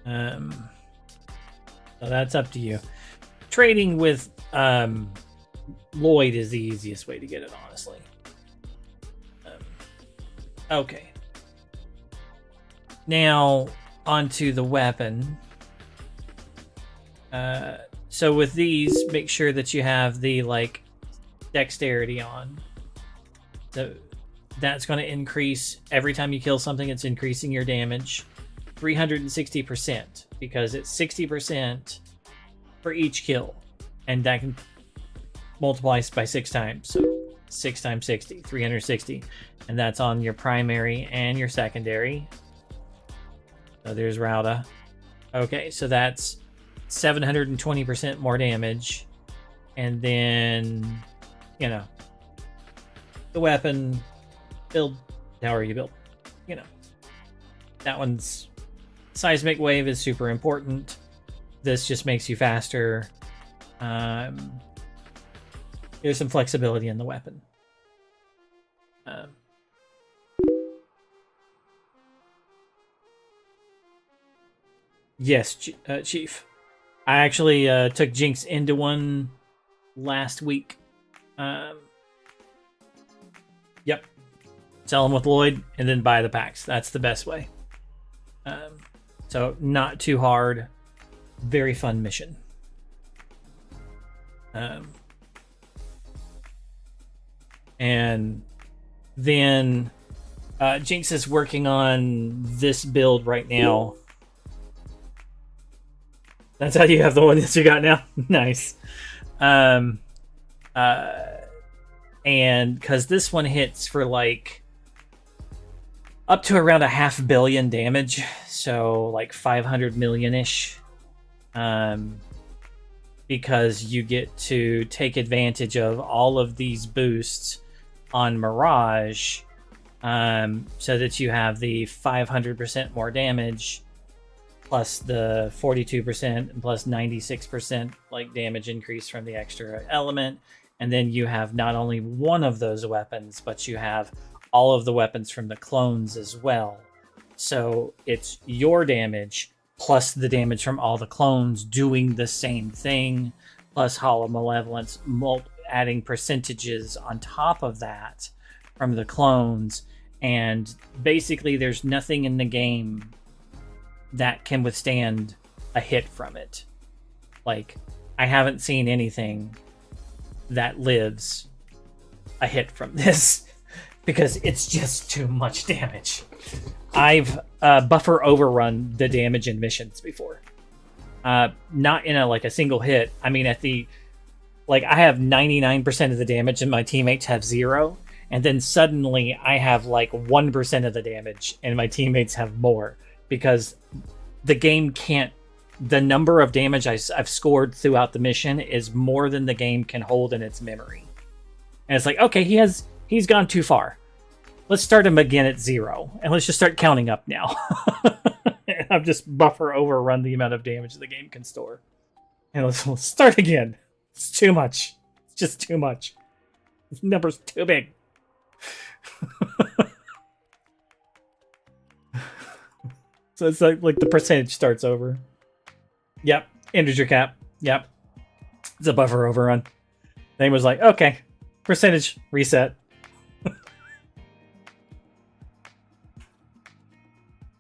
So that's up to you. Trading with Lloyd is the easiest way to get it, honestly. Okay. Now, onto the weapon. So with these, make sure that you have the, like, dexterity on. So that's going to increase every time you kill something. It's increasing your damage 360% because it's 60% for each kill, and that can multiply by 6 times. So 6 times 60, 360, and that's on your primary and your secondary. So there's Rauda. Okay, so that's 720% more damage, and then, you know, the weapon build however you build. You know, that one's seismic wave is super important. This just makes you faster. There's some flexibility in the weapon. Yes, Chief. I actually took Jinx into one last week. Yep. Sell them with Lloyd and then buy the packs. That's the best way. So not too hard. Very fun mission. And then Jinx is working on this build right now. That's how you have the one that you got now? Nice. And because this one hits for like up to around 500 million damage, so like 500 million-ish. Because you get to take advantage of all of these boosts on Mirage, so that you have the 500% more damage, plus the 42% and plus 96% like damage increase from the extra element. And then you have not only one of those weapons, but you have all of the weapons from the clones as well. So it's your damage plus the damage from all the clones doing the same thing, plus Hollow Malevolence adding percentages on top of that from the clones. And basically there's nothing in the game that can withstand a hit from it. Like, I haven't seen anything that lives a hit from this because it's just too much damage. I've buffer overrun the damage in missions before. Not in a single hit. I mean, at the I have 99% of the damage and my teammates have 0, and then suddenly I have 1% of the damage and my teammates have more, because the game can't. The number of damage I've scored throughout the mission is more than the game can hold in its memory. And it's like, okay, he's gone too far. Let's start him again at 0, and let's just start counting up now. I've just buffer overrun the amount of damage the game can store. And let's start again. It's too much. It's just too much. This number's too big. So it's like the percentage starts over. Yep. Integer cap. Yep. It's a buffer overrun. Then was like, okay, percentage reset.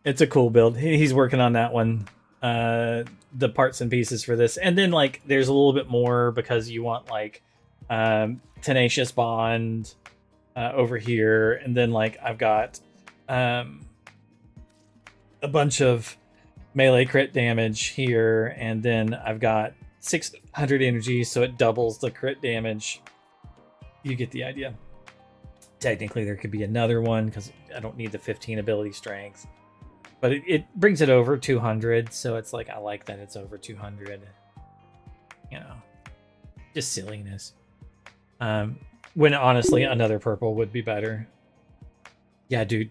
It's a cool build. He's working on that one. The parts and pieces for this. And then there's a little bit more because you want Tenacious Bond over here. And then I've got a bunch of melee crit damage here. And then I've got 600 energy, so it doubles the crit damage. You get the idea. Technically, there could be another one because I don't need the 15 ability strength. But it brings it over 200, so it's I like that it's over 200. You know, just silliness. When honestly, another purple would be better. Yeah, dude,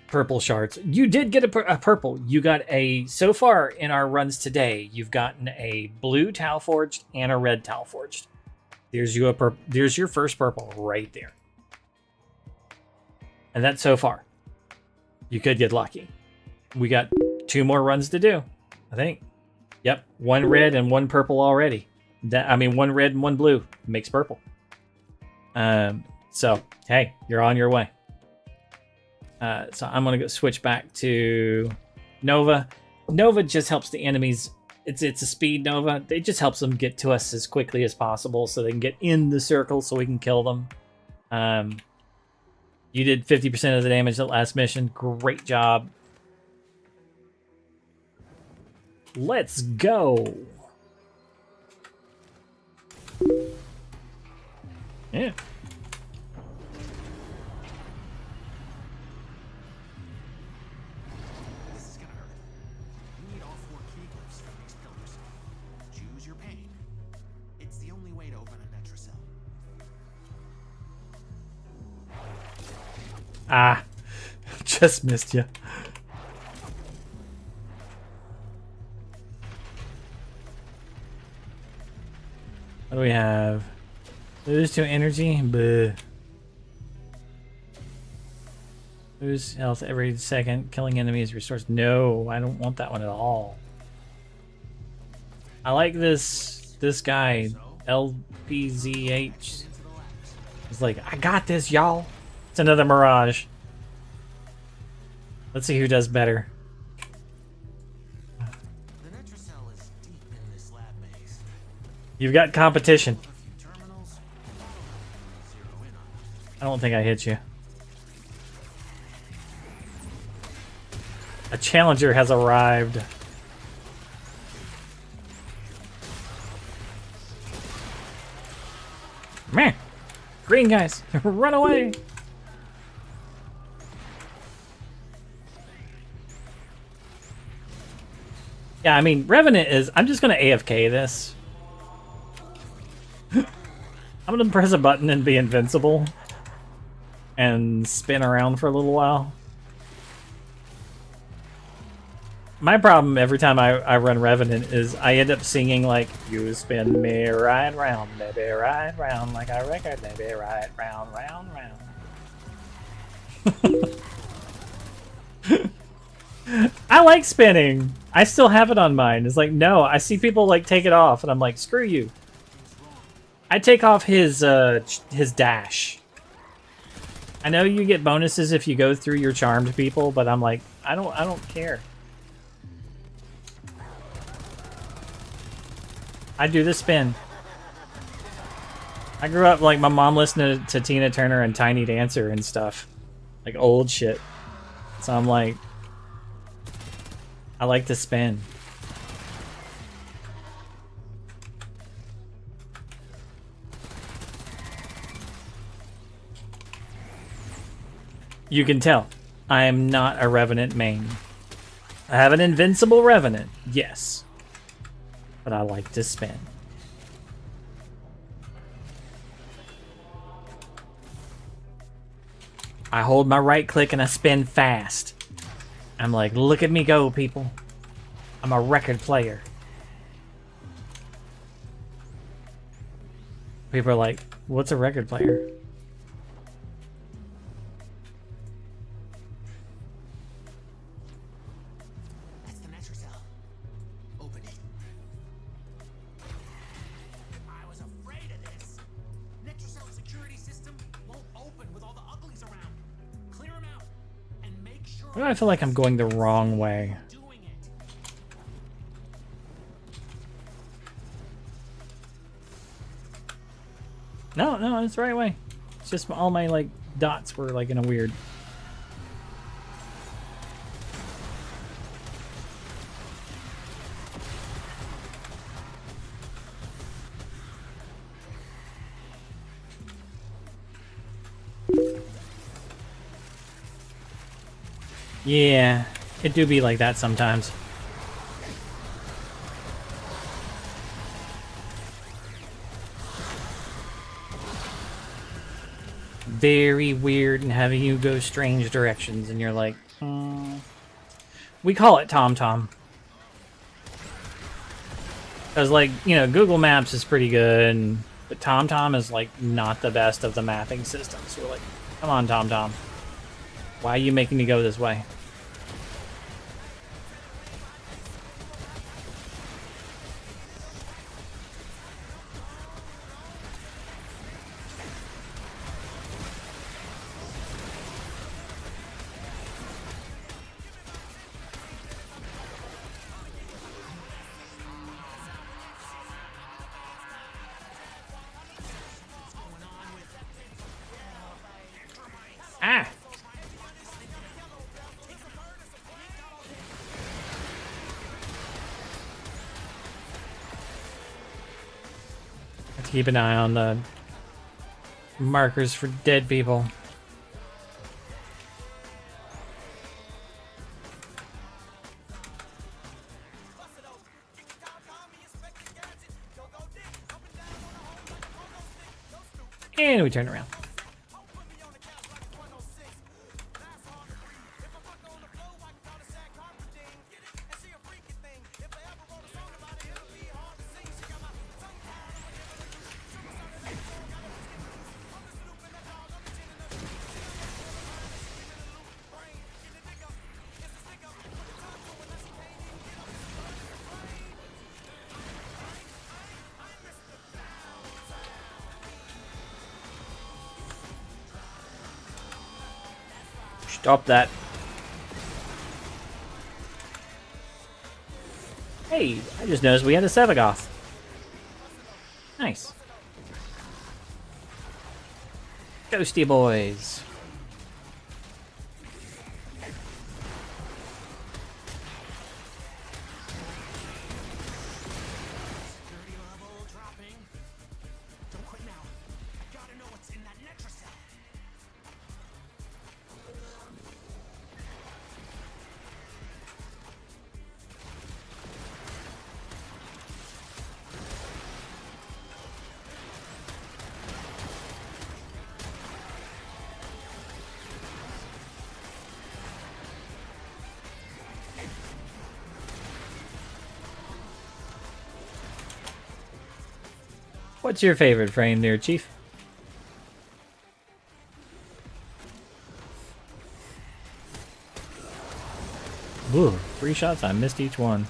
purple shards. You did get a purple. You got so far in our runs today, you've gotten a blue Tau Forged and a red Tau Forged. There's your first purple right there. And that's so far. You could get lucky. We got 2 more runs to do, I think. Yep, 1 red and 1 purple already. 1 red and 1 blue makes purple. So, hey, you're on your way. So I'm going to go switch back to Nova. Nova just helps the enemies. It's a speed Nova. It just helps them get to us as quickly as possible so they can get in the circle so we can kill them. You did 50% of the damage that last mission. Great job. Let's go. Yeah. This is gonna hurt. You need all 4 key glyphs from these pillars. Choose your pain. It's the only way to open a Netra cell. Ah, just missed you. What do we have? Lose 2 energy? Bleh. Lose health every second. Killing enemies restores. No, I don't want that one at all. I like this guy. So, LPZH. He's like, I got this, y'all. It's another Mirage. Let's see who does better. The Netracell is deep in this lab maze. You've got competition. A few terminals. Zero in on it. I don't think I hit you. A challenger has arrived. Man, green guys, run away! Yeah, I mean, Revenant is... I'm just gonna AFK this. I'm gonna press a button and be invincible. And spin around for a little while. My problem every time I run Revenant is I end up singing like, you spin me right round, baby, right round, like a record, baby, right round, round, round. I like spinning. I still have it on mine. It's like, no, I see people like take it off and I'm like, screw you. I take off his dash. I know you get bonuses if you go through your charmed people, but I'm like, I don't care. I do the spin. I grew up like my mom listening to Tina Turner and Tiny Dancer and stuff. Like old shit. So I'm like, I like to spin. You can tell, I am not a Revenant main. I have an invincible Revenant, yes. But I like to spin. I hold my right click and I spin fast. I'm like, look at me go, people. I'm a record player. People are like, what's a record player? That's the Netracell. Open it. I was afraid of this. Netracell security system won't open with all the uglies around. Clear them out and make sure. Why do I feel like I'm going the wrong way? Doing it. No, it's the right way. It's just all my like dots were like in a weird. Yeah, it do be like that sometimes. Very weird and having you go strange directions, and you're like, we call it TomTom. Because, like, you know, Google Maps is pretty good, but TomTom is, like, not the best of the mapping systems. So we're like, come on, TomTom. Why are you making me go this way? Ah! Have to keep an eye on the markers for dead people. And we turn around. Stop that. Hey, I just noticed we had a Sevagoth. Nice. Ghosty boys. Security level dropping. Don't quit now. Gotta know what's in that Netracell. What's your favorite frame there, Chief? Ooh, 3 shots. I missed each one.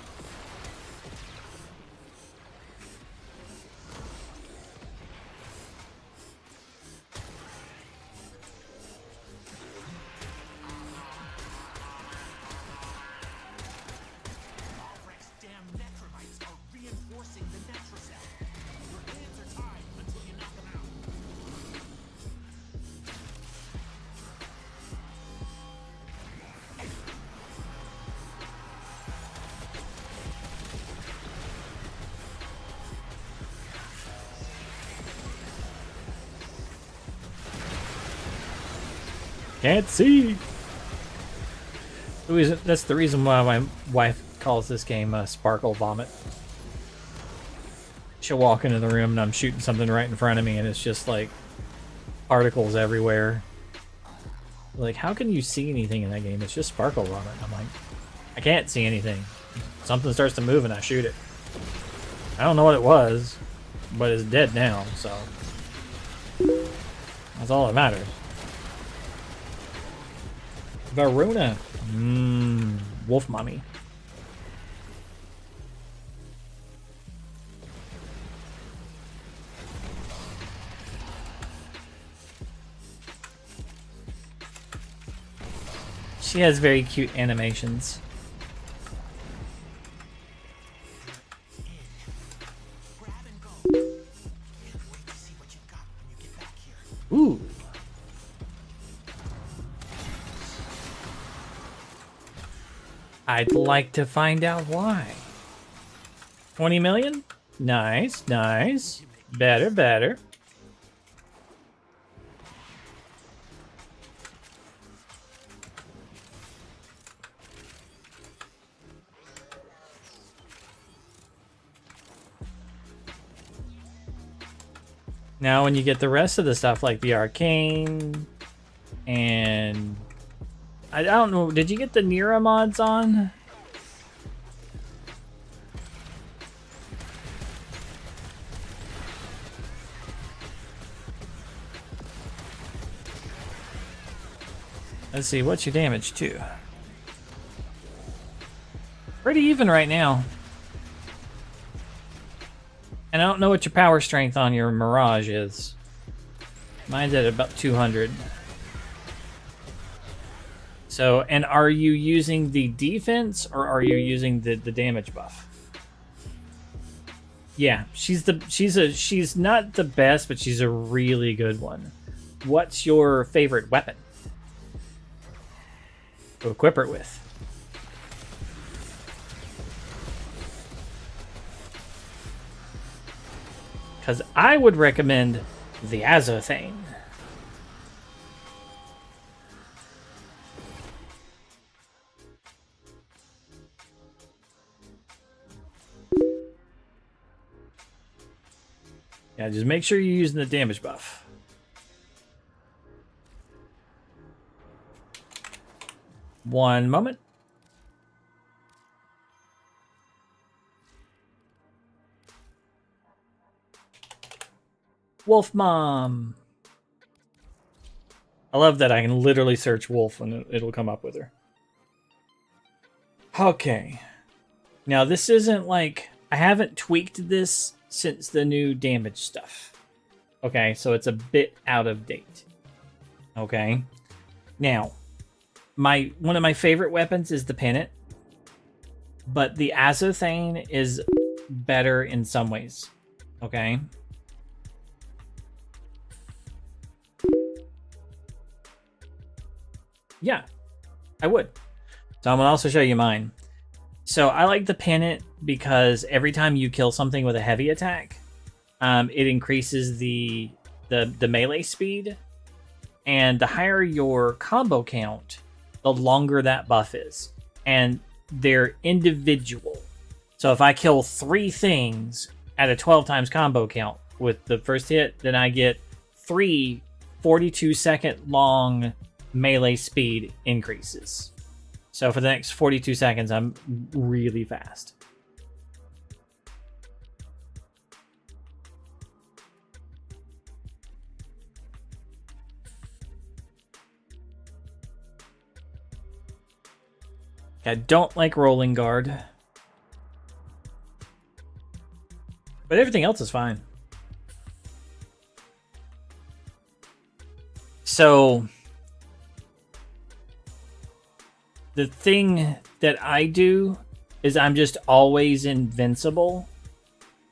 Alfred's damn Netrovites are reinforcing the Netracell. Your hands are tied until you knock them out. Can't see. That's the reason why my wife calls this game Sparkle Vomit. She'll walk into the room and I'm shooting something right in front of me and it's just like particles everywhere. Like, how can you see anything in that game? It's just Sparkle Vomit. I'm like, I can't see anything. Something starts to move and I shoot it. I don't know what it was, but it's dead now, so that's all that matters. Varuna. Wolf mommy. She has very cute animations. Grab and go. Can't wait to see what you've got when you get back here. Ooh. I'd like to find out why. 20 million? Nice, nice. Better, better. Now when you get the rest of the stuff like the arcane and I don't know, did you get the Nira mods on? Let's see, what's your damage too? Pretty even right now. And I don't know what your power strength on your Mirage is. Mine's at about 200. So, and are you using the defense or are you using the damage buff? Yeah, she's not the best, but she's a really good one. What's your favorite weapon to equip her with? Because I would recommend the Azothane. Yeah, just make sure you're using the damage buff. One moment. Wolf Mom. I love that I can literally search Wolf and it'll come up with her. Okay. Now this isn't like, I haven't tweaked this since the new damage stuff. Okay, so it's a bit out of date. Okay. Now, one of my favorite weapons is the pennant, but the Azothane is better in some ways. Okay. Yeah, I would. So I'm gonna also show you mine. So I like the pennant because every time you kill something with a heavy attack, it increases the melee speed, and the higher your combo count, the longer that buff is, and they're individual. So if I kill 3 things at a 12 times combo count with the first hit, then I get 3 42-second long melee speed increases. So for the next 42 seconds, I'm really fast. I don't like rolling guard, but everything else is fine. So the thing that I do is I'm just always invincible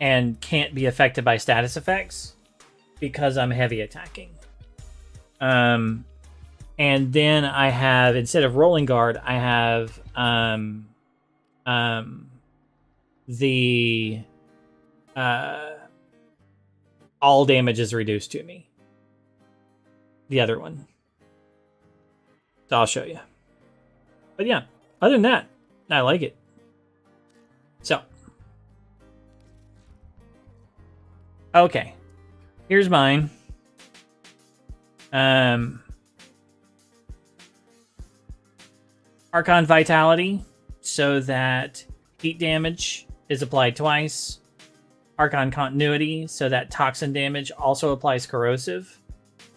and can't be affected by status effects because I'm heavy attacking. And then I have, instead of rolling guard, I have the all damage is reduced to me. The other one. So I'll show you. But yeah, other than that, I like it. So. Okay. Here's mine. Archon Vitality, so that heat damage is applied twice. Archon Continuity, so that toxin damage also applies corrosive.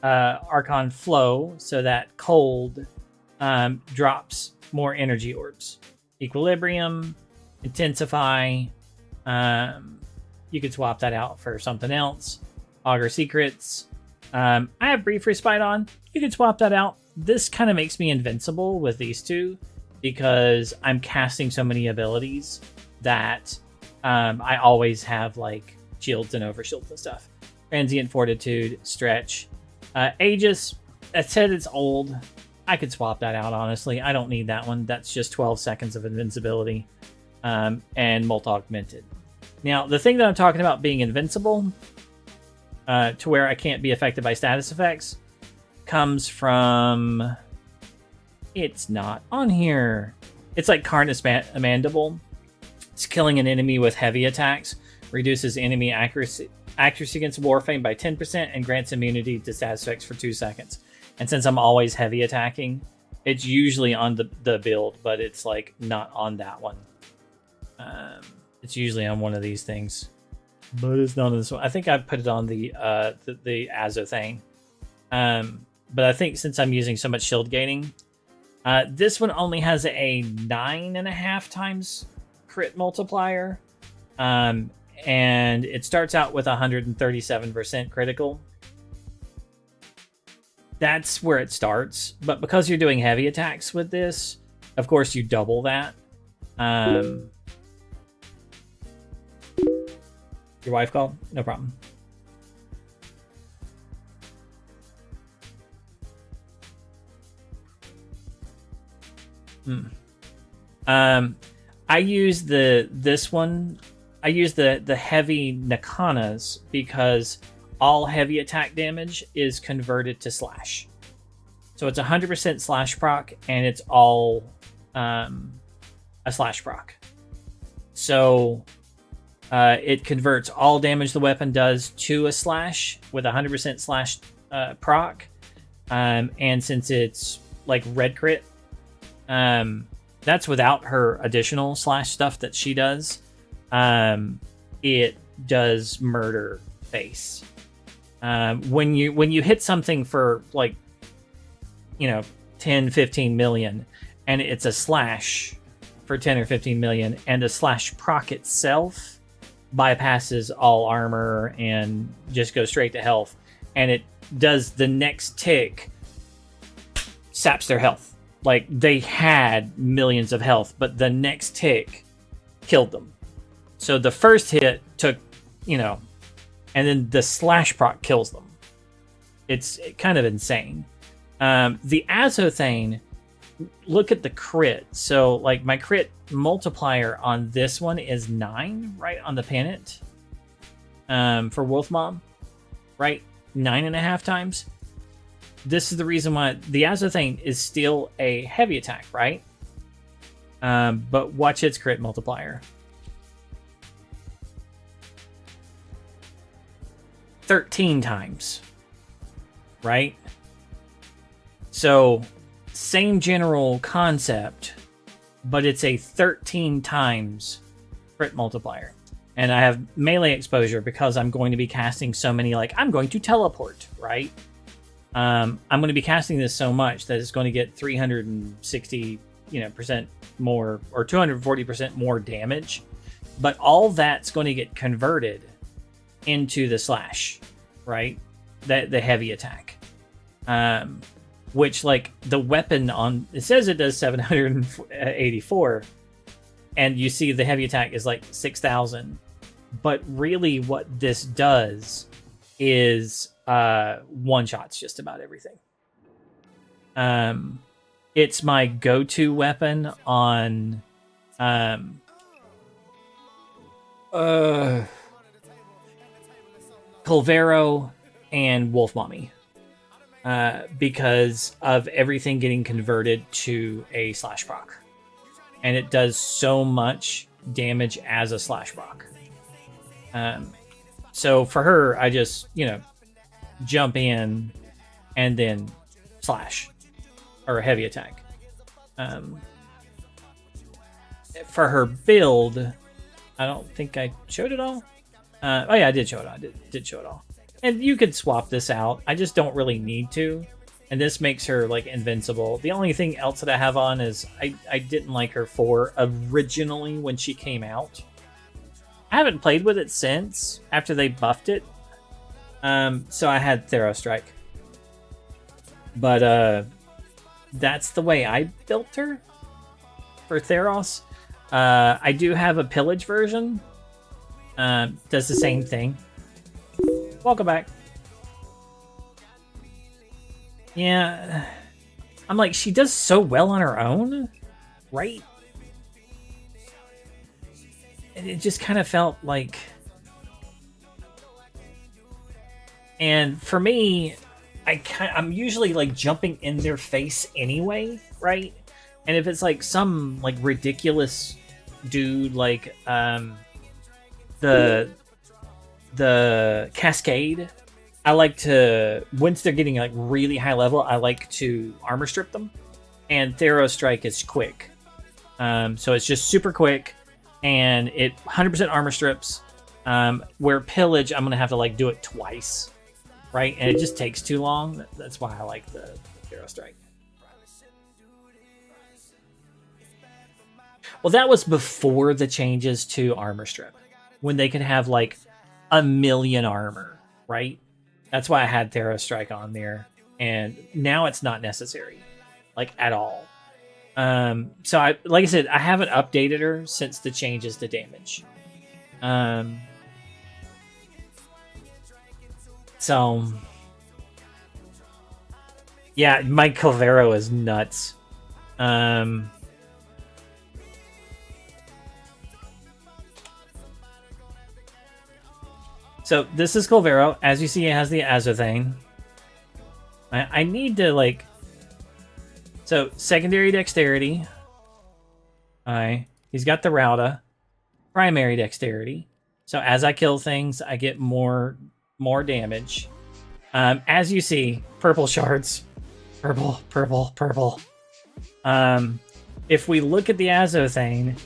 Archon Flow, so that cold drops more energy orbs. Equilibrium, Intensify. You could swap that out for something else. Augur Secrets. I have Brief Respite on. You could swap that out. This kind of makes me invincible with these two because I'm casting so many abilities that I always have like shields and overshields and stuff. Transient Fortitude, Stretch. Aegis, that said it's old. I could swap that out, honestly. I don't need that one. That's just 12 seconds of invincibility. And Molt Augmented. Now, the thing that I'm talking about being invincible, to where I can't be affected by status effects, comes from... It's not on here. It's like Carnus Mandible. It's killing an enemy with heavy attacks. Reduces enemy accuracy against Warframe by 10% and grants immunity to status effects for 2 seconds. And since I'm always heavy attacking, it's usually on the build, but it's like not on that one. It's usually on one of these things, but it's not on this one. I think I put it on the Azothane. But I think since I'm using so much shield gaining, this one only has a 9.5 times crit multiplier. And it starts out with 137% critical. That's where it starts. But because you're doing heavy attacks with this, of course you double that. Your wife called? No problem. I use this one. I use the heavy Nakanas because all heavy attack damage is converted to slash. So it's 100% slash proc, and it's all a slash proc. So it converts all damage the weapon does to a slash with 100% slash proc. And since it's like red crit, that's without her additional slash stuff that she does. It does murder face. When you hit something for like, 10, 15 million, and it's a slash for 10 or 15 million, and the slash proc itself bypasses all armor and just goes straight to health, and it does the next tick, saps their health. Like, they had millions of health, but the next tick killed them. So the first hit took, and then the slash proc kills them. It's kind of insane. The Azothane, look at the crit. So, like, my crit multiplier on this one is 9, right on the pennant. For Wolf Mom, right? 9.5 times. This is the reason why the Azothane is still a heavy attack, right? But watch its crit multiplier. 13 times, right? So, same general concept, but it's a 13 times crit multiplier. And I have melee exposure because I'm going to be casting so many, like, I'm going to teleport, right? I'm going to be casting this so much that it's going to get 360, percent more, or 240% more damage. But all that's going to get converted into the slash, right? The heavy attack. Which, like, the weapon on, it says it does 784, and you see the heavy attack is like 6,000. But really what this does is one-shots just about everything. It's my go-to weapon on Colvero and Wolf Mommy. Because of everything getting converted to a slash proc. And it does so much damage as a slash proc. So for her, I just, jump in and then slash. Or a heavy attack. For her build, I don't think I showed it all. Oh yeah, I did show it all. I did show it all. And you could swap this out. I just don't really need to. And this makes her, like, invincible. The only thing else that I have on is I didn't like her for originally when she came out. I haven't played with it since, after they buffed it. So I had Thero Strike. But that's the way I built her for Theros. I do have a pillage version. Does the same thing. Welcome back. Yeah. I'm like, she does so well on her own, right? And it just kind of felt like... And for me, I'm usually, like, jumping in their face anyway, right? And if it's, like, some, like, ridiculous dude, like, the Cascade, I like to, once they're getting, like, really high level, I like to armor strip them. And Thero Strike is quick. So it's just super quick, and it 100% armor strips. Where Pillage, I'm going to have to, like, do it twice, right? And it just takes too long. That's why I like the Thero Strike. Well, that was before the changes to armor strip, when they could have, like, 1,000,000 armor, right? That's why I had Thero Strike on there, and now it's not necessary, like, at all. So like I said, I haven't updated her since the changes to damage. So yeah, my Colvero is nuts. So this is Colvero. As you see, it has the Azothane. I need to, like... So, secondary dexterity. Alright. He's got the Rauda. Primary dexterity. So as I kill things, I get more damage. As you see, purple shards. Purple, purple, purple. If we look at the Azothane,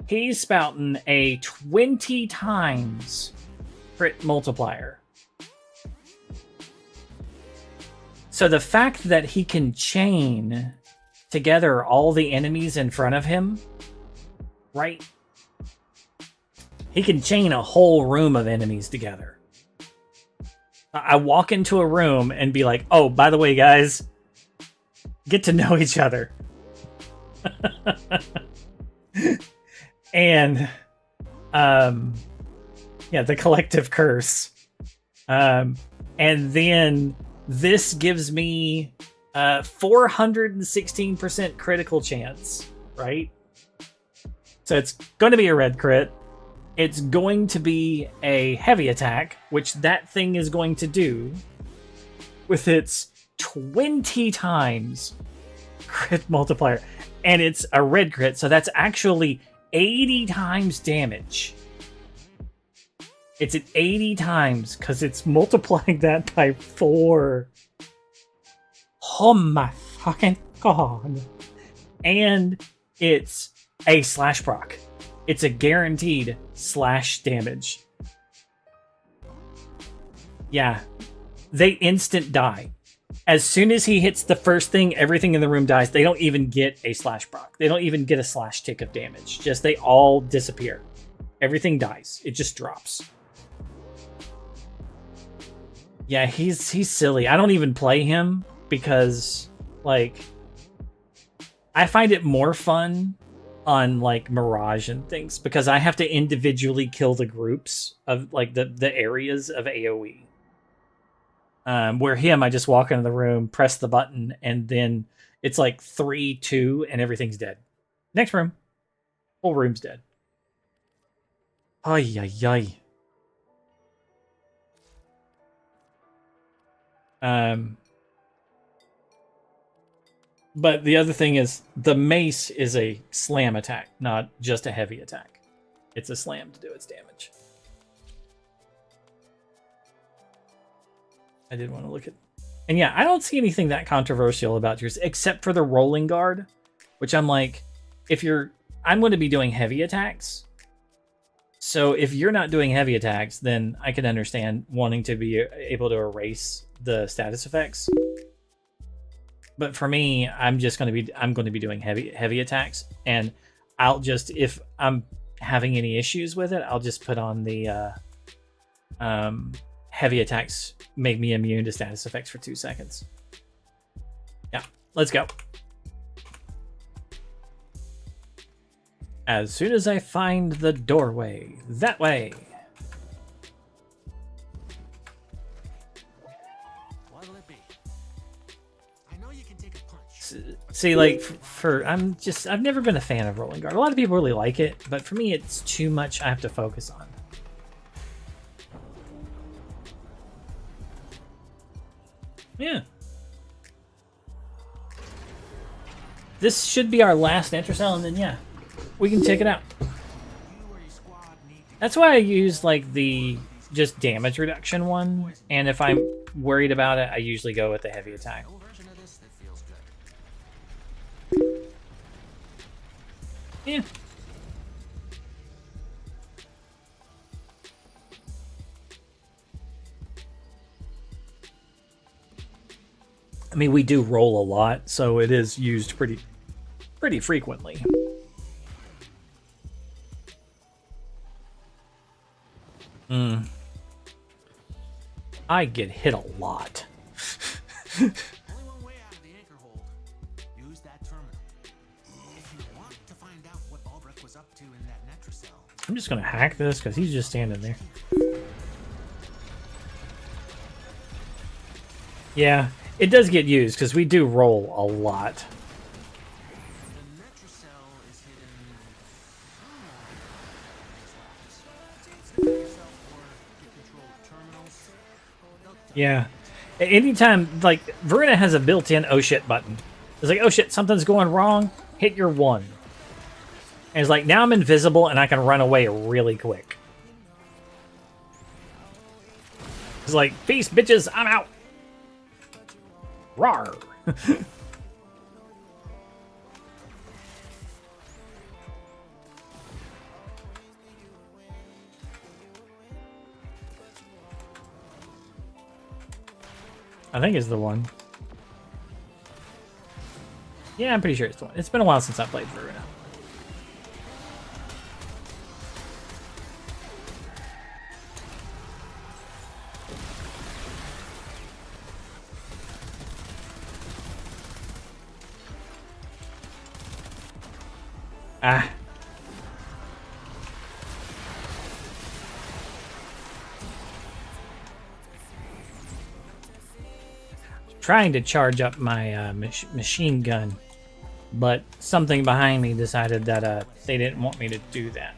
he's spouting a 20 times... crit multiplier. So the fact that he can chain together all the enemies in front of him, right? He can chain a whole room of enemies together. I walk into a room and be like, oh, by the way, guys, get to know each other. And yeah, the collective curse. And then this gives me 416% critical chance, right? So it's going to be a red crit. It's going to be a heavy attack, which that thing is going to do with its 20 times crit multiplier. And it's a red crit, so that's actually 80 times damage. It's at 80 times because it's multiplying that by 4. Oh my fucking god. And it's a slash proc. It's a guaranteed slash damage. Yeah. They instant die. As soon as he hits the first thing, everything in the room dies. They don't even get a slash proc. They don't even get a slash tick of damage. Just they all disappear. Everything dies. It just drops. Yeah, he's silly. I don't even play him because, like, I find it more fun on, like, Mirage and things because I have to individually kill the groups of, like, the areas of AoE. Where him, I just walk into the room, press the button, and then it's like 3, 2, and everything's dead. Next room. Whole room's dead. Ay, ay, ay. But the other thing is the mace is a slam attack, not just a heavy attack. It's a slam to do its damage. I did want to look at... And yeah, I don't see anything that controversial about yours, except for the rolling guard, which I'm like, if you're... I'm going to be doing heavy attacks. So if you're not doing heavy attacks, then I can understand wanting to be able to erase the status effects. But for me, I'm going to be doing heavy attacks, and I'll just, if I'm having any issues with it, I'll just put on the heavy attacks make me immune to status effects for 2 seconds. Yeah, let's go. As soon as I find the doorway, that way. What'll it be? I know you can take a punch. See, like, I've never been a fan of rolling guard. A lot of people really like it, but for me, it's too much I have to focus on. Yeah. This should be our last intercell, and then, yeah, we can take it out. That's why I use, like, the just damage reduction one, and if I'm worried about it, I usually go with the heavy attack. Yeah. I mean, we do roll a lot, so it is used pretty frequently. I get hit a lot. Only one way out of the anchor hold. Use that terminal. If you want to find out what Albrecht was up to in that Netracell. I'm just gonna hack this because he's just standing there. Yeah, it does get used because we do roll a lot. The Netracell is hidden. Yeah. Anytime, like, Verena has a built-in oh shit button. It's like, oh shit, something's going wrong, hit your 1. And it's like, now I'm invisible and I can run away really quick. It's like, peace, bitches, I'm out. Rawr. I think it's the one. Yeah, I'm pretty sure it's the one. It's been a while since I played Verena. Ah. Trying to charge up my machine gun, but something behind me decided that they didn't want me to do that.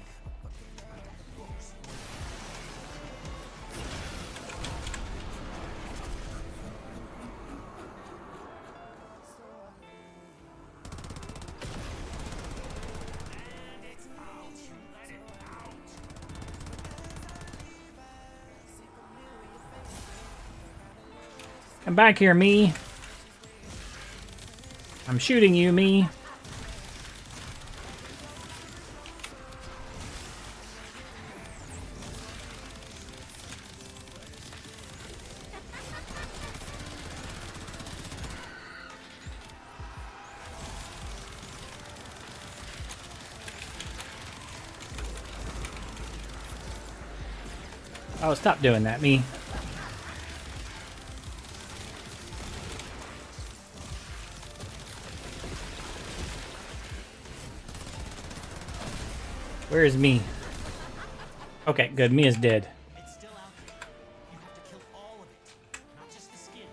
Come back here, me. I'm shooting you, me. Oh, stop doing that, me. Where is me? Okay, good. Me is dead. It's still out there. You have to kill all of it, not just the skin.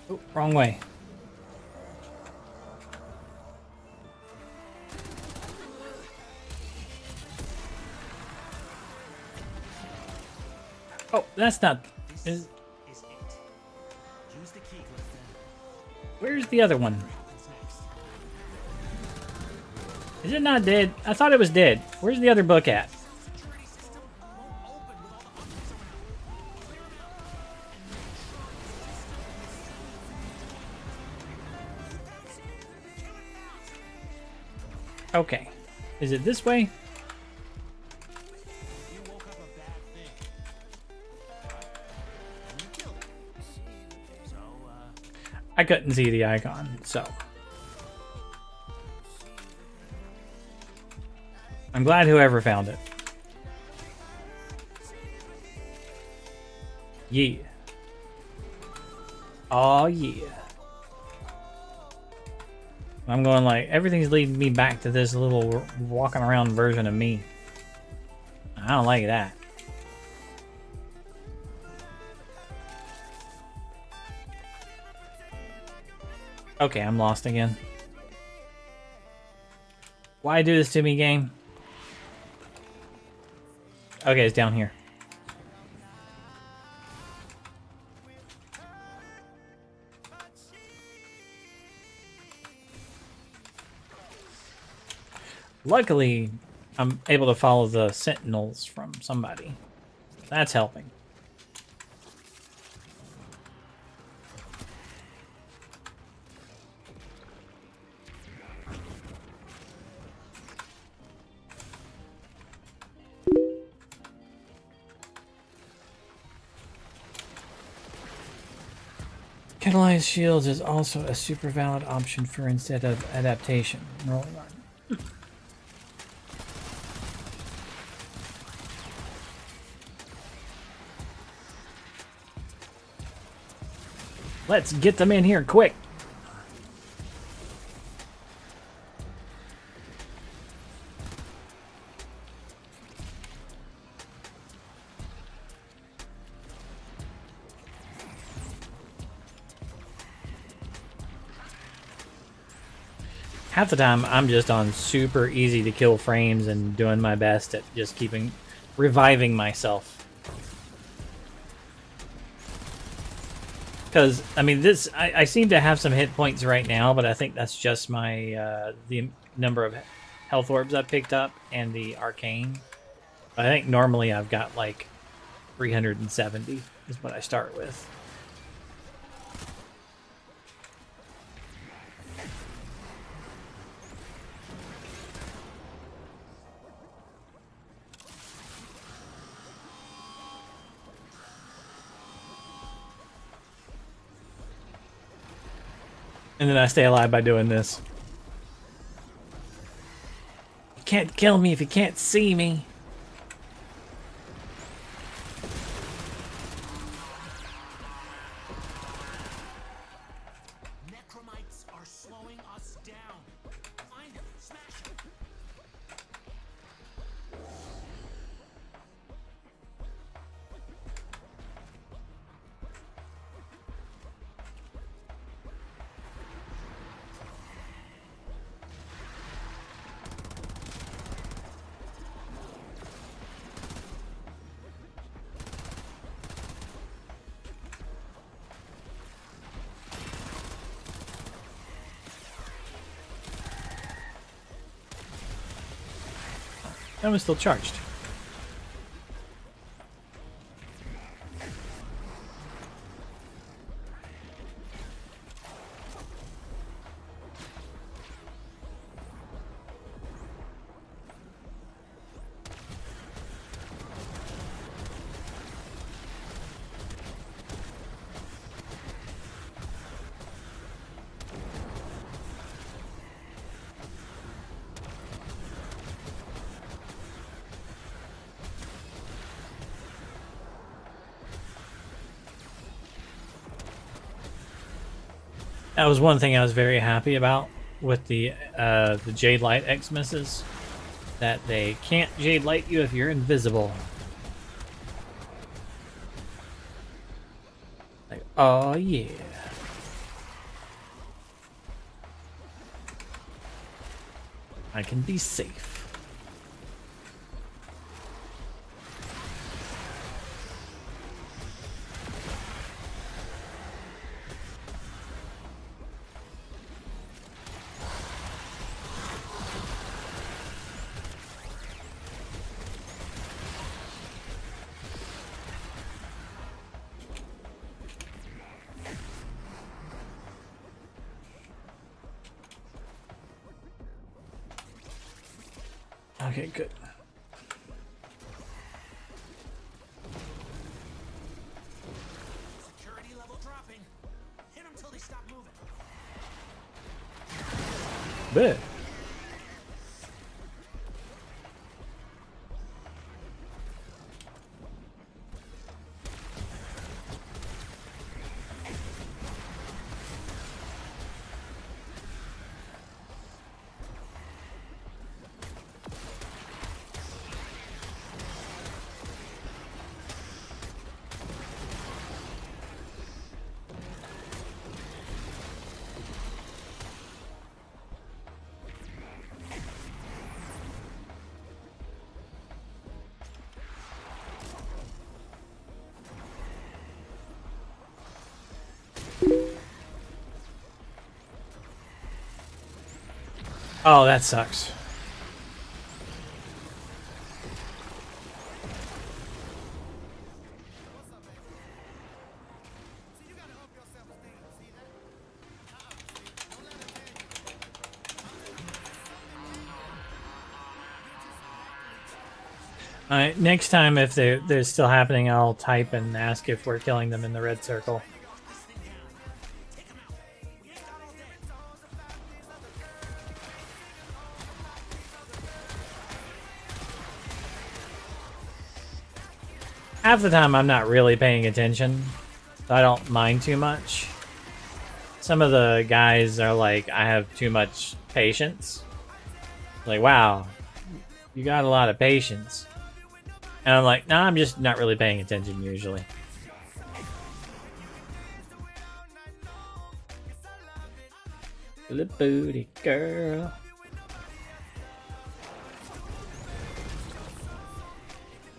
Oh, wrong way. Oh, that's not. Is it. Use the key, Clifton. Where's the other one? What's next? Is it not dead? I thought it was dead. Where's the other book at? Security system won't open with all the objects around. Clear them out and make sure the system. Okay. Is it this way? You woke up a bad thing. And you killed it. So, I couldn't see the icon, so. I'm glad whoever found it. Yeah. Oh yeah. I'm going like, everything's leading me back to this little walking around version of me. I don't like that. Okay, I'm lost again. Why do this to me, game? Okay, it's down here. Luckily, I'm able to follow the sentinels from somebody. That's helping. Catalyzed shields is also a super valid option for instead of adaptation. Rolling on. Let's get them in here quick. Half the time, I'm just on super easy to kill frames and doing my best at just keeping reviving myself. Because, I mean, I seem to have some hit points right now, but I think that's just my, the number of health orbs I picked up and the arcane. I think normally I've got like 370 is what I start with. And then I stay alive by doing this. You can't kill me if you can't see me. That was still charged. That was one thing I was very happy about with the Jade Light Xmisses, that they can't Jade Light you if you're invisible. Like, oh yeah. I can be safe. Okay, good. Security level dropping. Hit them till they stop moving. But oh, that sucks. Alright, next time if they're still happening, I'll type and ask if we're killing them in the red circle. Half the time I'm not really paying attention, so I don't mind too much. Some of the guys are like, I have too much patience. Like, wow, you got a lot of patience. And I'm like, nah, I'm just not really paying attention usually. Little booty girl.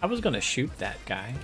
I was gonna shoot that guy.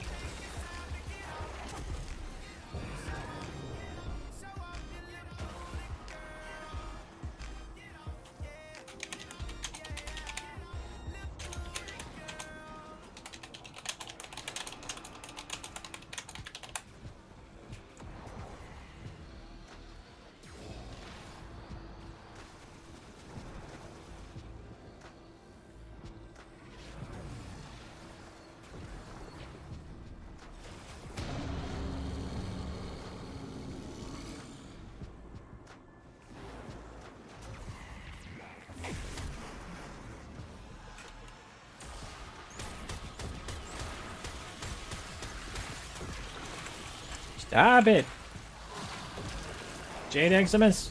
Stop it! Jade Eximus!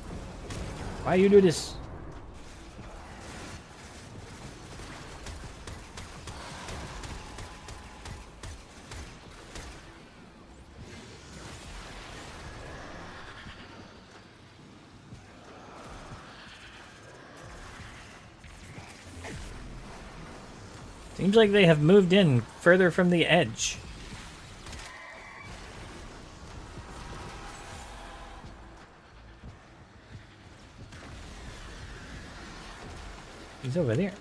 Why you do this? Seems like they have moved in further from the edge. He's over there.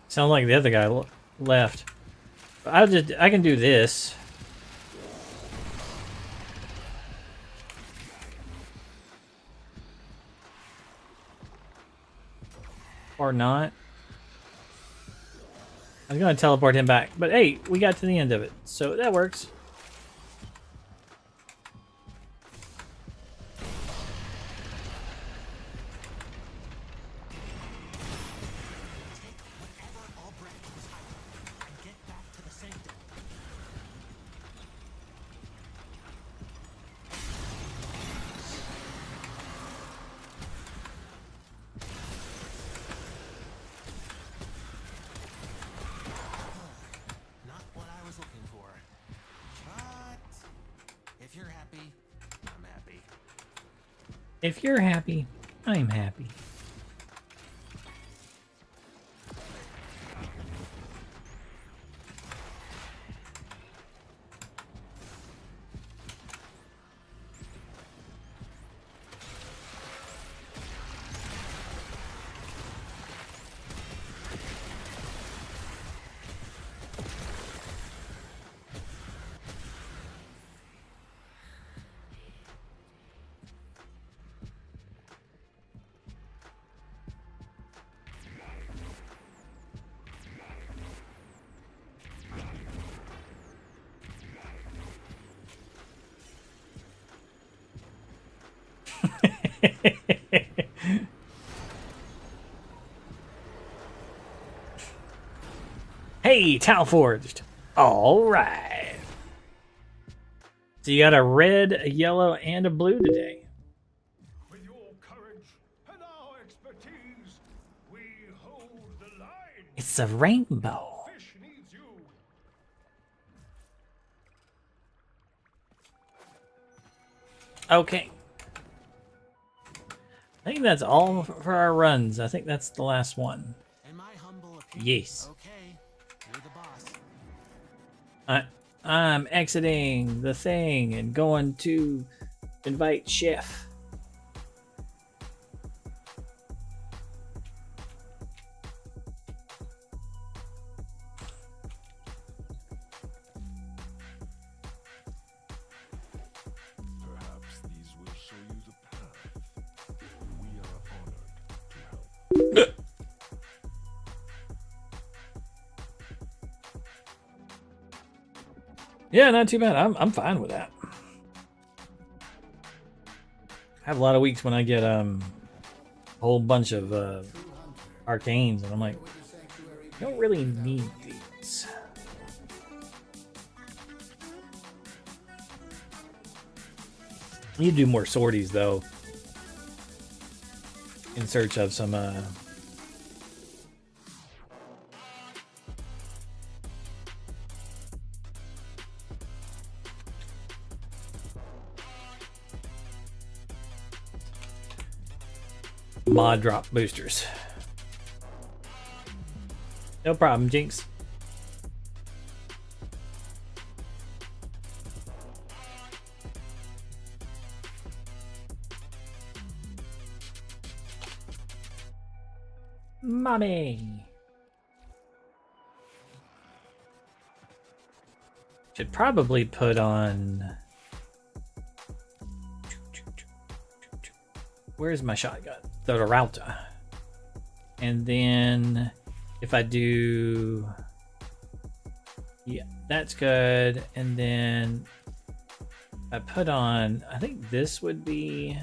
Sound like the other guy left. I can do this. Or not. I was gonna teleport him back, but hey, we got to the end of it, so that works. Whatever Albrecht was hiding and get back to the sanctum. Not what I was looking for. But if you're happy, I'm happy. If you're happy, I'm happy. Hey, Talforged. All right. So you got a red, a yellow, and a blue today. With your courage and our expertise, we hold the line. It's a rainbow. Fish needs you. Okay. I think that's all for our runs. I think that's the last one. In my humble opinion. Yes. Okay, you're the boss. I'm exiting the thing and going to invite Chef. Perhaps these will show you the path. We are honored to help. Yeah, not too bad. I'm fine with that. I have a lot of weeks when I get a whole bunch of arcanes, and I'm like, I don't really need these. You do more sorties though, in search of some mod drop boosters. No problem, Jinx. Mommy. Should probably put on. Where's my shotgun? The Rauta. And then if I do, yeah, that's good. And then I put on, I think this would be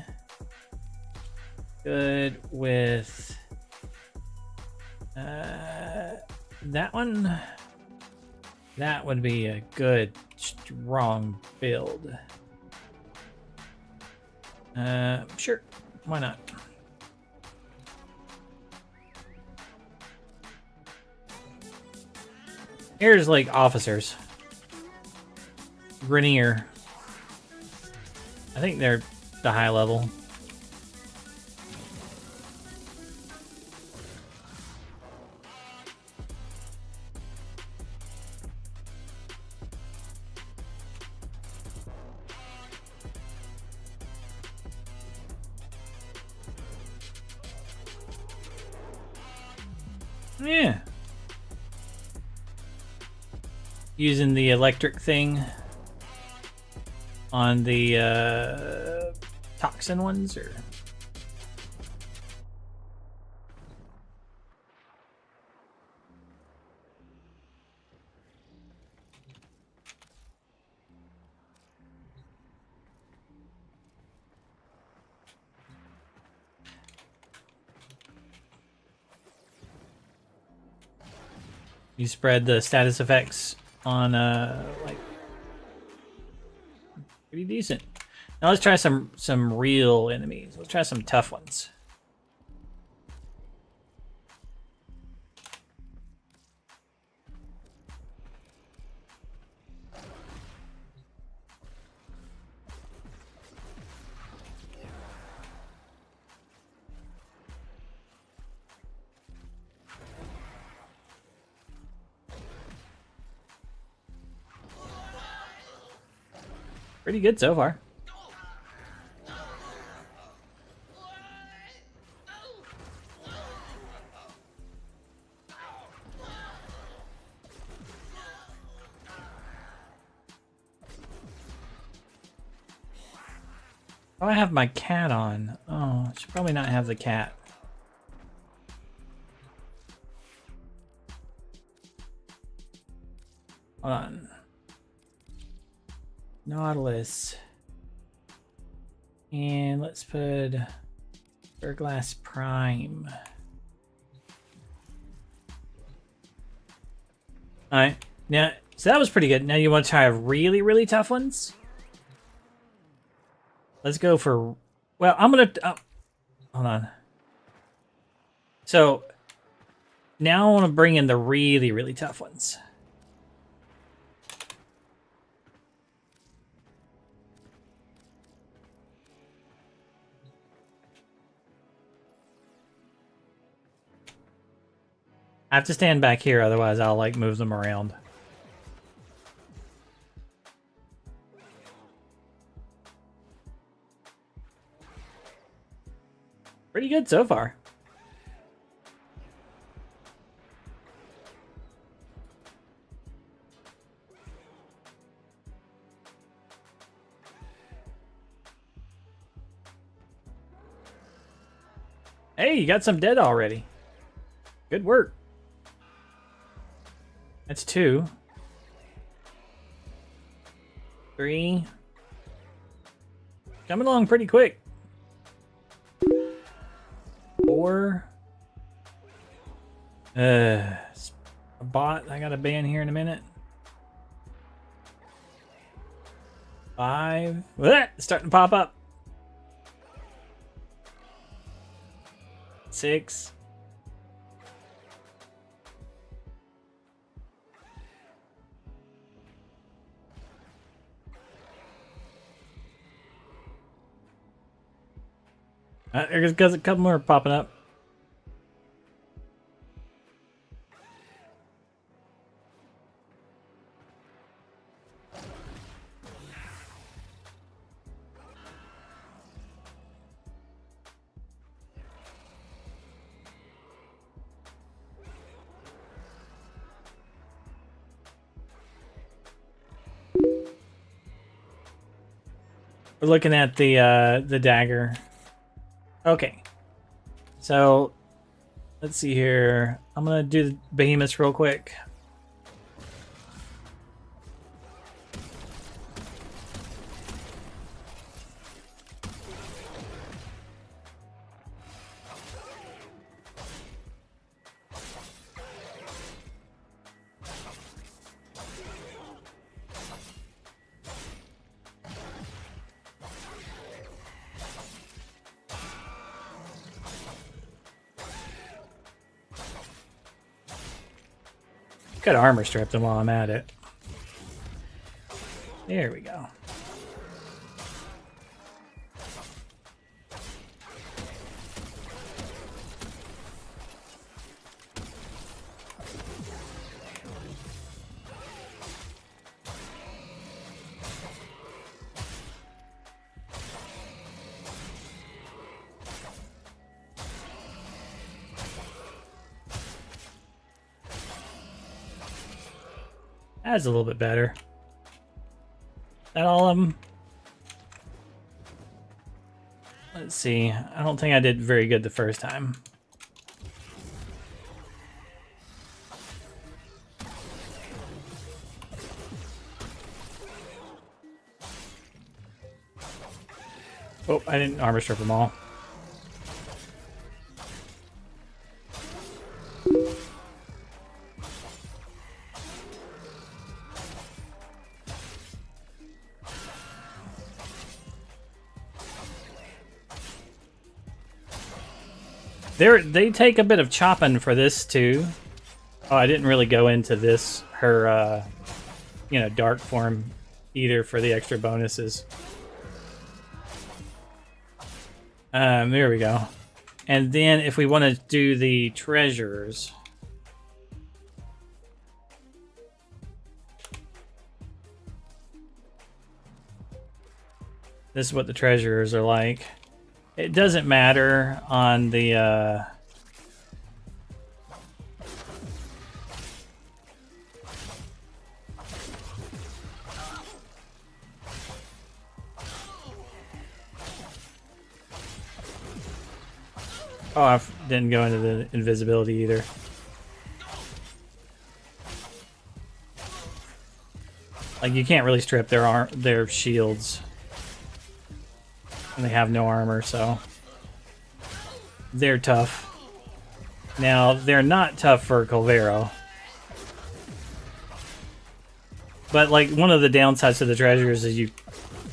good with that one. That would be a good, strong build. Sure. Why not? Here's like officers. Grenier. I think they're the high level. Yeah. using the electric thing on the toxin ones, or you spread the status effects on like pretty decent. Now let's try some real enemies. Let's try some tough ones. Pretty good so far. Oh, I have my cat on. Oh, I should probably not have the cat. Hold on. Nautilus. And let's put Burglass Prime. Alright. Now, so that was pretty good. Now you want to try really, really tough ones? Let's go for... Well, I'm going to... hold on. So, now I want to bring in the really, really tough ones. I have to stand back here, otherwise I'll like move them around. Pretty good so far. Hey, you got some dead already. Good work. That's 2. 3. Coming along pretty quick. 4. A bot I gotta ban here in a minute. 5. It's starting to pop up. 6. There's a couple more popping up. We're looking at the dagger. Okay, so let's see here. I'm gonna do the behemoths real quick. Got armor stripped them while I'm at it. There we go. That's a little bit better. That all of them? Let's see. I don't think I did very good the first time. Oh, I didn't armor strip them all. They take a bit of chopping for this too. Oh, I didn't really go into this, her, you know, dark form either for the extra bonuses. There we go. And then if we want to do the treasures, this is what the treasures are like. It doesn't matter on the oh, I didn't go into the invisibility either. Like, you can't really strip their shields. And they have no armor, so they're tough. Now, they're not tough for Colvero. But, like, one of the downsides to the treasures is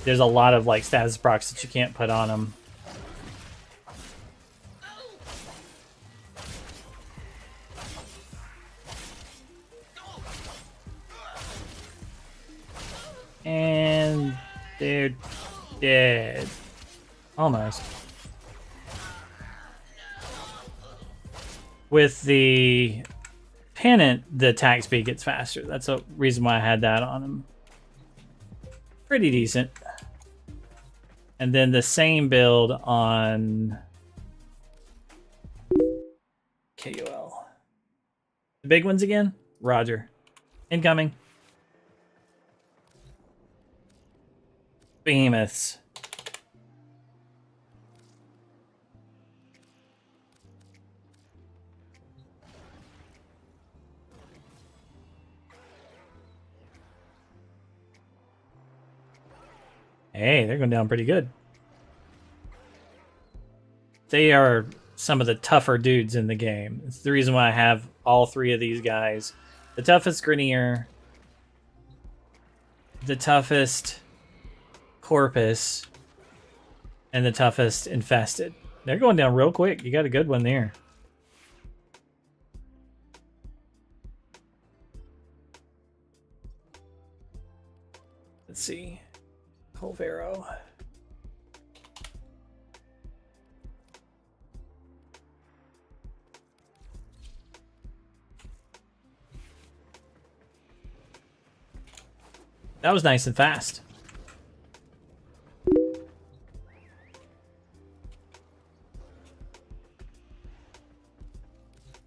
there's a lot of, like, status procs that you can't put on them. And they're dead. Almost. With the pennant, the attack speed gets faster. That's a reason why I had that on him. Pretty decent. And then the same build on KOL. The big ones again? Roger. Incoming. Behemoths. Hey, they're going down pretty good. They are some of the tougher dudes in the game. It's the reason why I have all three of these guys. The toughest Grenier, the toughest Corpus, and the toughest Infested. They're going down real quick. You got a good one there. Let's see. Colvero. That was nice and fast.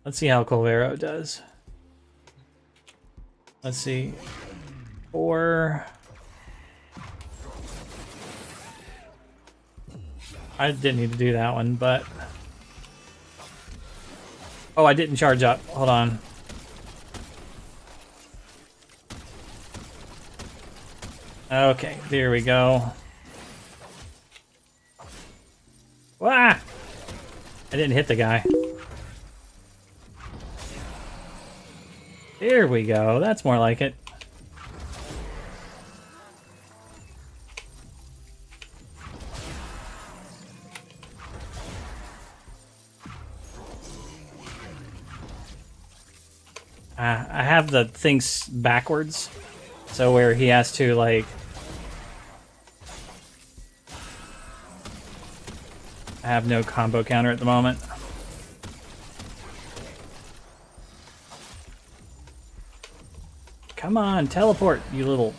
Let's see how Colvero does. Let's see. 4. I didn't need to do that one, but... Oh, I didn't charge up. Hold on. Okay, there we go. Wah! I didn't hit the guy. There we go. That's more like it. I have the things backwards, so where he has to, like... I have no combo counter at the moment. Come on, teleport, you little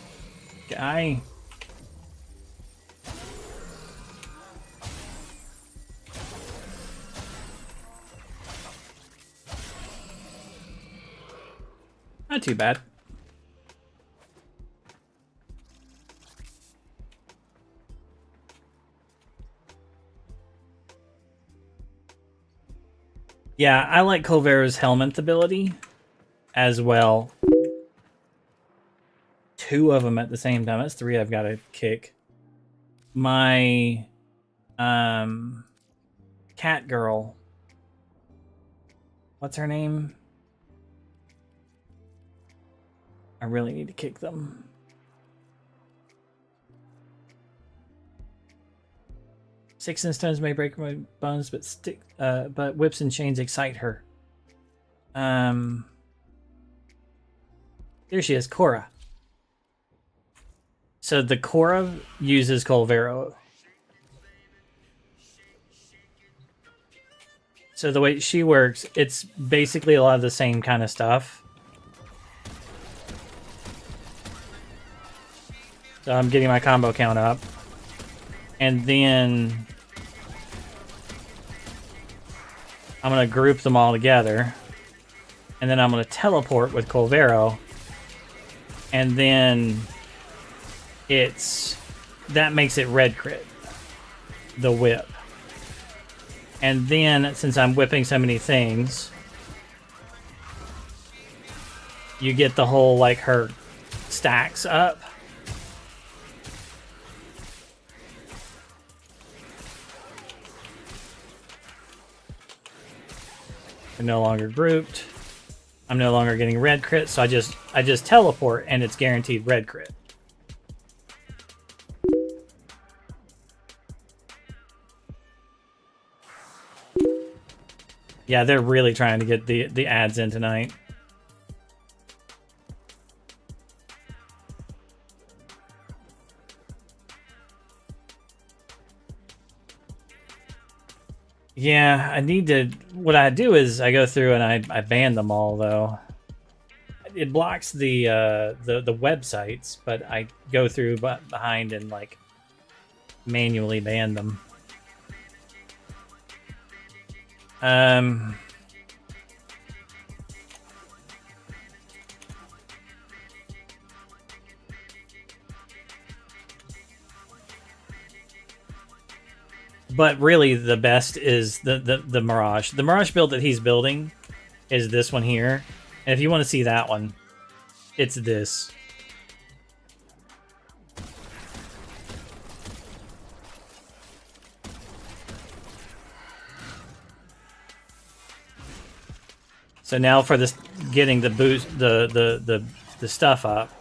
guy. Not too bad. Yeah, I like Colvero's Helminth ability as well. 2 of them at the same time. That's 3 I've got to kick. My cat girl. What's her name? I really need to kick them. Sticks and stones may break my bones, but whips and chains excite her. Here she is, Cora. So the Cora uses Colvero. So the way she works, it's basically a lot of the same kind of stuff. So I'm getting my combo count up. And then I'm going to group them all together. And then I'm going to teleport with Colvero. And then that makes it red crit. The whip. And then, since I'm whipping so many things, you get the whole, like, her stacks up. I'm no longer grouped. I'm no longer getting red crit, so I just teleport and it's guaranteed red crit. Yeah, they're really trying to get the ads in tonight. Yeah, I need to... What I do is I go through and I ban them all, though. It blocks the websites, but I go through behind and, like, manually ban them. But really, the best is the Mirage. The Mirage build that he's building is this one here. And if you want to see that one, it's this. So now for this, getting the boost, the stuff up,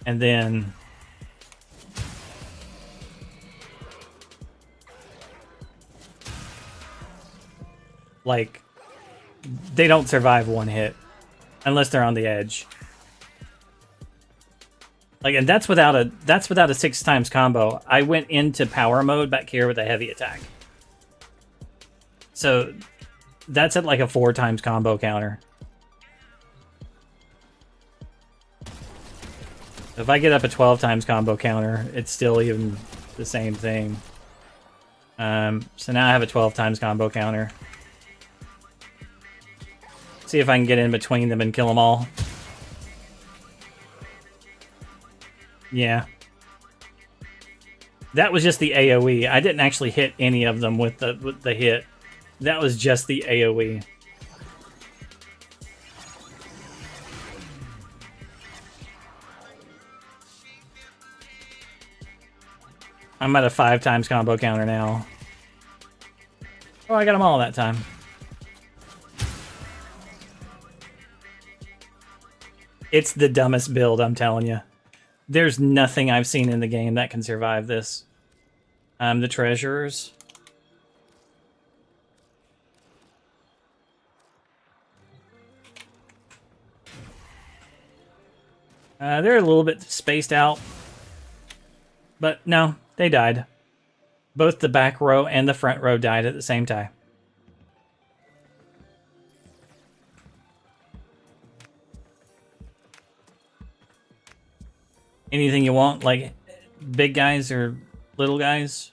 and then like they don't survive one hit unless they're on the edge. Like, and that's without a 6x combo. I went into power mode back here with a heavy attack. So that's at like a 4x combo counter. If I get up a 12x combo counter, it's still even the same thing. So now I have a 12x combo counter. See if I can get in between them and kill them all. Yeah. That was just the AoE. I didn't actually hit any of them with the hit. That was just the AoE. I'm at a 5x combo counter now. Oh, I got them all that time. It's the dumbest build, I'm telling you. There's nothing I've seen in the game that can survive this. The treasurers. They're a little bit spaced out. But no, they died. Both the back row and the front row died at the same time. Anything you want, like big guys or little guys?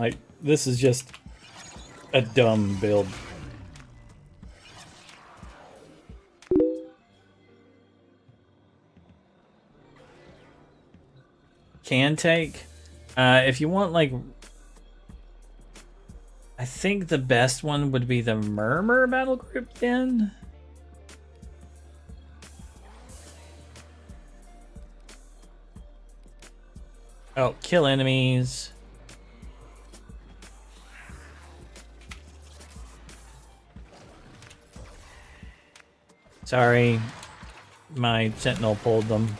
Like, this is just a dumb build. Can take. If you want, like... I think the best one would be the Murmur battle group then. Oh, kill enemies. Sorry, my sentinel pulled them.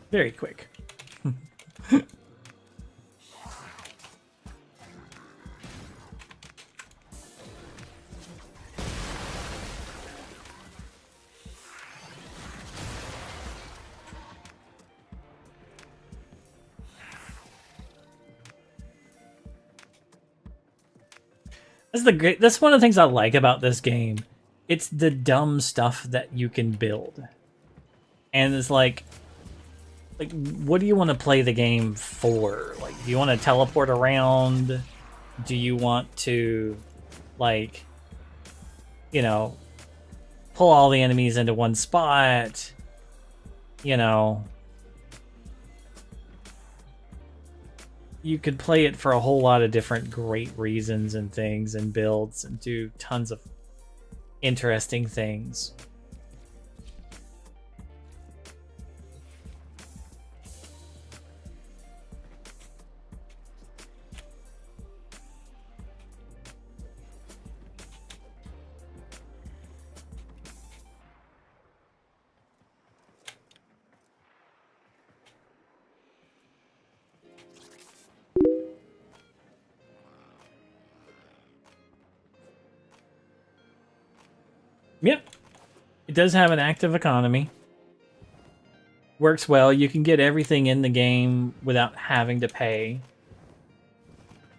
Very quick. That's one of the things I like about this game. It's the dumb stuff that you can build. And it's like what do you want to play the game for? Like, do you want to teleport around? Do you want to, like, you know, pull all the enemies into one spot? You know, you could play it for a whole lot of different great reasons and things and builds and do tons of interesting things. Yep. It does have an active economy. Works well. You can get everything in the game without having to pay.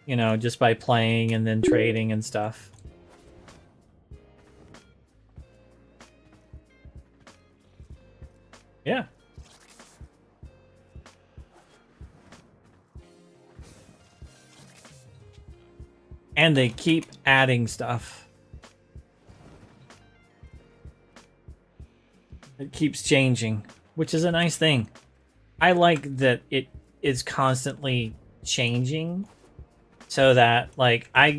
You know, just by playing and then trading and stuff. Yeah. And they keep adding stuff. It keeps changing, which is a nice thing. I like that it is constantly changing so that, like, I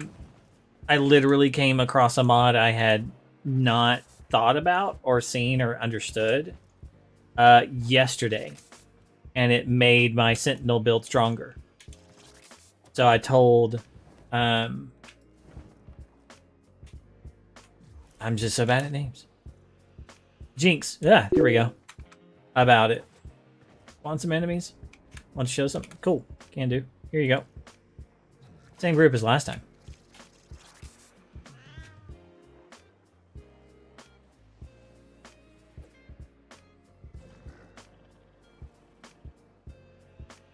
literally came across a mod I had not thought about or seen or understood yesterday, and it made my Sentinel build stronger. So I told I'm just so bad at names. Jinx. Yeah, here we go. About it. Want some enemies? Want to show something? Cool. Can do. Here you go. Same group as last time.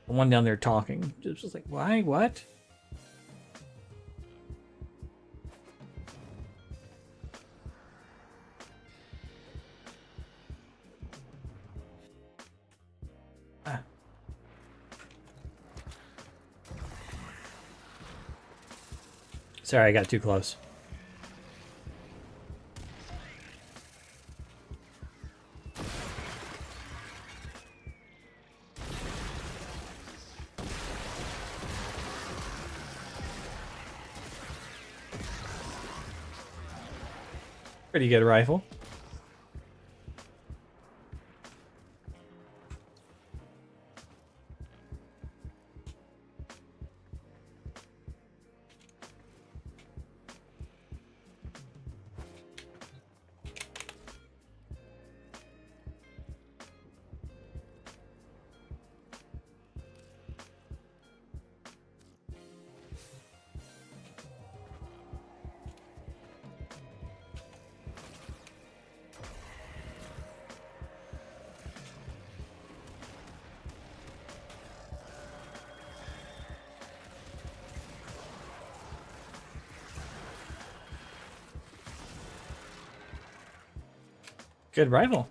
The one down there talking. Just like, why? What? Sorry, I got too close. Pretty good rifle. Good rifle.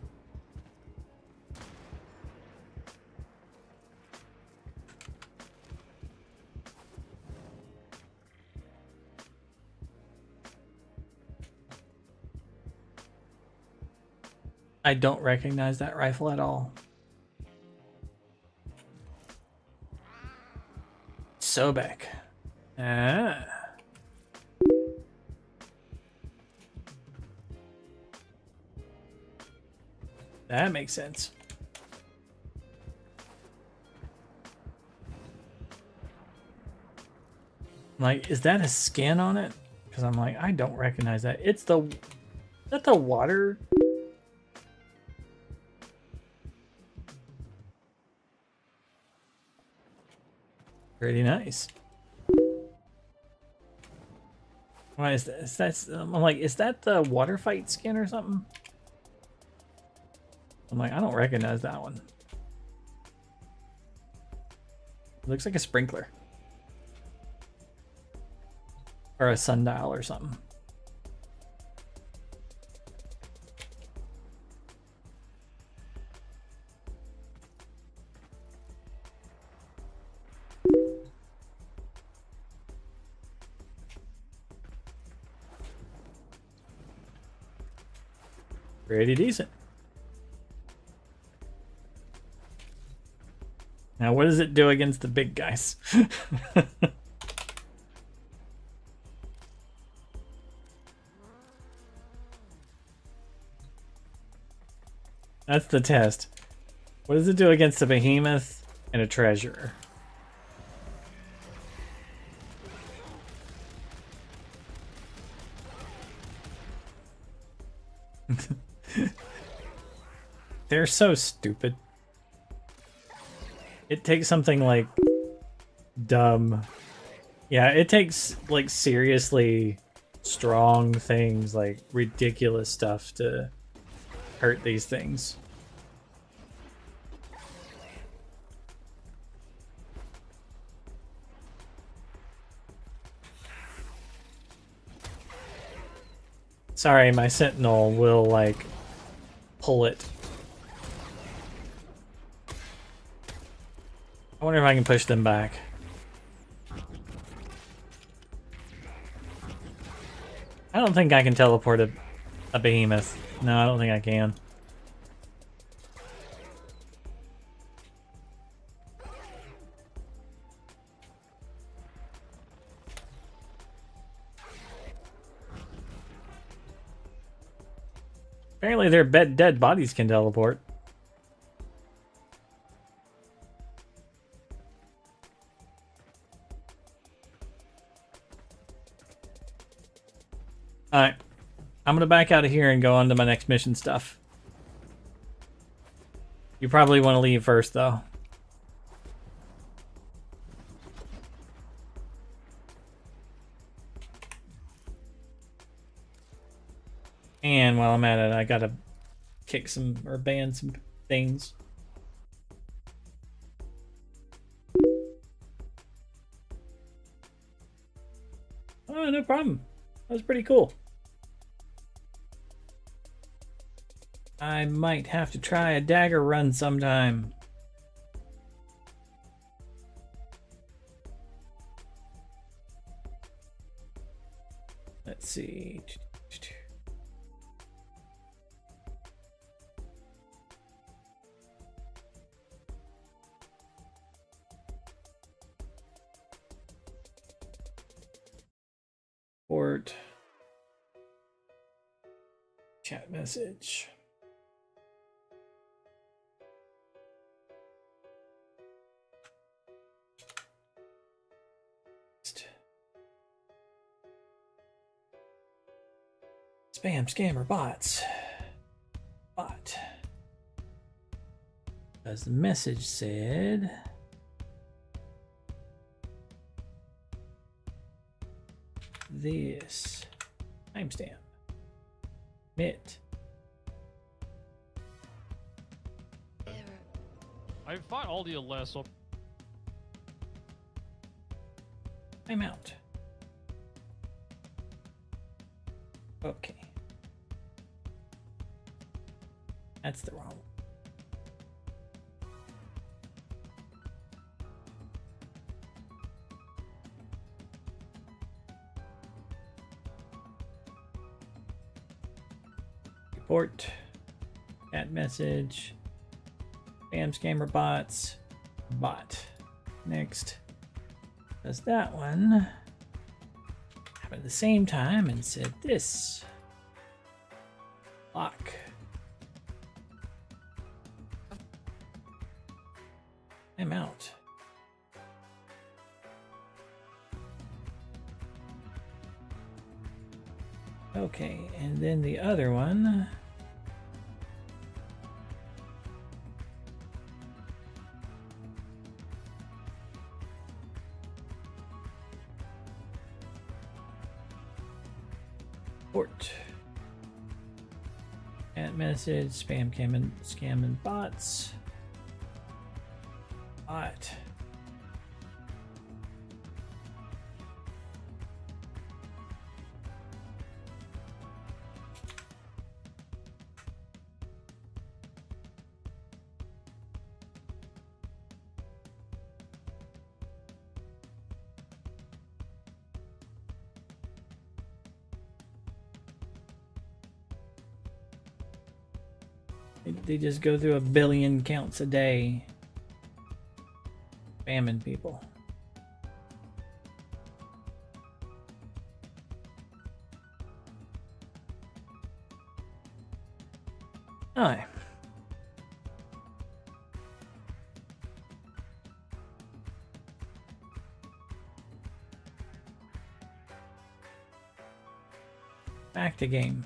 I don't recognize that rifle at all. Sobek. Ah. That makes sense. Like, is that a skin on it? Because I'm like, I don't recognize that. It's the... Is that the water? Pretty nice. Why is that? I'm like, is that the water fight skin or something? I'm like, I don't recognize that one. It looks like a sprinkler. Or a sundial or something. Pretty decent. Now, what does it do against the big guys? That's the test. What does it do against a behemoth and a treasurer? They're so stupid. It takes something like dumb. Yeah, it takes like seriously strong things, like ridiculous stuff to hurt these things. Sorry, my sentinel will like pull it. I wonder if I can push them back. I don't think I can teleport a behemoth. No, I don't think I can. Apparently their dead bodies can teleport. Alright. I'm gonna back out of here and go on to my next mission stuff. You probably want to leave first, though. And while I'm at it, I gotta kick some or ban some things. Oh, no problem. That was pretty cool. I might have to try a dagger run sometime. Let's see. Port. Chat message. Spam, scammer, bots. Bot. As the message said. This. Timestamp. Knit. I fought all the less. I'm out. Okay. That's the wrong one. Report. Chat message. Spam scammer bots. Bot. Next. Does that one. Happened at the same time and said this. Lock. I'm out. Okay, and then the other one. Port. At message, spam scamming bots. Bot. They just go through 1 billion counts a day. Spamming people. Hi. Back to game.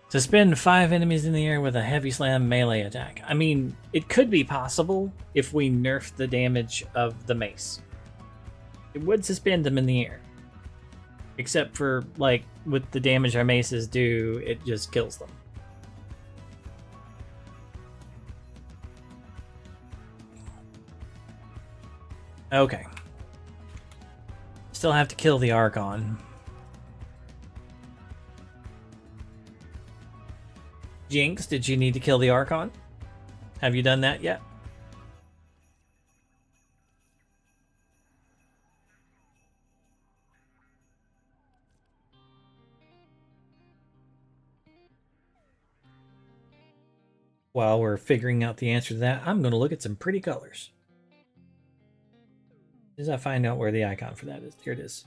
Suspend 5 enemies in the air with a heavy slam melee attack. I mean, it could be possible if we nerfed the damage of the mace. It would suspend them in the air. Except for, like, with the damage our maces do, it just kills them. Okay. Still have to kill the Archon. Jinx, did you need to kill the Archon? Have you done that yet? While we're figuring out the answer to that, I'm going to look at some pretty colors. As I find out where the icon for that is. Here it is.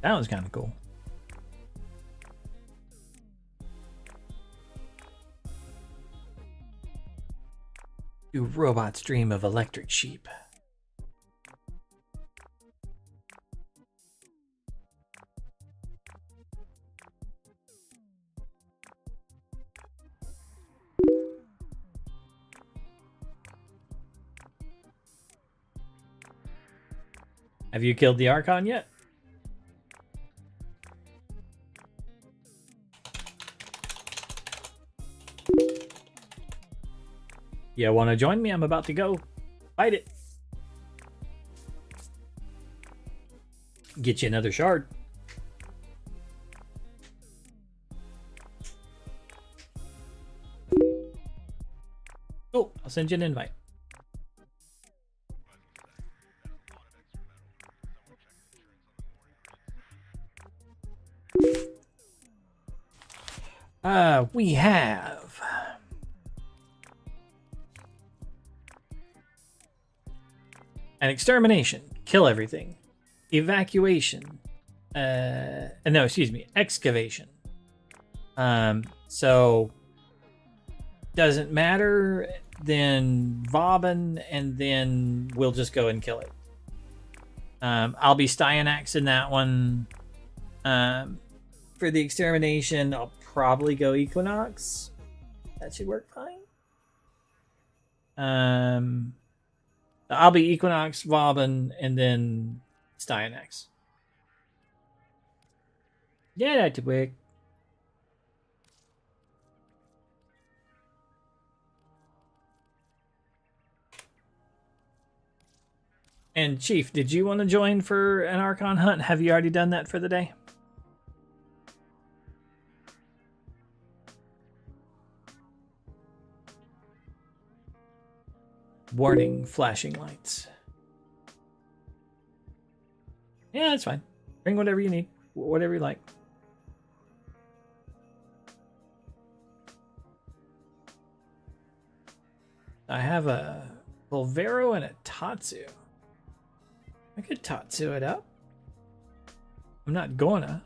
That was kind of cool. Do robots dream of electric sheep? Have you killed the Archon yet? You want to join me? I'm about to go fight it. Get you another shard. Oh, I'll send you an invite. We have an extermination, kill everything. Evacuation, no, excuse me, excavation. So doesn't matter. Then Vauban, and then we'll just go and kill it. I'll be Styanax in that one. For the extermination, I'll probably go Equinox. That should work fine. I'll be Equinox, Vauban, and then Styanax. Yeah, that's quick. And Chief, did you want to join for an Archon hunt? Have you already done that for the day? Warning, flashing lights. Yeah, that's fine. Bring whatever you need, whatever you like. I have a Volvero and a Tatsu. I could Tatsu it up. I'm not gonna.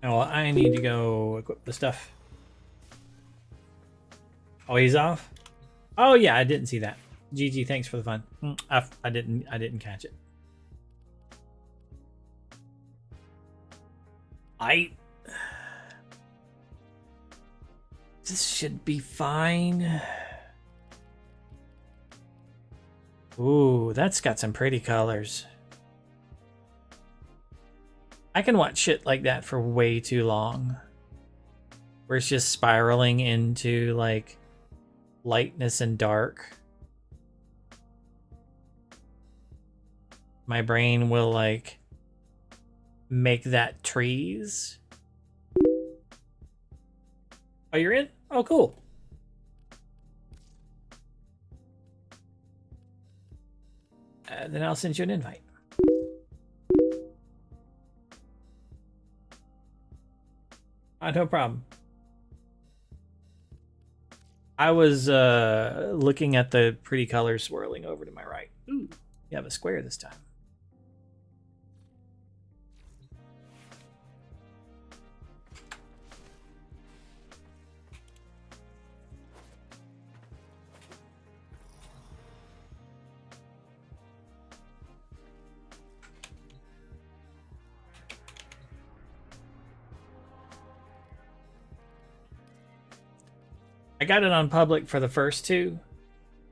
Oh, I need to go equip the stuff. Oh, he's off? Oh yeah, I didn't see that. GG, thanks for the fun. I didn't catch it. This should be fine. Ooh, that's got some pretty colors. I can watch shit like that for way too long. Where it's just spiraling into like lightness and dark. My brain will like make that trees. Oh, you're in? Oh, cool. Then I'll send you an invite. No problem. I was looking at the pretty colors swirling over to my right. Ooh, you have a square this time. I got it on public for the first two,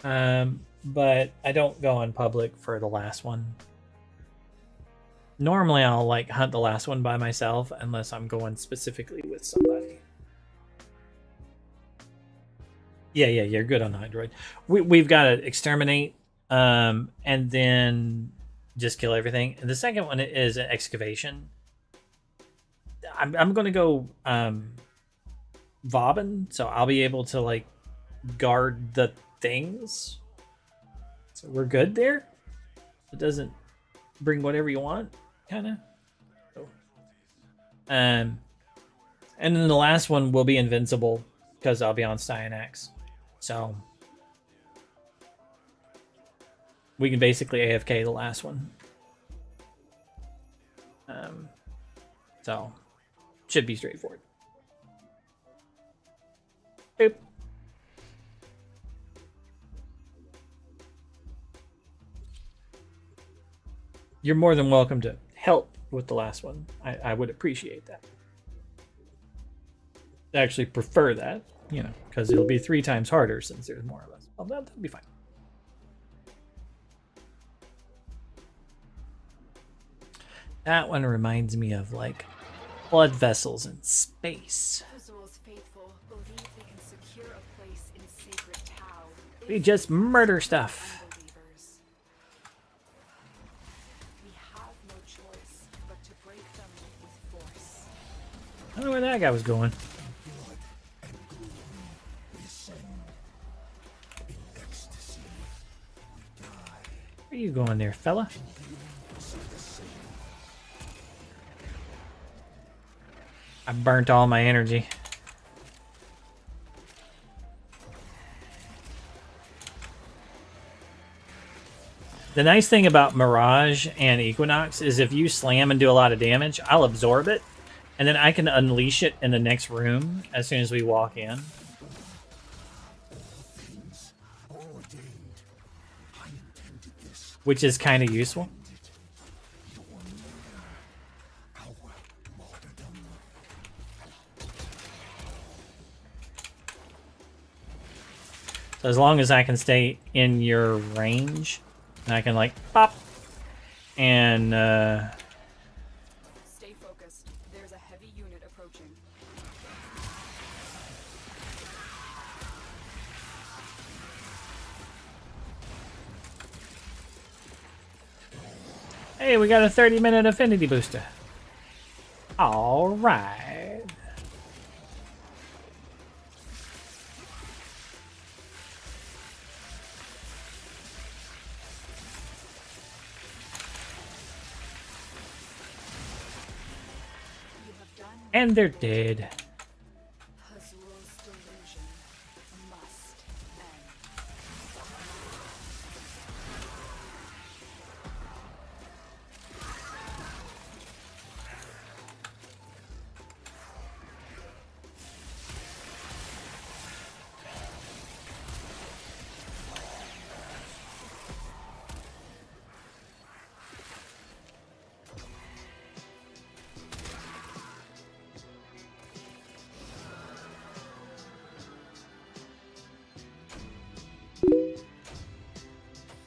but I don't go on public for the last one. Normally I'll like hunt the last one by myself unless I'm going specifically with somebody. Yeah, you're good on Hydroid. We've got to exterminate and then just kill everything. And the second one is an excavation. I'm going to go Vauban, so I'll be able to like guard the things. So we're good there. It doesn't bring whatever you want, kind of. So, and then the last one will be invincible because I'll be on Styanax. So we can basically AFK the last one. So should be straightforward. Boop. You're more than welcome to help with the last one. I would appreciate that. I actually prefer that, you know, because it'll be 3 times harder since there's more of us. Oh, that'll be fine. That one reminds me of like blood vessels in space. We just murder stuff. I don't know where that guy was going. go in there, fella. I burnt all my energy. The nice thing about Mirage and Equinox is if you slam and do a lot of damage, I'll absorb it, and then I can unleash it in the next room as soon as we walk in. Which is kind of useful. So as long as I can stay in your range, and I can like pop and Stay focused. There's a heavy unit approaching. hey, we got a 30-minute affinity booster. All right. You have done And they're dead. Hazul's delusion must end.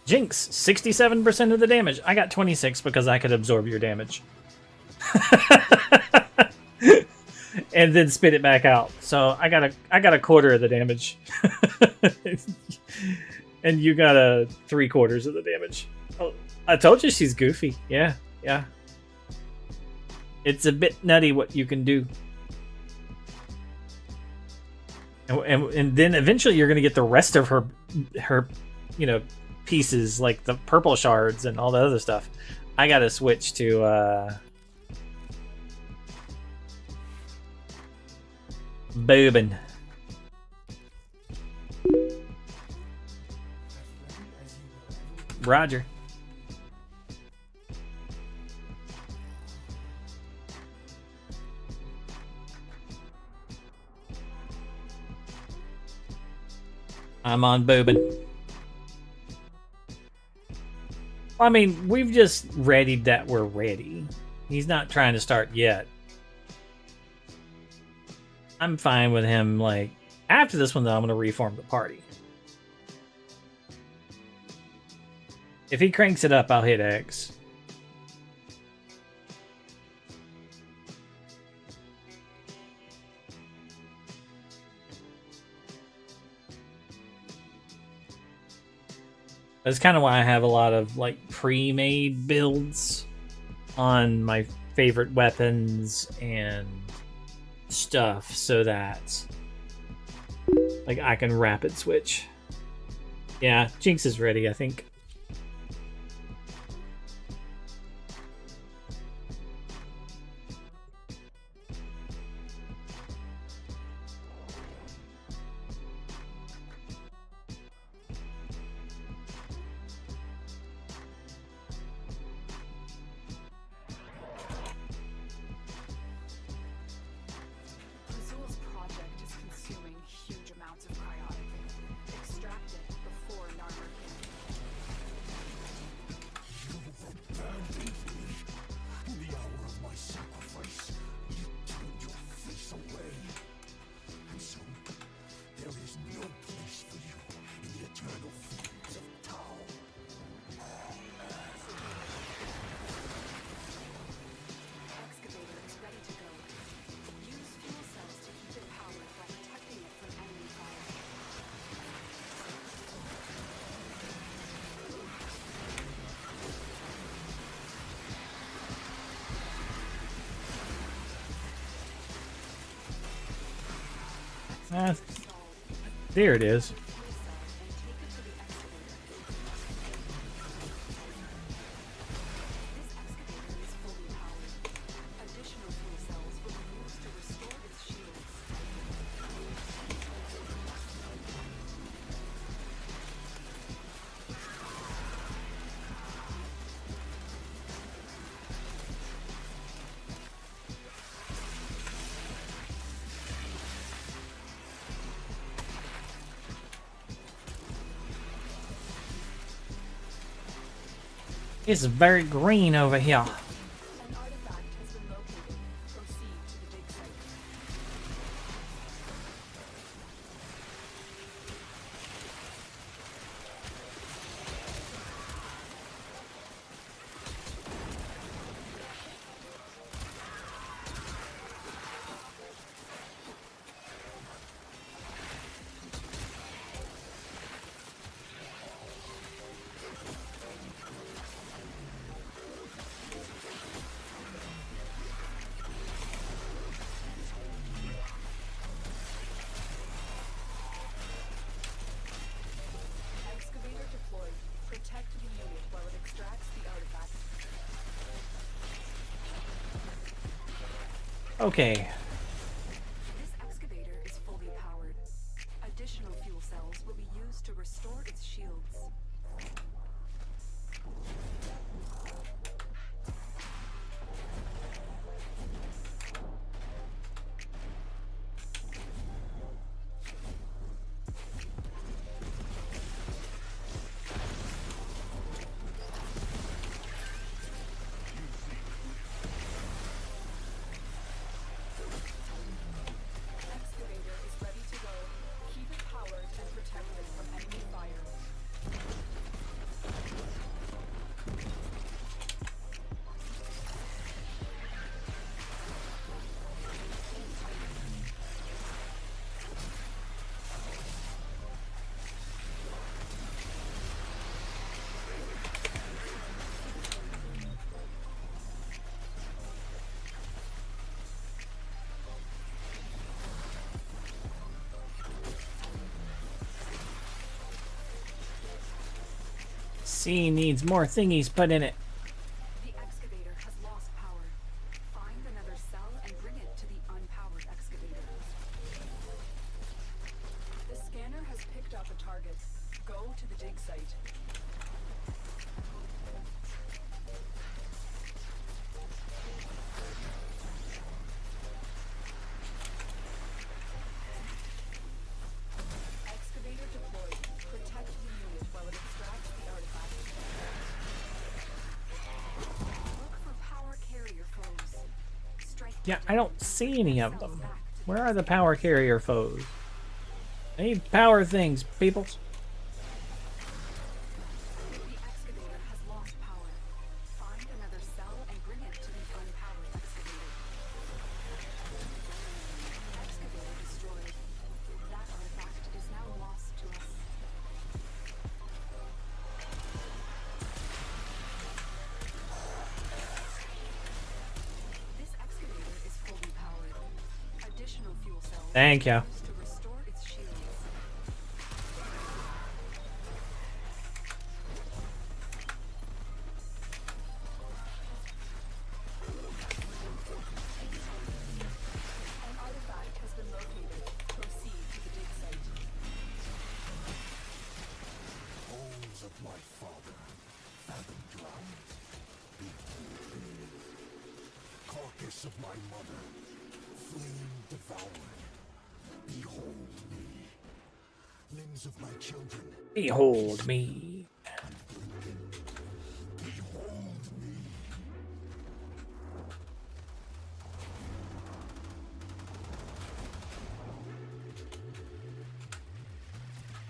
Jinx, 67% of the damage. I got 26 because I could absorb your damage. And then spit it back out. So I got a quarter of the damage. And you got a 3/4 of the damage. Oh, I told you she's goofy. Yeah, yeah. It's a bit nutty what you can do. And then eventually you're gonna get the rest of her pieces, like the purple shards and all the other stuff. I gotta switch to Boobin. Roger. I'm on Boobin. I mean, we've just readied that we're ready. He's not trying to start yet. I'm fine with him, like, after this one, though, I'm going to reform the party. If he cranks it up, I'll hit X. That's kind of why I have a lot of like pre-made builds on my favorite weapons and stuff, so that like I can rapid switch. Yeah, Jinx is ready, I think. Hazul's project is consuming huge amounts of cryotic. Extract it before Narmer can. In the hour of my sacrifice, you turned your face away. And so, there is no place for you in the eternal flames of Tau. Excavator is ready to go. Use fuel cells to keep it powered while protecting it from enemy fire. There it is. Fuel cell and take it to the excavator. It's very green over here. An artifact has been located. Proceed to the dig site. Excavator deployed. Protect the unit while it extracts the artifact. Okay. This excavator is fully powered. Additional fuel cells will be used to restore its shields. Excavator is ready to go. Keep it powered and protected from enemy fire. C needs more thingies put in it. The excavator has lost power. Find another cell and bring it to the unpowered excavator. The scanner has picked up a target. Go to the dig site. Excavator deployed. Protect the unit while it extracts the artifact. Look for power carrier foes. Strike. Yeah, I don't see any of them. Where are the power carrier foes? I need power things, peoples. The excavator has lost power. Find another cell and bring it to the unpowered excavator. Excavator destroyed. That artifact is now lost to us. This excavator is fully powered. Additional fuel cells Thank you. used to restore its shields. An artifact has been located. Proceed to the dig site. Bones of my father, fathom drowned. Carcass of my mother, flame devoured. Behold me. Limbs of my children, Behold me. behold me.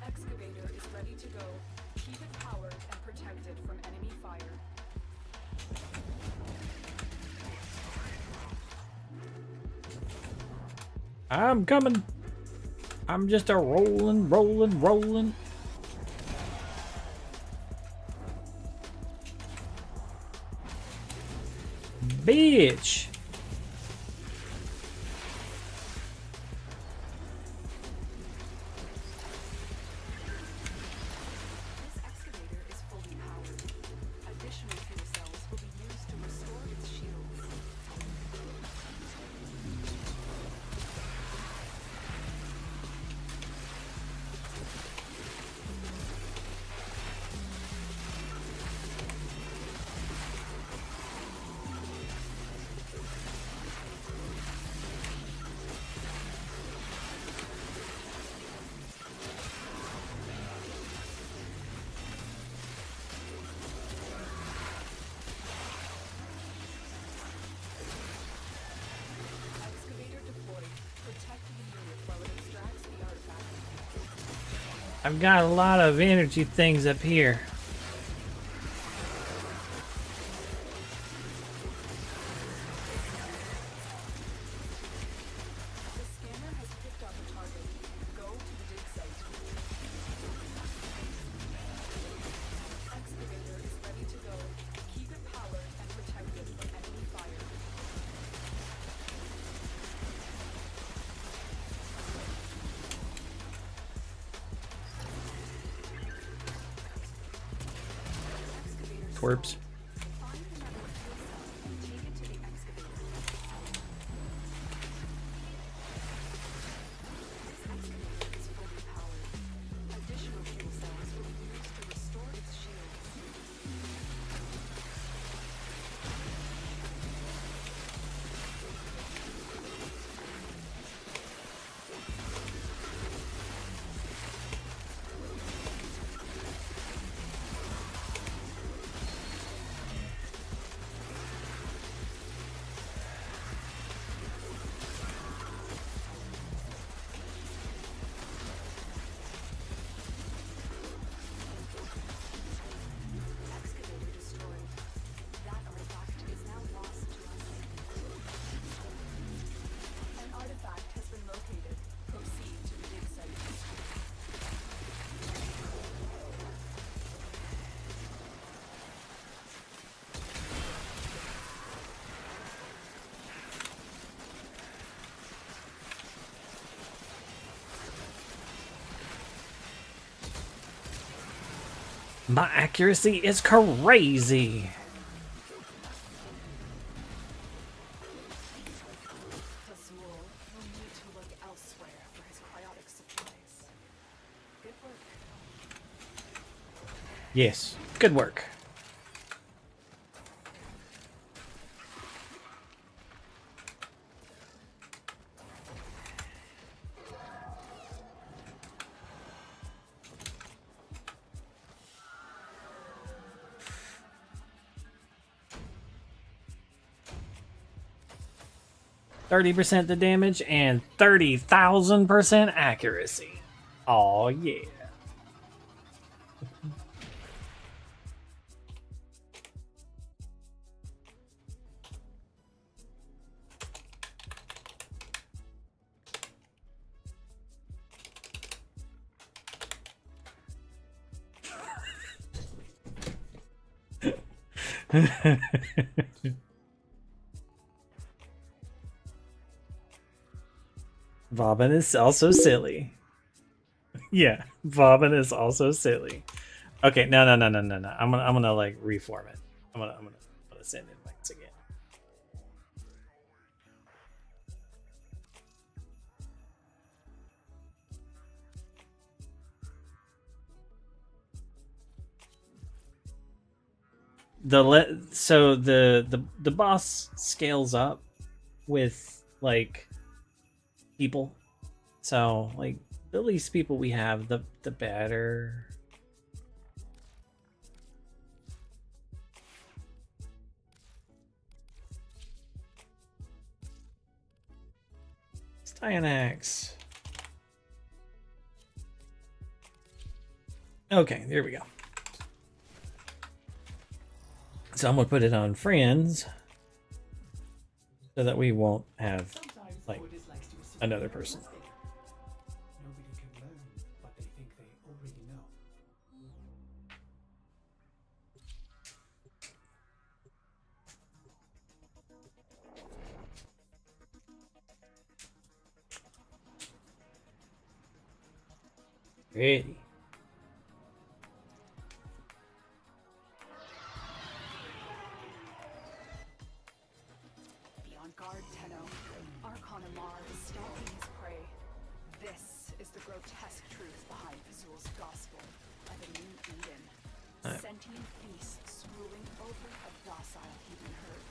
Excavator is ready to go. Keep it powered and protected from enemy fire. I'm coming. I'm just a rolling. Bitch. This excavator is fully powered. Additional fuel cells will be used to restore its shields. I've got a lot of energy things up here. The scanner has picked up a target. Go to the dig site. Excavator is ready to go. Keep it powered and protected from enemy fire. Twerps. Find another fuel cell and take it to the excavator. This excavator is fully powered. Additional fuel cells will be used to restore its shields. Excavator destroyed. That artifact is now lost to us. An artifact has been located. Proceed to the dig site. My accuracy is crazy. Tazul will need to look elsewhere for his cryotic supplies. Good work. Yes, good work. %30% the damage and 30,000% accuracy. Oh yeah. Bobbin is also silly. Yeah, Bobbin is also silly. Okay, no. I'm gonna like reform it. I'm gonna send invites again. So the boss scales up with like people. So like the least people we have, the better. Styanax. Okay, there we go. So I'm gonna put it on friends so that we won't have like another person. Nobody can learn what they think they already know. Ready. Be on guard, Tenno. Archon Amar is stalking his prey. This is the grotesque truth behind Azul's gospel of a new Eden. Sentient beasts ruling over a docile human herd.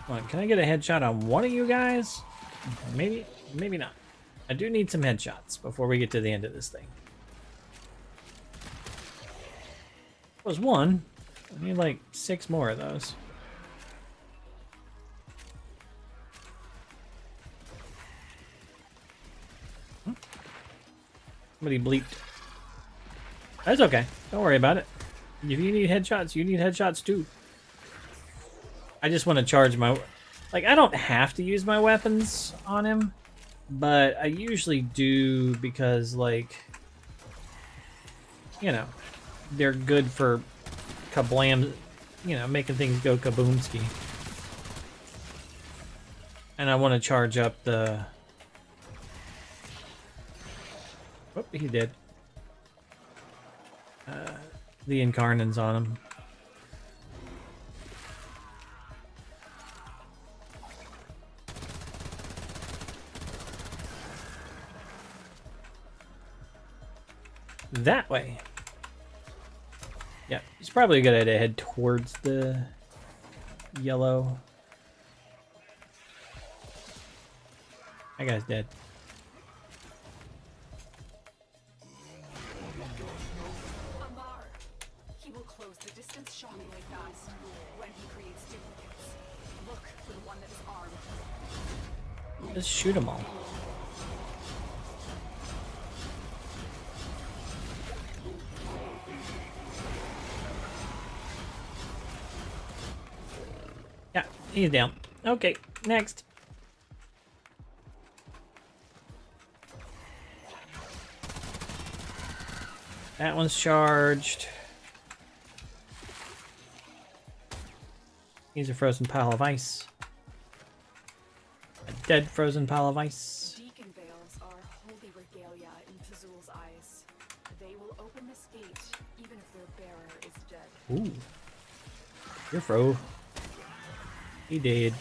Come on, can I get a headshot on one of you guys? Maybe not. I do need some headshots before we get to the end of this thing. Was one. I need like 6 more of those. Somebody bleeped. That's okay. Don't worry about it. If you need headshots, you need headshots too. I just want to charge my... Like, I don't have to use my weapons on him, but I usually do because, like, you know, they're good for kablam, you know, making things go kaboomski. And I want to charge up the... Oh, he did. The Incarnans on him. That way. Yeah, it's probably a good idea to head towards the yellow. That guy's dead. Amar. He will close the distance shockingly fast when he creates duplicates. Look for the one that is armed. Just shoot them all. Yeah, he's down. Okay, next. That one's charged. He's a frozen pile of ice. A dead frozen pile of ice. Deacon veils are holy regalia in Fazul's eyes. They will open this gate even if their bearer is dead. Ooh. You're fro. He did.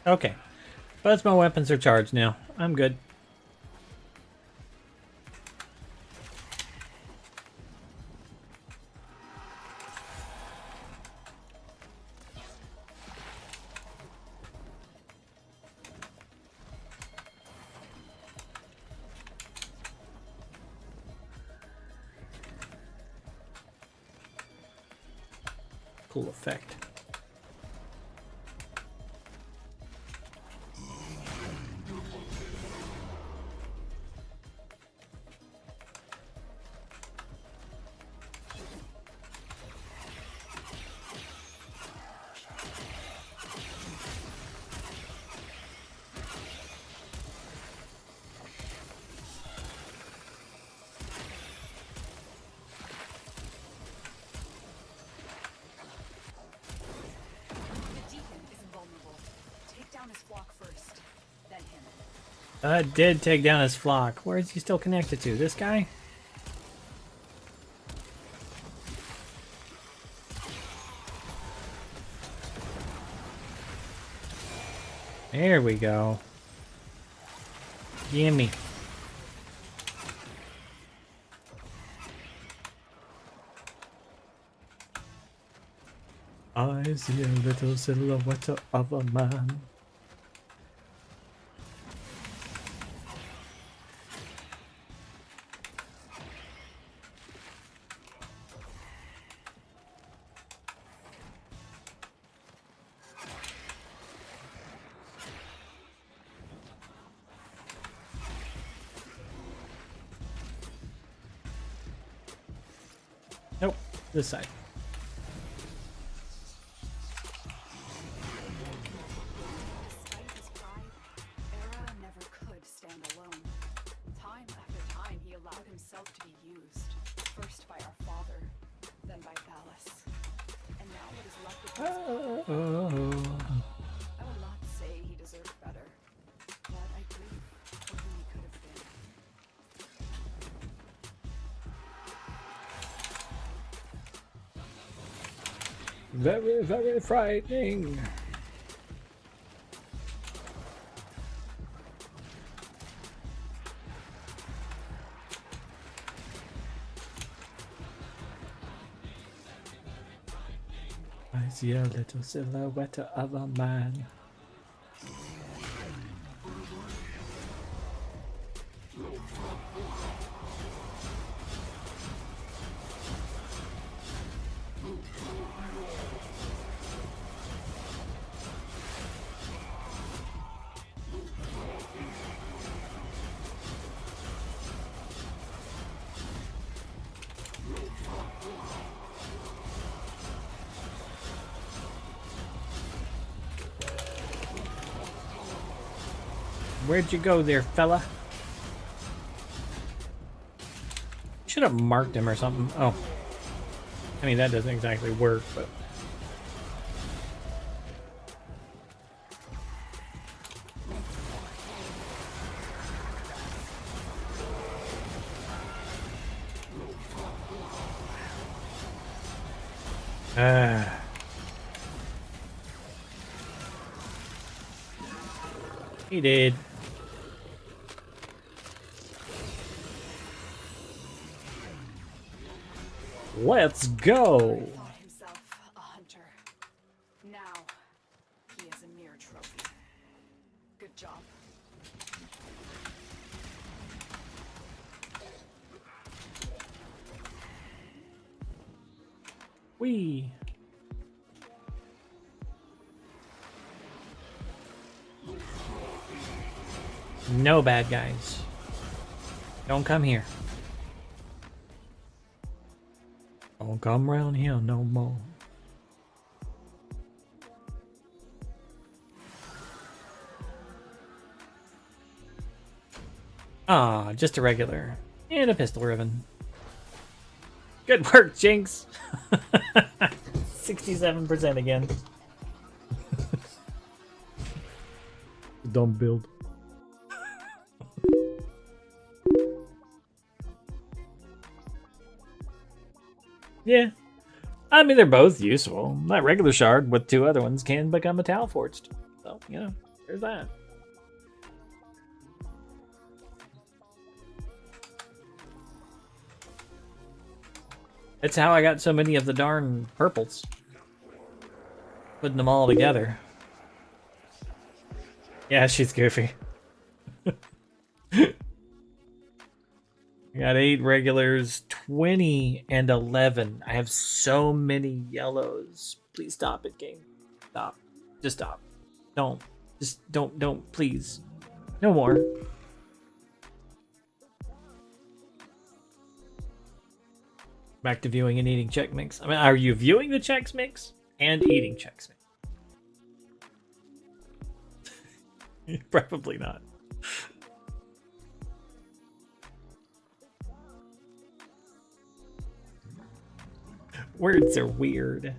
Okay. Both my weapons are charged now. I'm good. Cool effect. I did take down his flock. Where is he still connected to? This guy? There we go. Gimme. I see a little silhouette of a man. Nope, this side. Despite his pride, Era never could stand alone. Time after time, he allowed himself to be used, first by our father, then by Valis. And now what is left of his I will not say he deserved better, but I grieve for who he could have been. Very, very frightening. I see a little silhouette of a man. Where'd you go there, fella? Should have marked him or something. Oh. I mean, that doesn't exactly work, but... He did. Let's go. He thought himself a hunter. Now he is a mere trophy. Good job. Wee. No bad guys. Don't come here. Don't come around here no more. Ah, just a regular. And a pistol ribbon. Good work, Jinx! 67% again. Dumb build. Yeah. I mean, they're both useful. That regular shard with two other ones can become a Tau Forged. So, you know, there's that. That's how I got so many of the darn purples. Putting them all together. Yeah, she's goofy. I got 8 regulars, 20, and 11. I have so many yellows. Please stop it, game. Stop. Just stop. Don't. Just don't, please. No more. Back to viewing and eating Chex Mix. I mean, are you viewing the Chex Mix and eating Chex Mix? Probably not. Words are weird.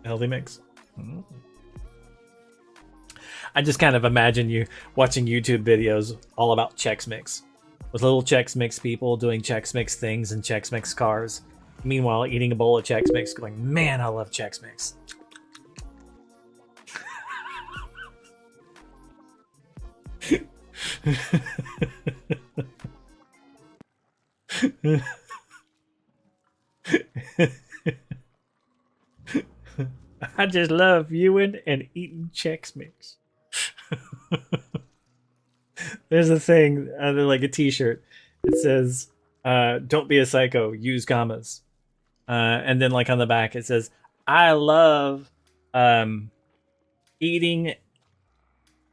Healthy mix. I just kind of imagine you watching YouTube videos all about Chex Mix. With little Chex Mix people doing Chex Mix things in Chex Mix cars. Meanwhile, eating a bowl of Chex Mix going, man, I love Chex Mix. I just love viewing and eating Chex Mix. There's a thing, like a t-shirt. It says, don't be a psycho, use commas. And then like on the back it says, I love eating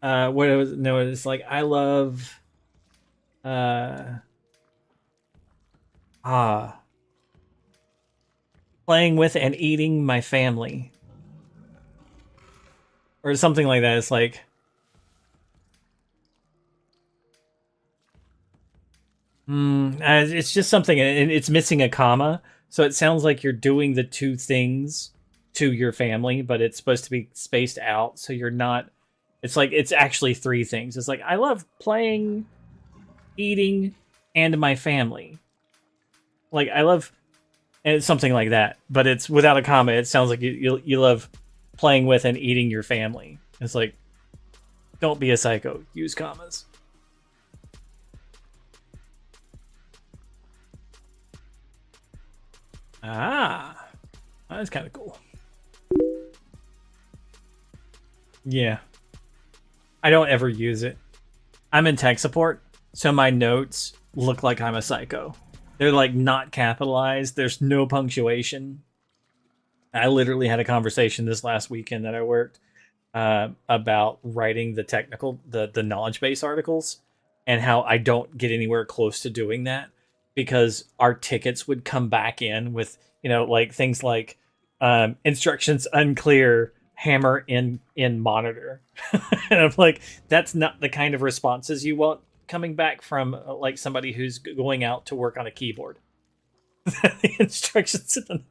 what it was, no, it's like I love playing with and eating my family. Or something like that. It's like it's just something, and it's missing a comma, so it sounds like you're doing the two things to your family, but it's supposed to be spaced out, so you're not. It's like it's actually 3 things. It's like I love playing, eating, and my family. Like I love, and it's something like that, but it's without a comma. It sounds like you love playing with and eating your family. It's like Don't be a psycho. Use commas. Ah, that's kind of cool. Yeah. I don't ever use it. I'm in tech support, so my notes look like I'm a psycho. They're like not capitalized. There's no punctuation. I literally had a conversation this last weekend that I worked about writing the knowledge base articles, and how I don't get anywhere close to doing that because our tickets would come back in with, like things like instructions unclear, hammer in monitor. And I'm like, that's not the kind of responses you want coming back from like somebody who's going out to work on a keyboard. The instructions in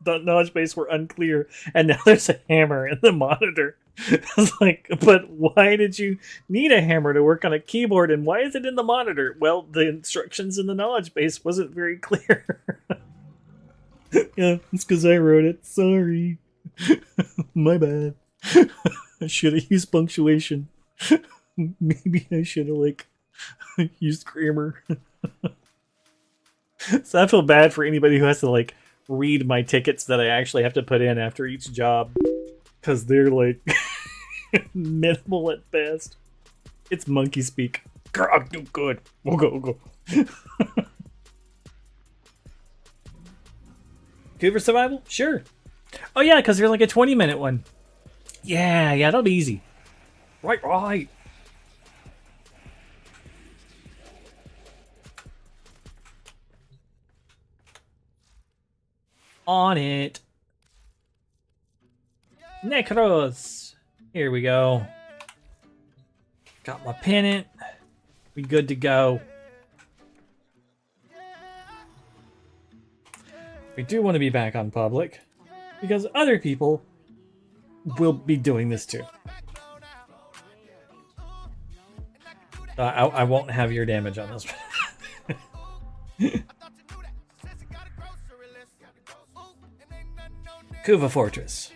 the knowledge base were unclear, and now there's a hammer in the monitor. I was like, but why did you need a hammer to work on a keyboard, and why is it in the monitor? Well, the instructions in the knowledge base wasn't very clear. Yeah, it's because I wrote it. Sorry. My bad. I should have used punctuation. Maybe I should have used grammar. So I feel bad for anybody who has to read my tickets that I actually have to put in after each job, because they're minimal at best. It's monkey speak. God, do good. We'll go. Good for survival? Sure. Oh yeah, because there's a 20-minute one. Yeah, that'll be easy. Right. On it. Necros. Here we go. Got my pennant. We good to go. We do want to be back on public, because other people will be doing this too. I won't have your damage on this one. Kuva Fortress.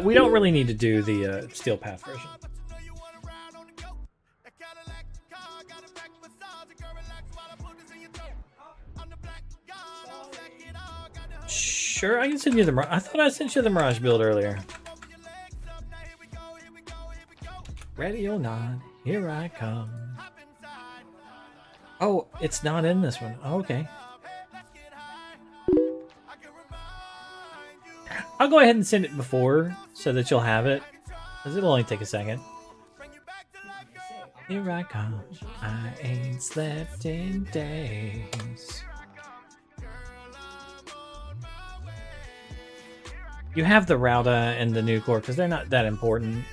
We don't really need to do the Steel Path version. Sure, I can send you the Mirage. I thought I sent you the Mirage build earlier. Ready or not, here I come. Oh, it's not in this one. Oh, okay. I'll go ahead and send it before so that you'll have it, because it'll only take a second. Here I come. I ain't slept in days. You have the Rauda and the new core because they're not that important.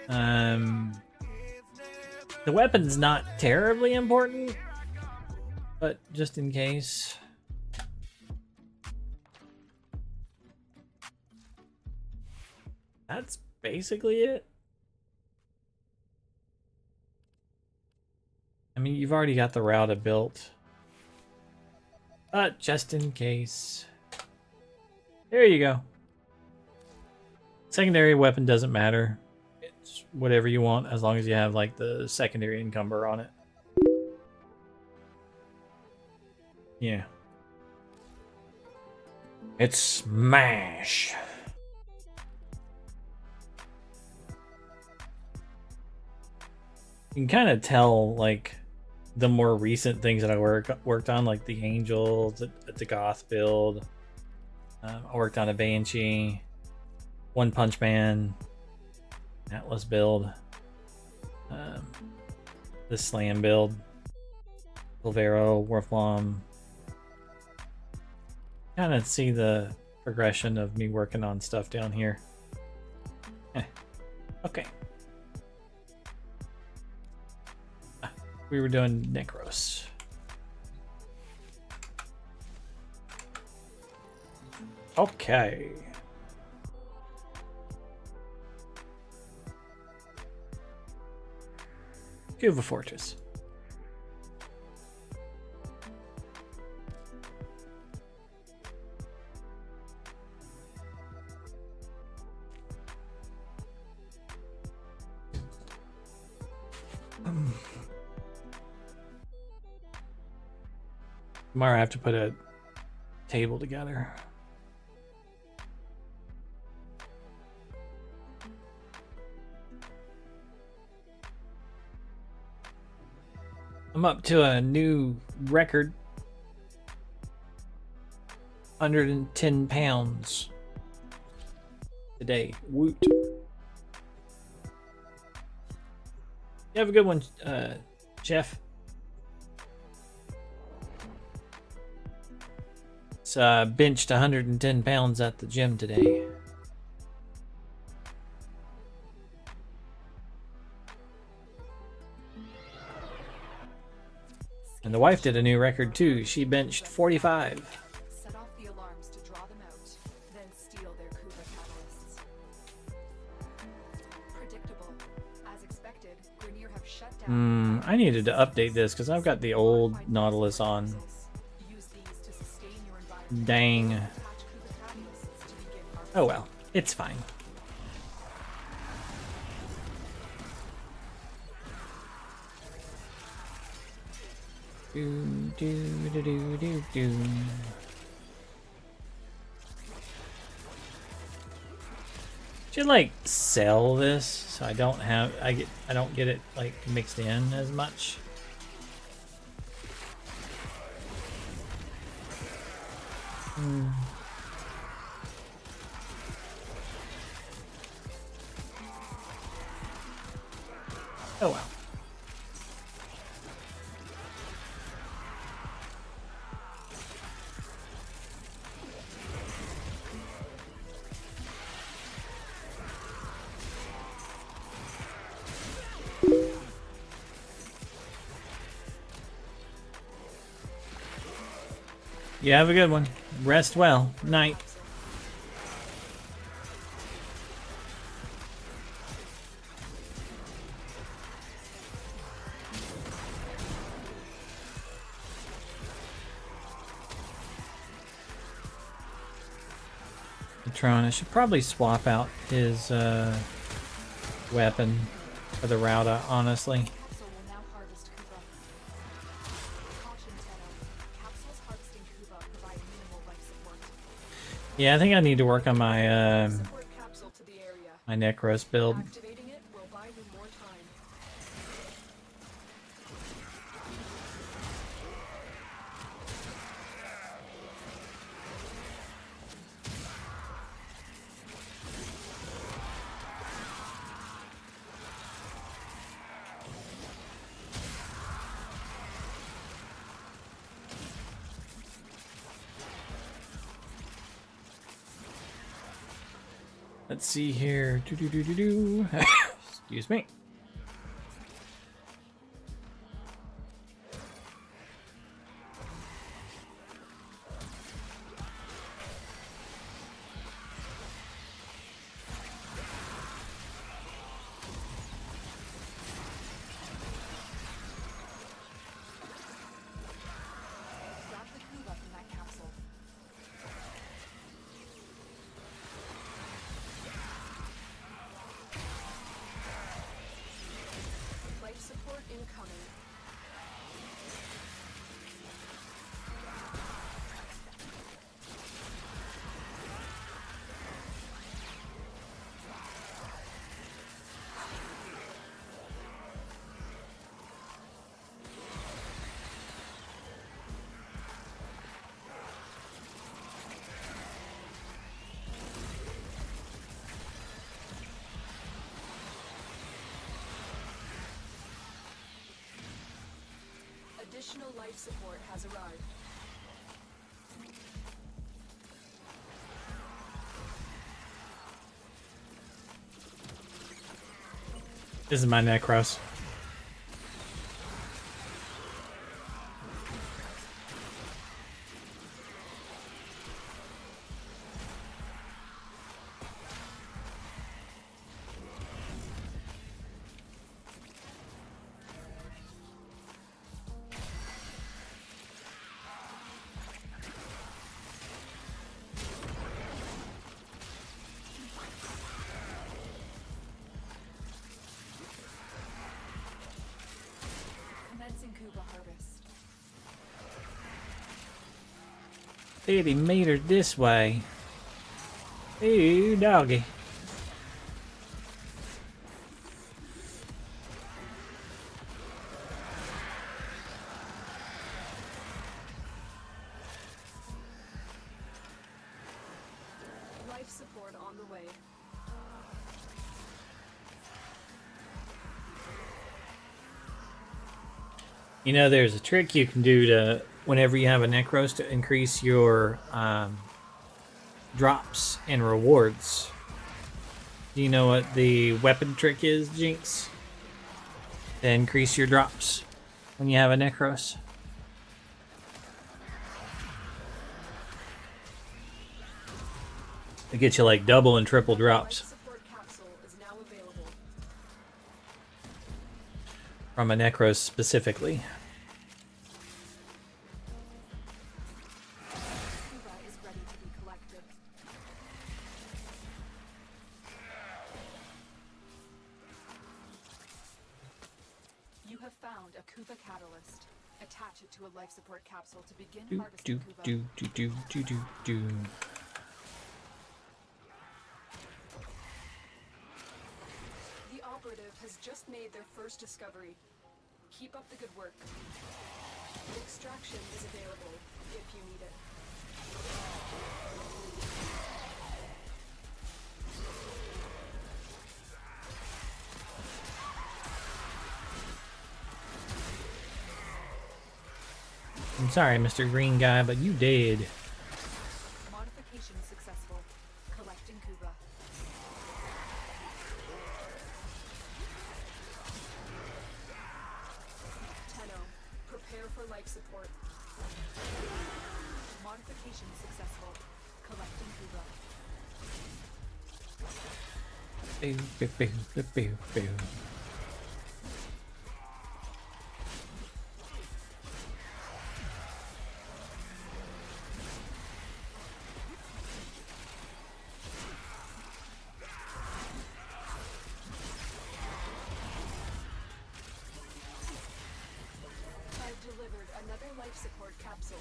The weapon's not terribly important, but just in case. That's basically it. I mean, you've already got the Rauda built. But just in case. There you go. Secondary weapon doesn't matter. It's whatever you want as long as you have the secondary encumber on it. Yeah. It's smash. You can kind of tell the more recent things that I worked on, like the Angel, the Goth build. I worked on a Banshee, One Punch Man, Atlas build, the Slam build, Silvero, Warframe. Kind of see the progression of me working on stuff down here. Okay. We were doing Necros. Okay. Kuva Fortress. Tomorrow I have to put a table together. I'm up to a new record. 110 pounds today. Woot. You have a good one, Jeff. So benched 110 pounds at the gym today. And the wife did a new record too. She benched 45. Set off the alarms to draw them out, then steal their Kuba catalysts. Predictable. As expected, Grenier have shut down. I needed to update this because I've got the old Nautilus on. Use these to sustain your environment. Dang. Attach Kuba catalysts to begin harvesting. Oh well, it's fine. Do, do, do, do, do, do. Should like sell this so I don't have I don't get it like mixed in as much. Oh well. You have a good one. Rest well. Night. Patron, I should probably swap out his weapon for the Rauda, honestly. Capsule will now harvest Kuba. Caution, Tenno. Capsules harvesting Kuba provide minimal life support. Yeah, I think I need to work on my Support capsule to the area. my Necros build. Activating it will buy you more time. Let's see here. Do do do do do. Excuse me. Grab the Kuba from that capsule. Life support incoming. Additional life support has arrived. This is my Necros. Baby made her this way. Ooh, doggy. Life support on the way. You know, there's a trick you can do to, whenever you have a Necros, to increase your drops and rewards. Do you know what the weapon trick is, Jinx? To increase your drops when you have a Necros. It gets you like double and triple drops Life support capsule is now available. from a Necros specifically. Kuba is ready to be collected. You have found a Kuba catalyst. Attach it to a life support capsule to begin Do harvesting Kuba. do. The operative has just made their first discovery. Keep up the good work. Extraction is available if you need it. I'm sorry, Mr. Green Guy, but you did. Modification successful. Collecting Kuba. Tenno, prepare for life support. Modification successful. Collecting Kuba. Boo, boo, boo, boo, boo, boo. I've delivered another life support capsule.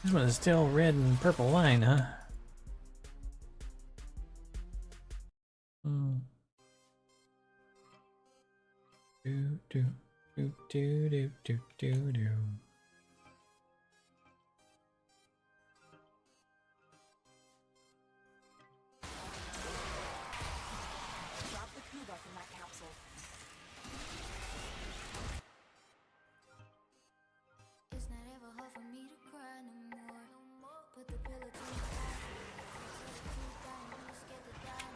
This one is still red and purple line, huh? Do do do do do do do do. Drop the Kuba from that capsule. It's not ever hard for me to cry no more. Put the pillow to my eye. Tooth down, I'm scared to die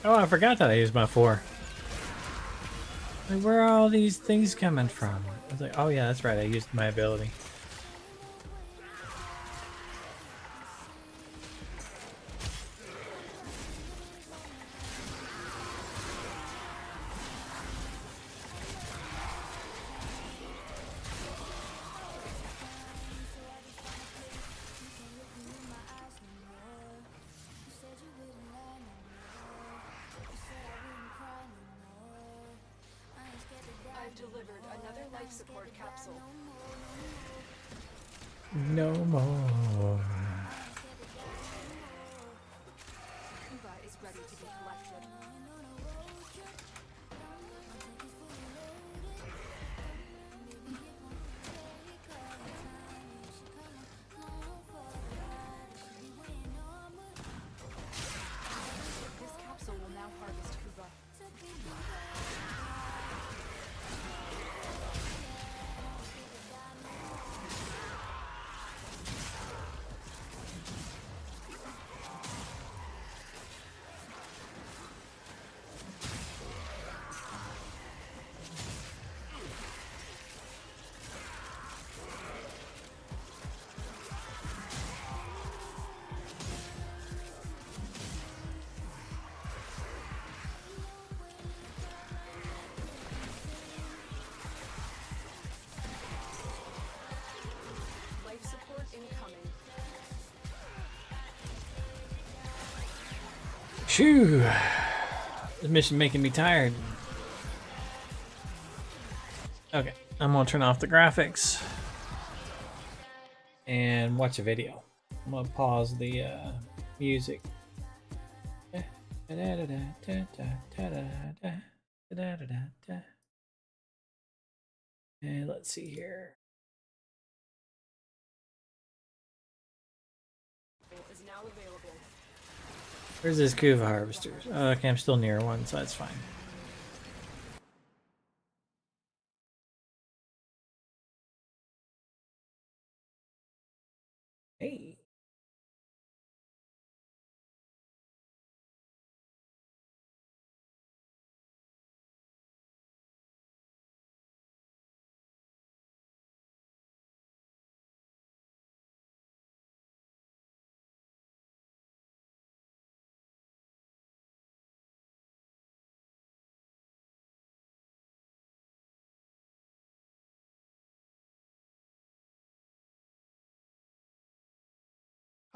no Oh, I forgot that I used my 4. Like, where are all these things coming from? I was like, oh yeah, that's right, I used my ability. I've delivered another life support capsule. No more. Kuba is ready to be collected. This capsule will now harvest Kuba. Phew. This mission making me tired. Okay, I'm gonna turn off the graphics and watch a video. I'm gonna pause the music. And let's see here. Is now available. Where's this Kuva harvesters? Oh, okay, I'm still near one, so that's fine. Hey.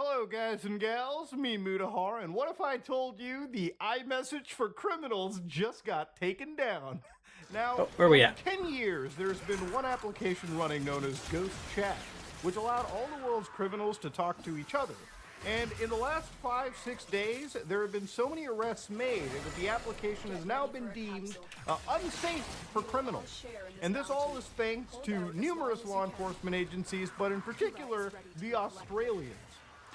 Hello, guys and gals, me Mutahar, and what if I told you the iMessage for criminals just got taken down? Now, where we for at? 10 years, there's been one application running known as Ghost Chat, which allowed all the world's criminals to talk to each other. And in the last 5-6 days, there have been so many arrests made that the application has now been deemed unsafe for criminals. And this all is thanks to numerous law enforcement agencies, but in particular, the Australians.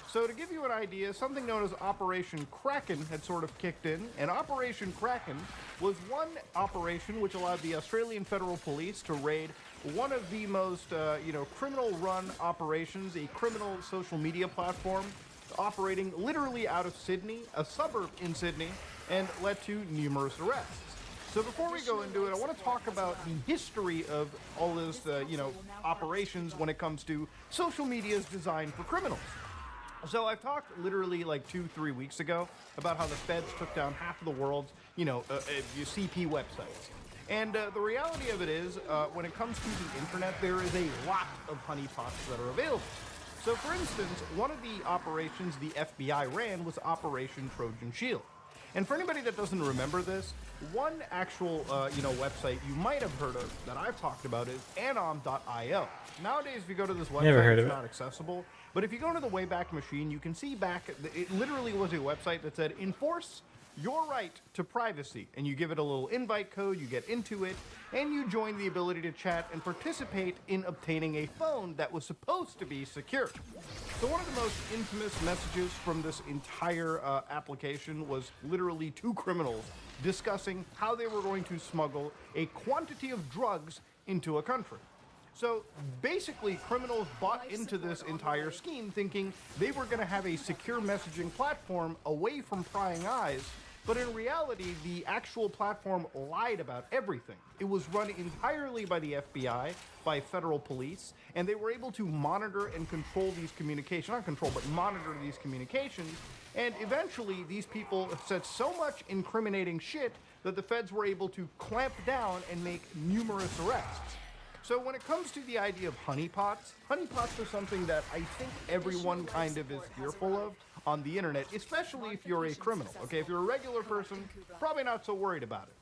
So to give you an idea, something known as Operation Kraken had sort of kicked in, and Operation Kraken was one operation which allowed the Australian Federal Police to raid one of the most, criminal-run operations, a criminal social media platform operating literally out of Sydney, a suburb in Sydney, and led to numerous arrests. So before we go into it, I want to talk about the history of all this, operations when it comes to social media's designed for criminals. So I've talked literally like 2-3 weeks ago about how the feds took down half of the world's, CP websites. And the reality of it is, when it comes to the internet, there is a lot of honeypots that are available. So for instance, one of the operations the FBI ran was Operation Trojan Shield. And for anybody that doesn't remember this, one actual, website you might have heard of that I've talked about is anom.io. Nowadays, if you go to this website, it's not accessible. But if you go to the Wayback Machine, you can see back, it literally was a website that said, enforce your right to privacy. And you give it a little invite code, you get into it, and you join the ability to chat and participate in obtaining a phone that was supposed to be secure. So one of the most infamous messages from this entire application was literally two criminals discussing how they were going to smuggle a quantity of drugs into a country. So basically, criminals bought into this entire scheme thinking they were going to have a secure messaging platform away from prying eyes, but in reality, the actual platform lied about everything. It was run entirely by the FBI, by federal police, and they were able to monitor and control these communications, not control, but monitor these communications, and eventually these people said so much incriminating shit that the feds were able to clamp down and make numerous arrests. So when it comes to the idea of honeypots are something that I think everyone kind of is fearful of on the internet, especially if you're a criminal, okay? If you're a regular person, probably not so worried about it.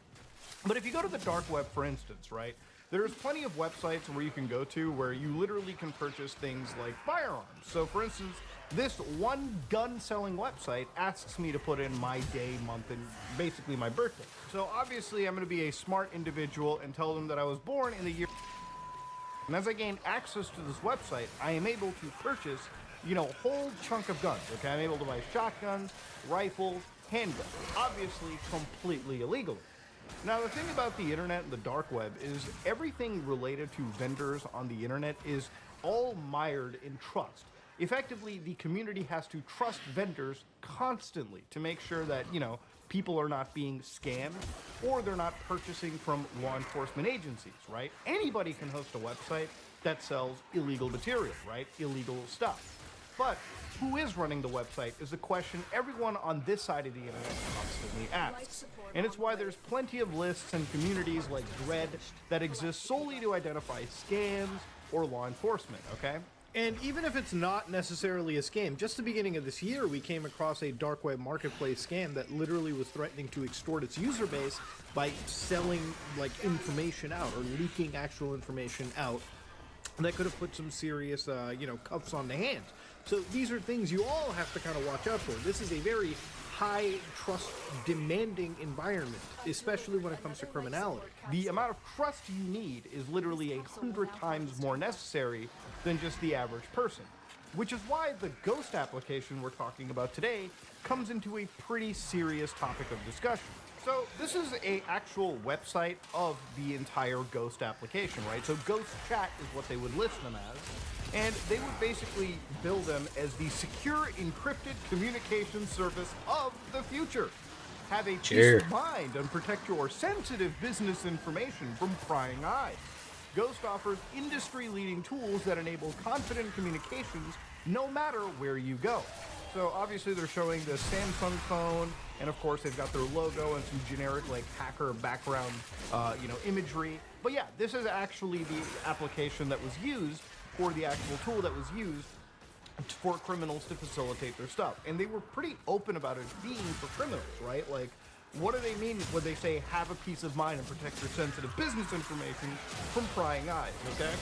But if you go to the dark web, for instance, right, there's plenty of websites where you can go to where you literally can purchase things like firearms. So for instance, this one gun-selling website asks me to put in my day, month, and basically my birthday. So obviously I'm going to be a smart individual and tell them that I was born in the year. And as I gain access to this website, I am able to purchase, a whole chunk of guns, okay? I'm able to buy shotguns, rifles, handguns, obviously completely illegally. Now, the thing about the internet and the dark web is everything related to vendors on the internet is all mired in trust. Effectively, the community has to trust vendors constantly to make sure that, people are not being scammed or they're not purchasing from law enforcement agencies, right? Anybody can host a website that sells illegal material, right? Illegal stuff. But who is running the website is a question everyone on this side of the internet constantly asks. And it's why there's plenty of lists and communities like Dread that exist solely to identify scams or law enforcement, okay? And even if it's not necessarily a scam, just the beginning of this year, we came across a dark web marketplace scam that literally was threatening to extort its user base by selling like information out or leaking actual information out. And that could have put some serious, cuffs on the hands. So these are things you all have to kind of watch out for. This is a very high trust demanding environment, especially when it comes to criminality. The amount of trust you need is literally 100 times more necessary than just the average person, which is why the Ghost application we're talking about today comes into a pretty serious topic of discussion. So this is a actual website of the entire Ghost application, right? So Ghost Chat is what they would list them as. And they would basically build them as the secure encrypted communication service of the future. Have a peace of mind and protect your sensitive business information from prying eyes. Ghost offers industry-leading tools that enable confident communications no matter where you go. So obviously they're showing the Samsung phone, and of course they've got their logo and some generic like hacker background, imagery. But yeah, this is actually the application that was used, or the actual tool that was used for criminals to facilitate their stuff. And they were pretty open about it being for criminals, right? Like, what do they mean when they say have a peace of mind and protect your sensitive business information from prying eyes, okay?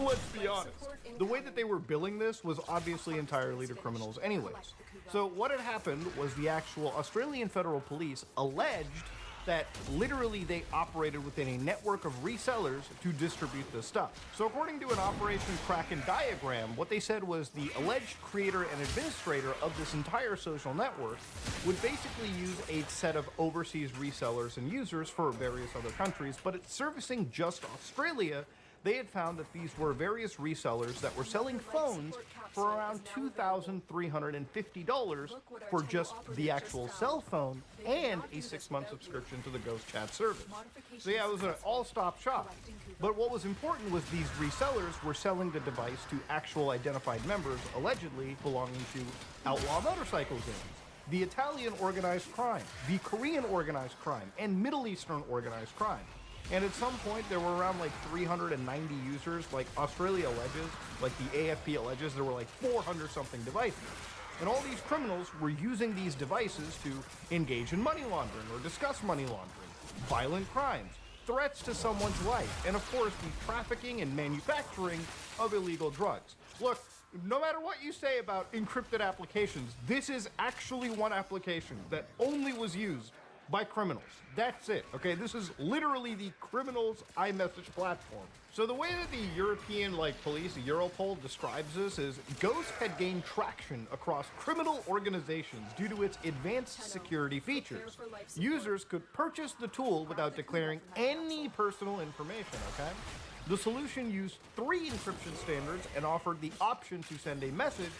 Let's be honest. The way that they were billing this was obviously entirely to criminals anyways. So what had happened was the actual Australian Federal Police alleged that literally they operated within a network of resellers to distribute this stuff. So according to an Operation Kraken diagram, what they said was the alleged creator and administrator of this entire social network would basically use a set of overseas resellers and users for various other countries, but it's servicing just Australia. They had found that these were various resellers that were selling phones for around $2,350 for just the actual cell phone and a 6-month subscription to the Ghost Chat service. So yeah, it was an all-stop shop. But what was important was these resellers were selling the device to actual identified members, allegedly belonging to outlaw motorcycle gangs, the Italian organized crime, the Korean organized crime, and Middle Eastern organized crime. And at some point, there were around like 390 users, like Australia alleges, like the AFP alleges, there were like 400-something devices. And all these criminals were using these devices to engage in money laundering or discuss money laundering, violent crimes, threats to someone's life, and of course, the trafficking and manufacturing of illegal drugs. Look, no matter what you say about encrypted applications, this is actually one application that only was used by criminals. That's it, okay? This is literally the criminals' iMessage platform. So the way that the European police, Europol, describes this is Ghost had gained traction across criminal organizations due to its advanced security features. Users could purchase the tool without declaring any personal information, okay? The solution used 3 encryption standards and offered the option to send a message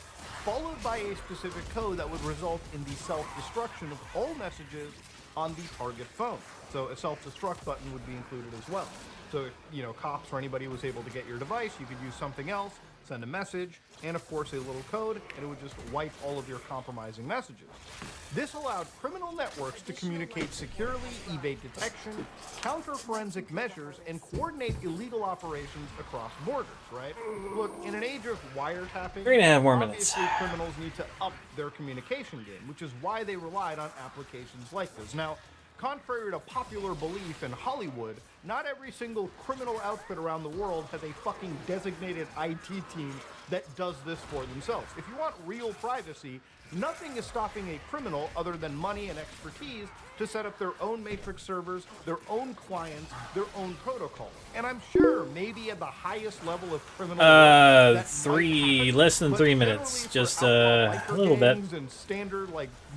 followed by a specific code that would result in the self-destruction of all messages on the target phone. So a self-destruct button would be included as well. So if, cops or anybody was able to get your device, you could use something else, send a message, and of course a little code, and it would just wipe all of your compromising messages. This allowed criminal networks to communicate securely, evade detection, counter forensic measures, and coordinate illegal operations across borders, right? Look, in an age of wiretapping, 3.5 more minutes. Obviously criminals need to up their communication game, which is why they relied on applications like this. Now, contrary to popular belief in Hollywood, not every single criminal outfit around the world has a fucking designated IT team that does this for themselves. If you want real privacy, nothing is stopping a criminal other than money and expertise to set up their own matrix servers, their own clients, their own protocols. And I'm sure maybe at the highest level of criminal less than 3 minutes, just a little bit. And standard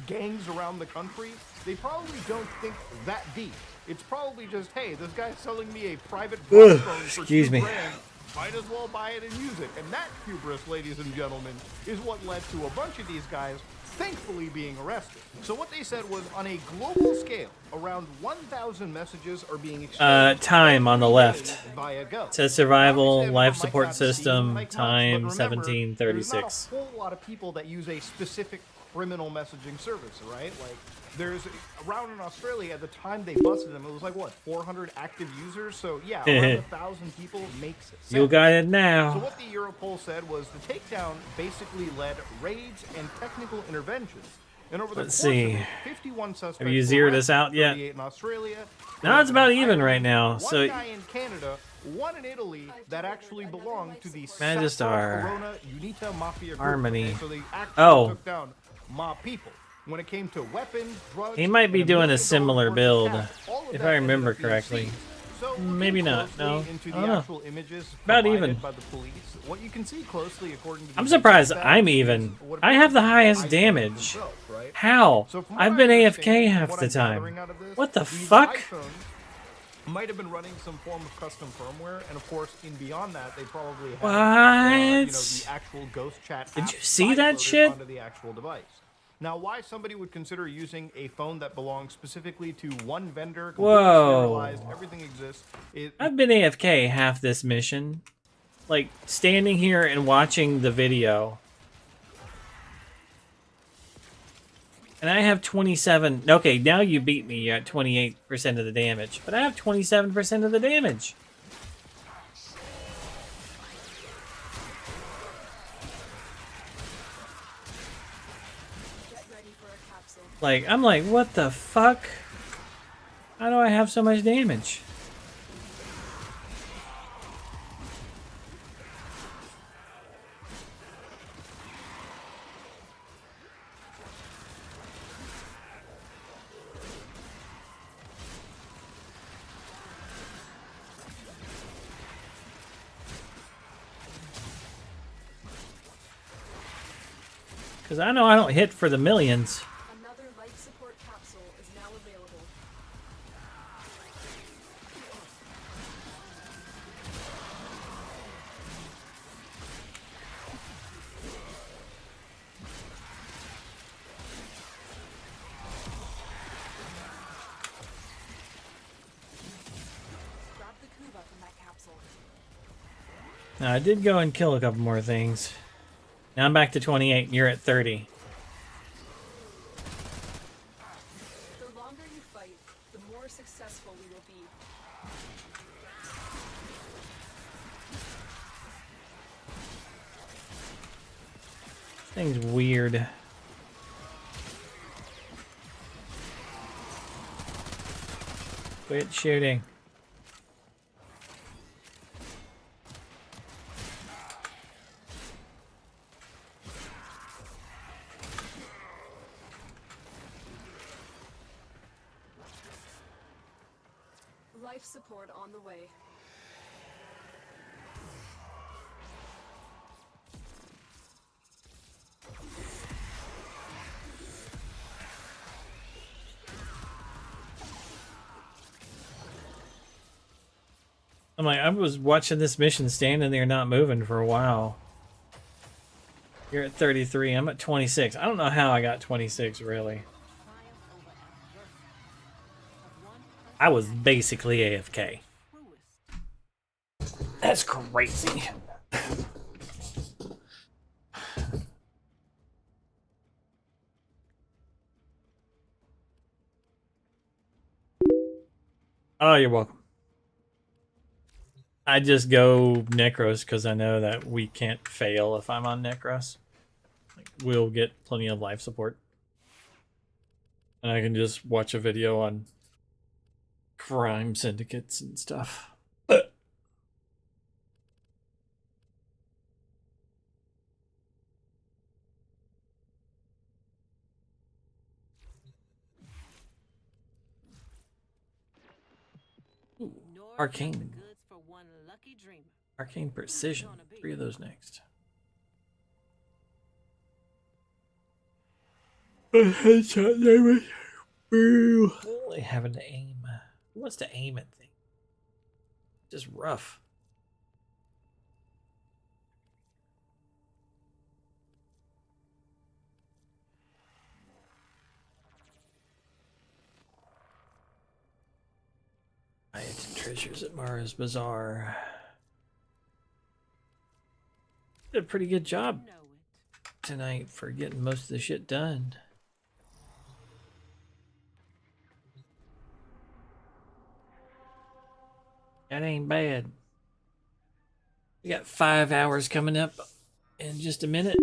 gangs around the country, they probably don't think that deep. It's probably just, hey, this guy's selling me a private phone for $2 grand. Might as well buy it and use it. And that hubris, ladies and gentlemen, is what led to a bunch of these guys thankfully being arrested. So what they said was, on a global scale, around 1,000 messages are being exchanged. Time on the left. Via Ghost. It says survival, life support system, time 1736. There's not a whole lot of people that use a specific criminal messaging service, right? Like, there's around in Australia at the time they busted them, it was like what, 400 active users? So yeah, around 1,000 people makes sense. You got it now. So what the Europol said was the takedown basically led raids and technical interventions. And over the Let's course see. of it, 51 suspects Have you were zeroed us arrested, out yet? 38 in Australia. No, it's about 11 in even right Ireland, now. One So guy in Canada, one in Italy that actually belonged to the Magistar. Corona Unita Mafia group. Harmony. Okay, so they actually Oh. took down mob people. When it came to weapons, drugs, He might be and doing a million-dollar similar worth of build, cash, all of if that I ended remember up being correctly. seized. So Maybe looking not. No, closely into I the don't know. actual images About provided even. by the police, what you can see closely, according to the I'm surprised suspect, I'm is even. what I have the appears to be highest iPhones damage. themselves, right? How? So from what I've I been understand, AFK from half what the I'm time. gathering out of this, What the these fuck? iPhones might have been running some form of custom firmware, and of course, in beyond that, they probably have you know, the actual ghost chat. Did app you see that sideloaded shit? onto the actual device. Now, why somebody would consider using a phone that belongs specifically to one vendor, completely Whoa. sterilized, everything exists. I've been AFK half this mission. Like, standing here and watching the video. And I have 27... Okay, now you beat me. You're at 28% of the damage. But I have 27% of the damage. Like, I'm like, what the fuck? How do I have so much damage? Because I know I don't hit for the millions. Another life support capsule is now available. Grab the Kuva from that capsule. Now, I did go and kill a couple more things. Now I'm back to 28 and you're at 30. The longer you fight, the more successful we will be. This thing's weird. Quit shooting. Life support on the way. I'm like, I was watching this mission standing there not moving for a while. You're at 33. I'm at 26. I don't know how I got 26, really. I was basically AFK. That's crazy. Oh, you're welcome. I just go Necros because I know that we can't fail if I'm on Necros. Like, we'll get plenty of life support. And I can just watch a video on crime syndicates and stuff. Ooh, arcane. Arcane precision. 3 of those next. Headshot damage. Boo. Really having to aim. Who wants to aim at things? Just rough. Riots and treasures at Mara's Bazaar. Did a pretty good job tonight for getting most of the shit done. That ain't bad. We got 5 hours coming up in just a minute.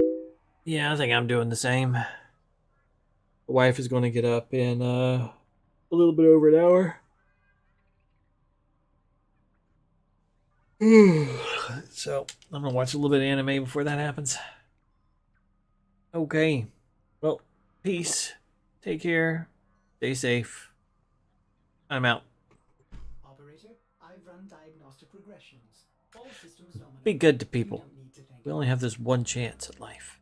Yeah, I think I'm doing the same. The wife is going to get up in a little bit over an hour. So I'm going to watch a little bit of anime before that happens. Okay. Well, peace. Take care. Stay safe. I'm out. Operator, I've run diagnostic regressions. All systems nominal. Be good to You people. don't need to thank We only have this one chance at life.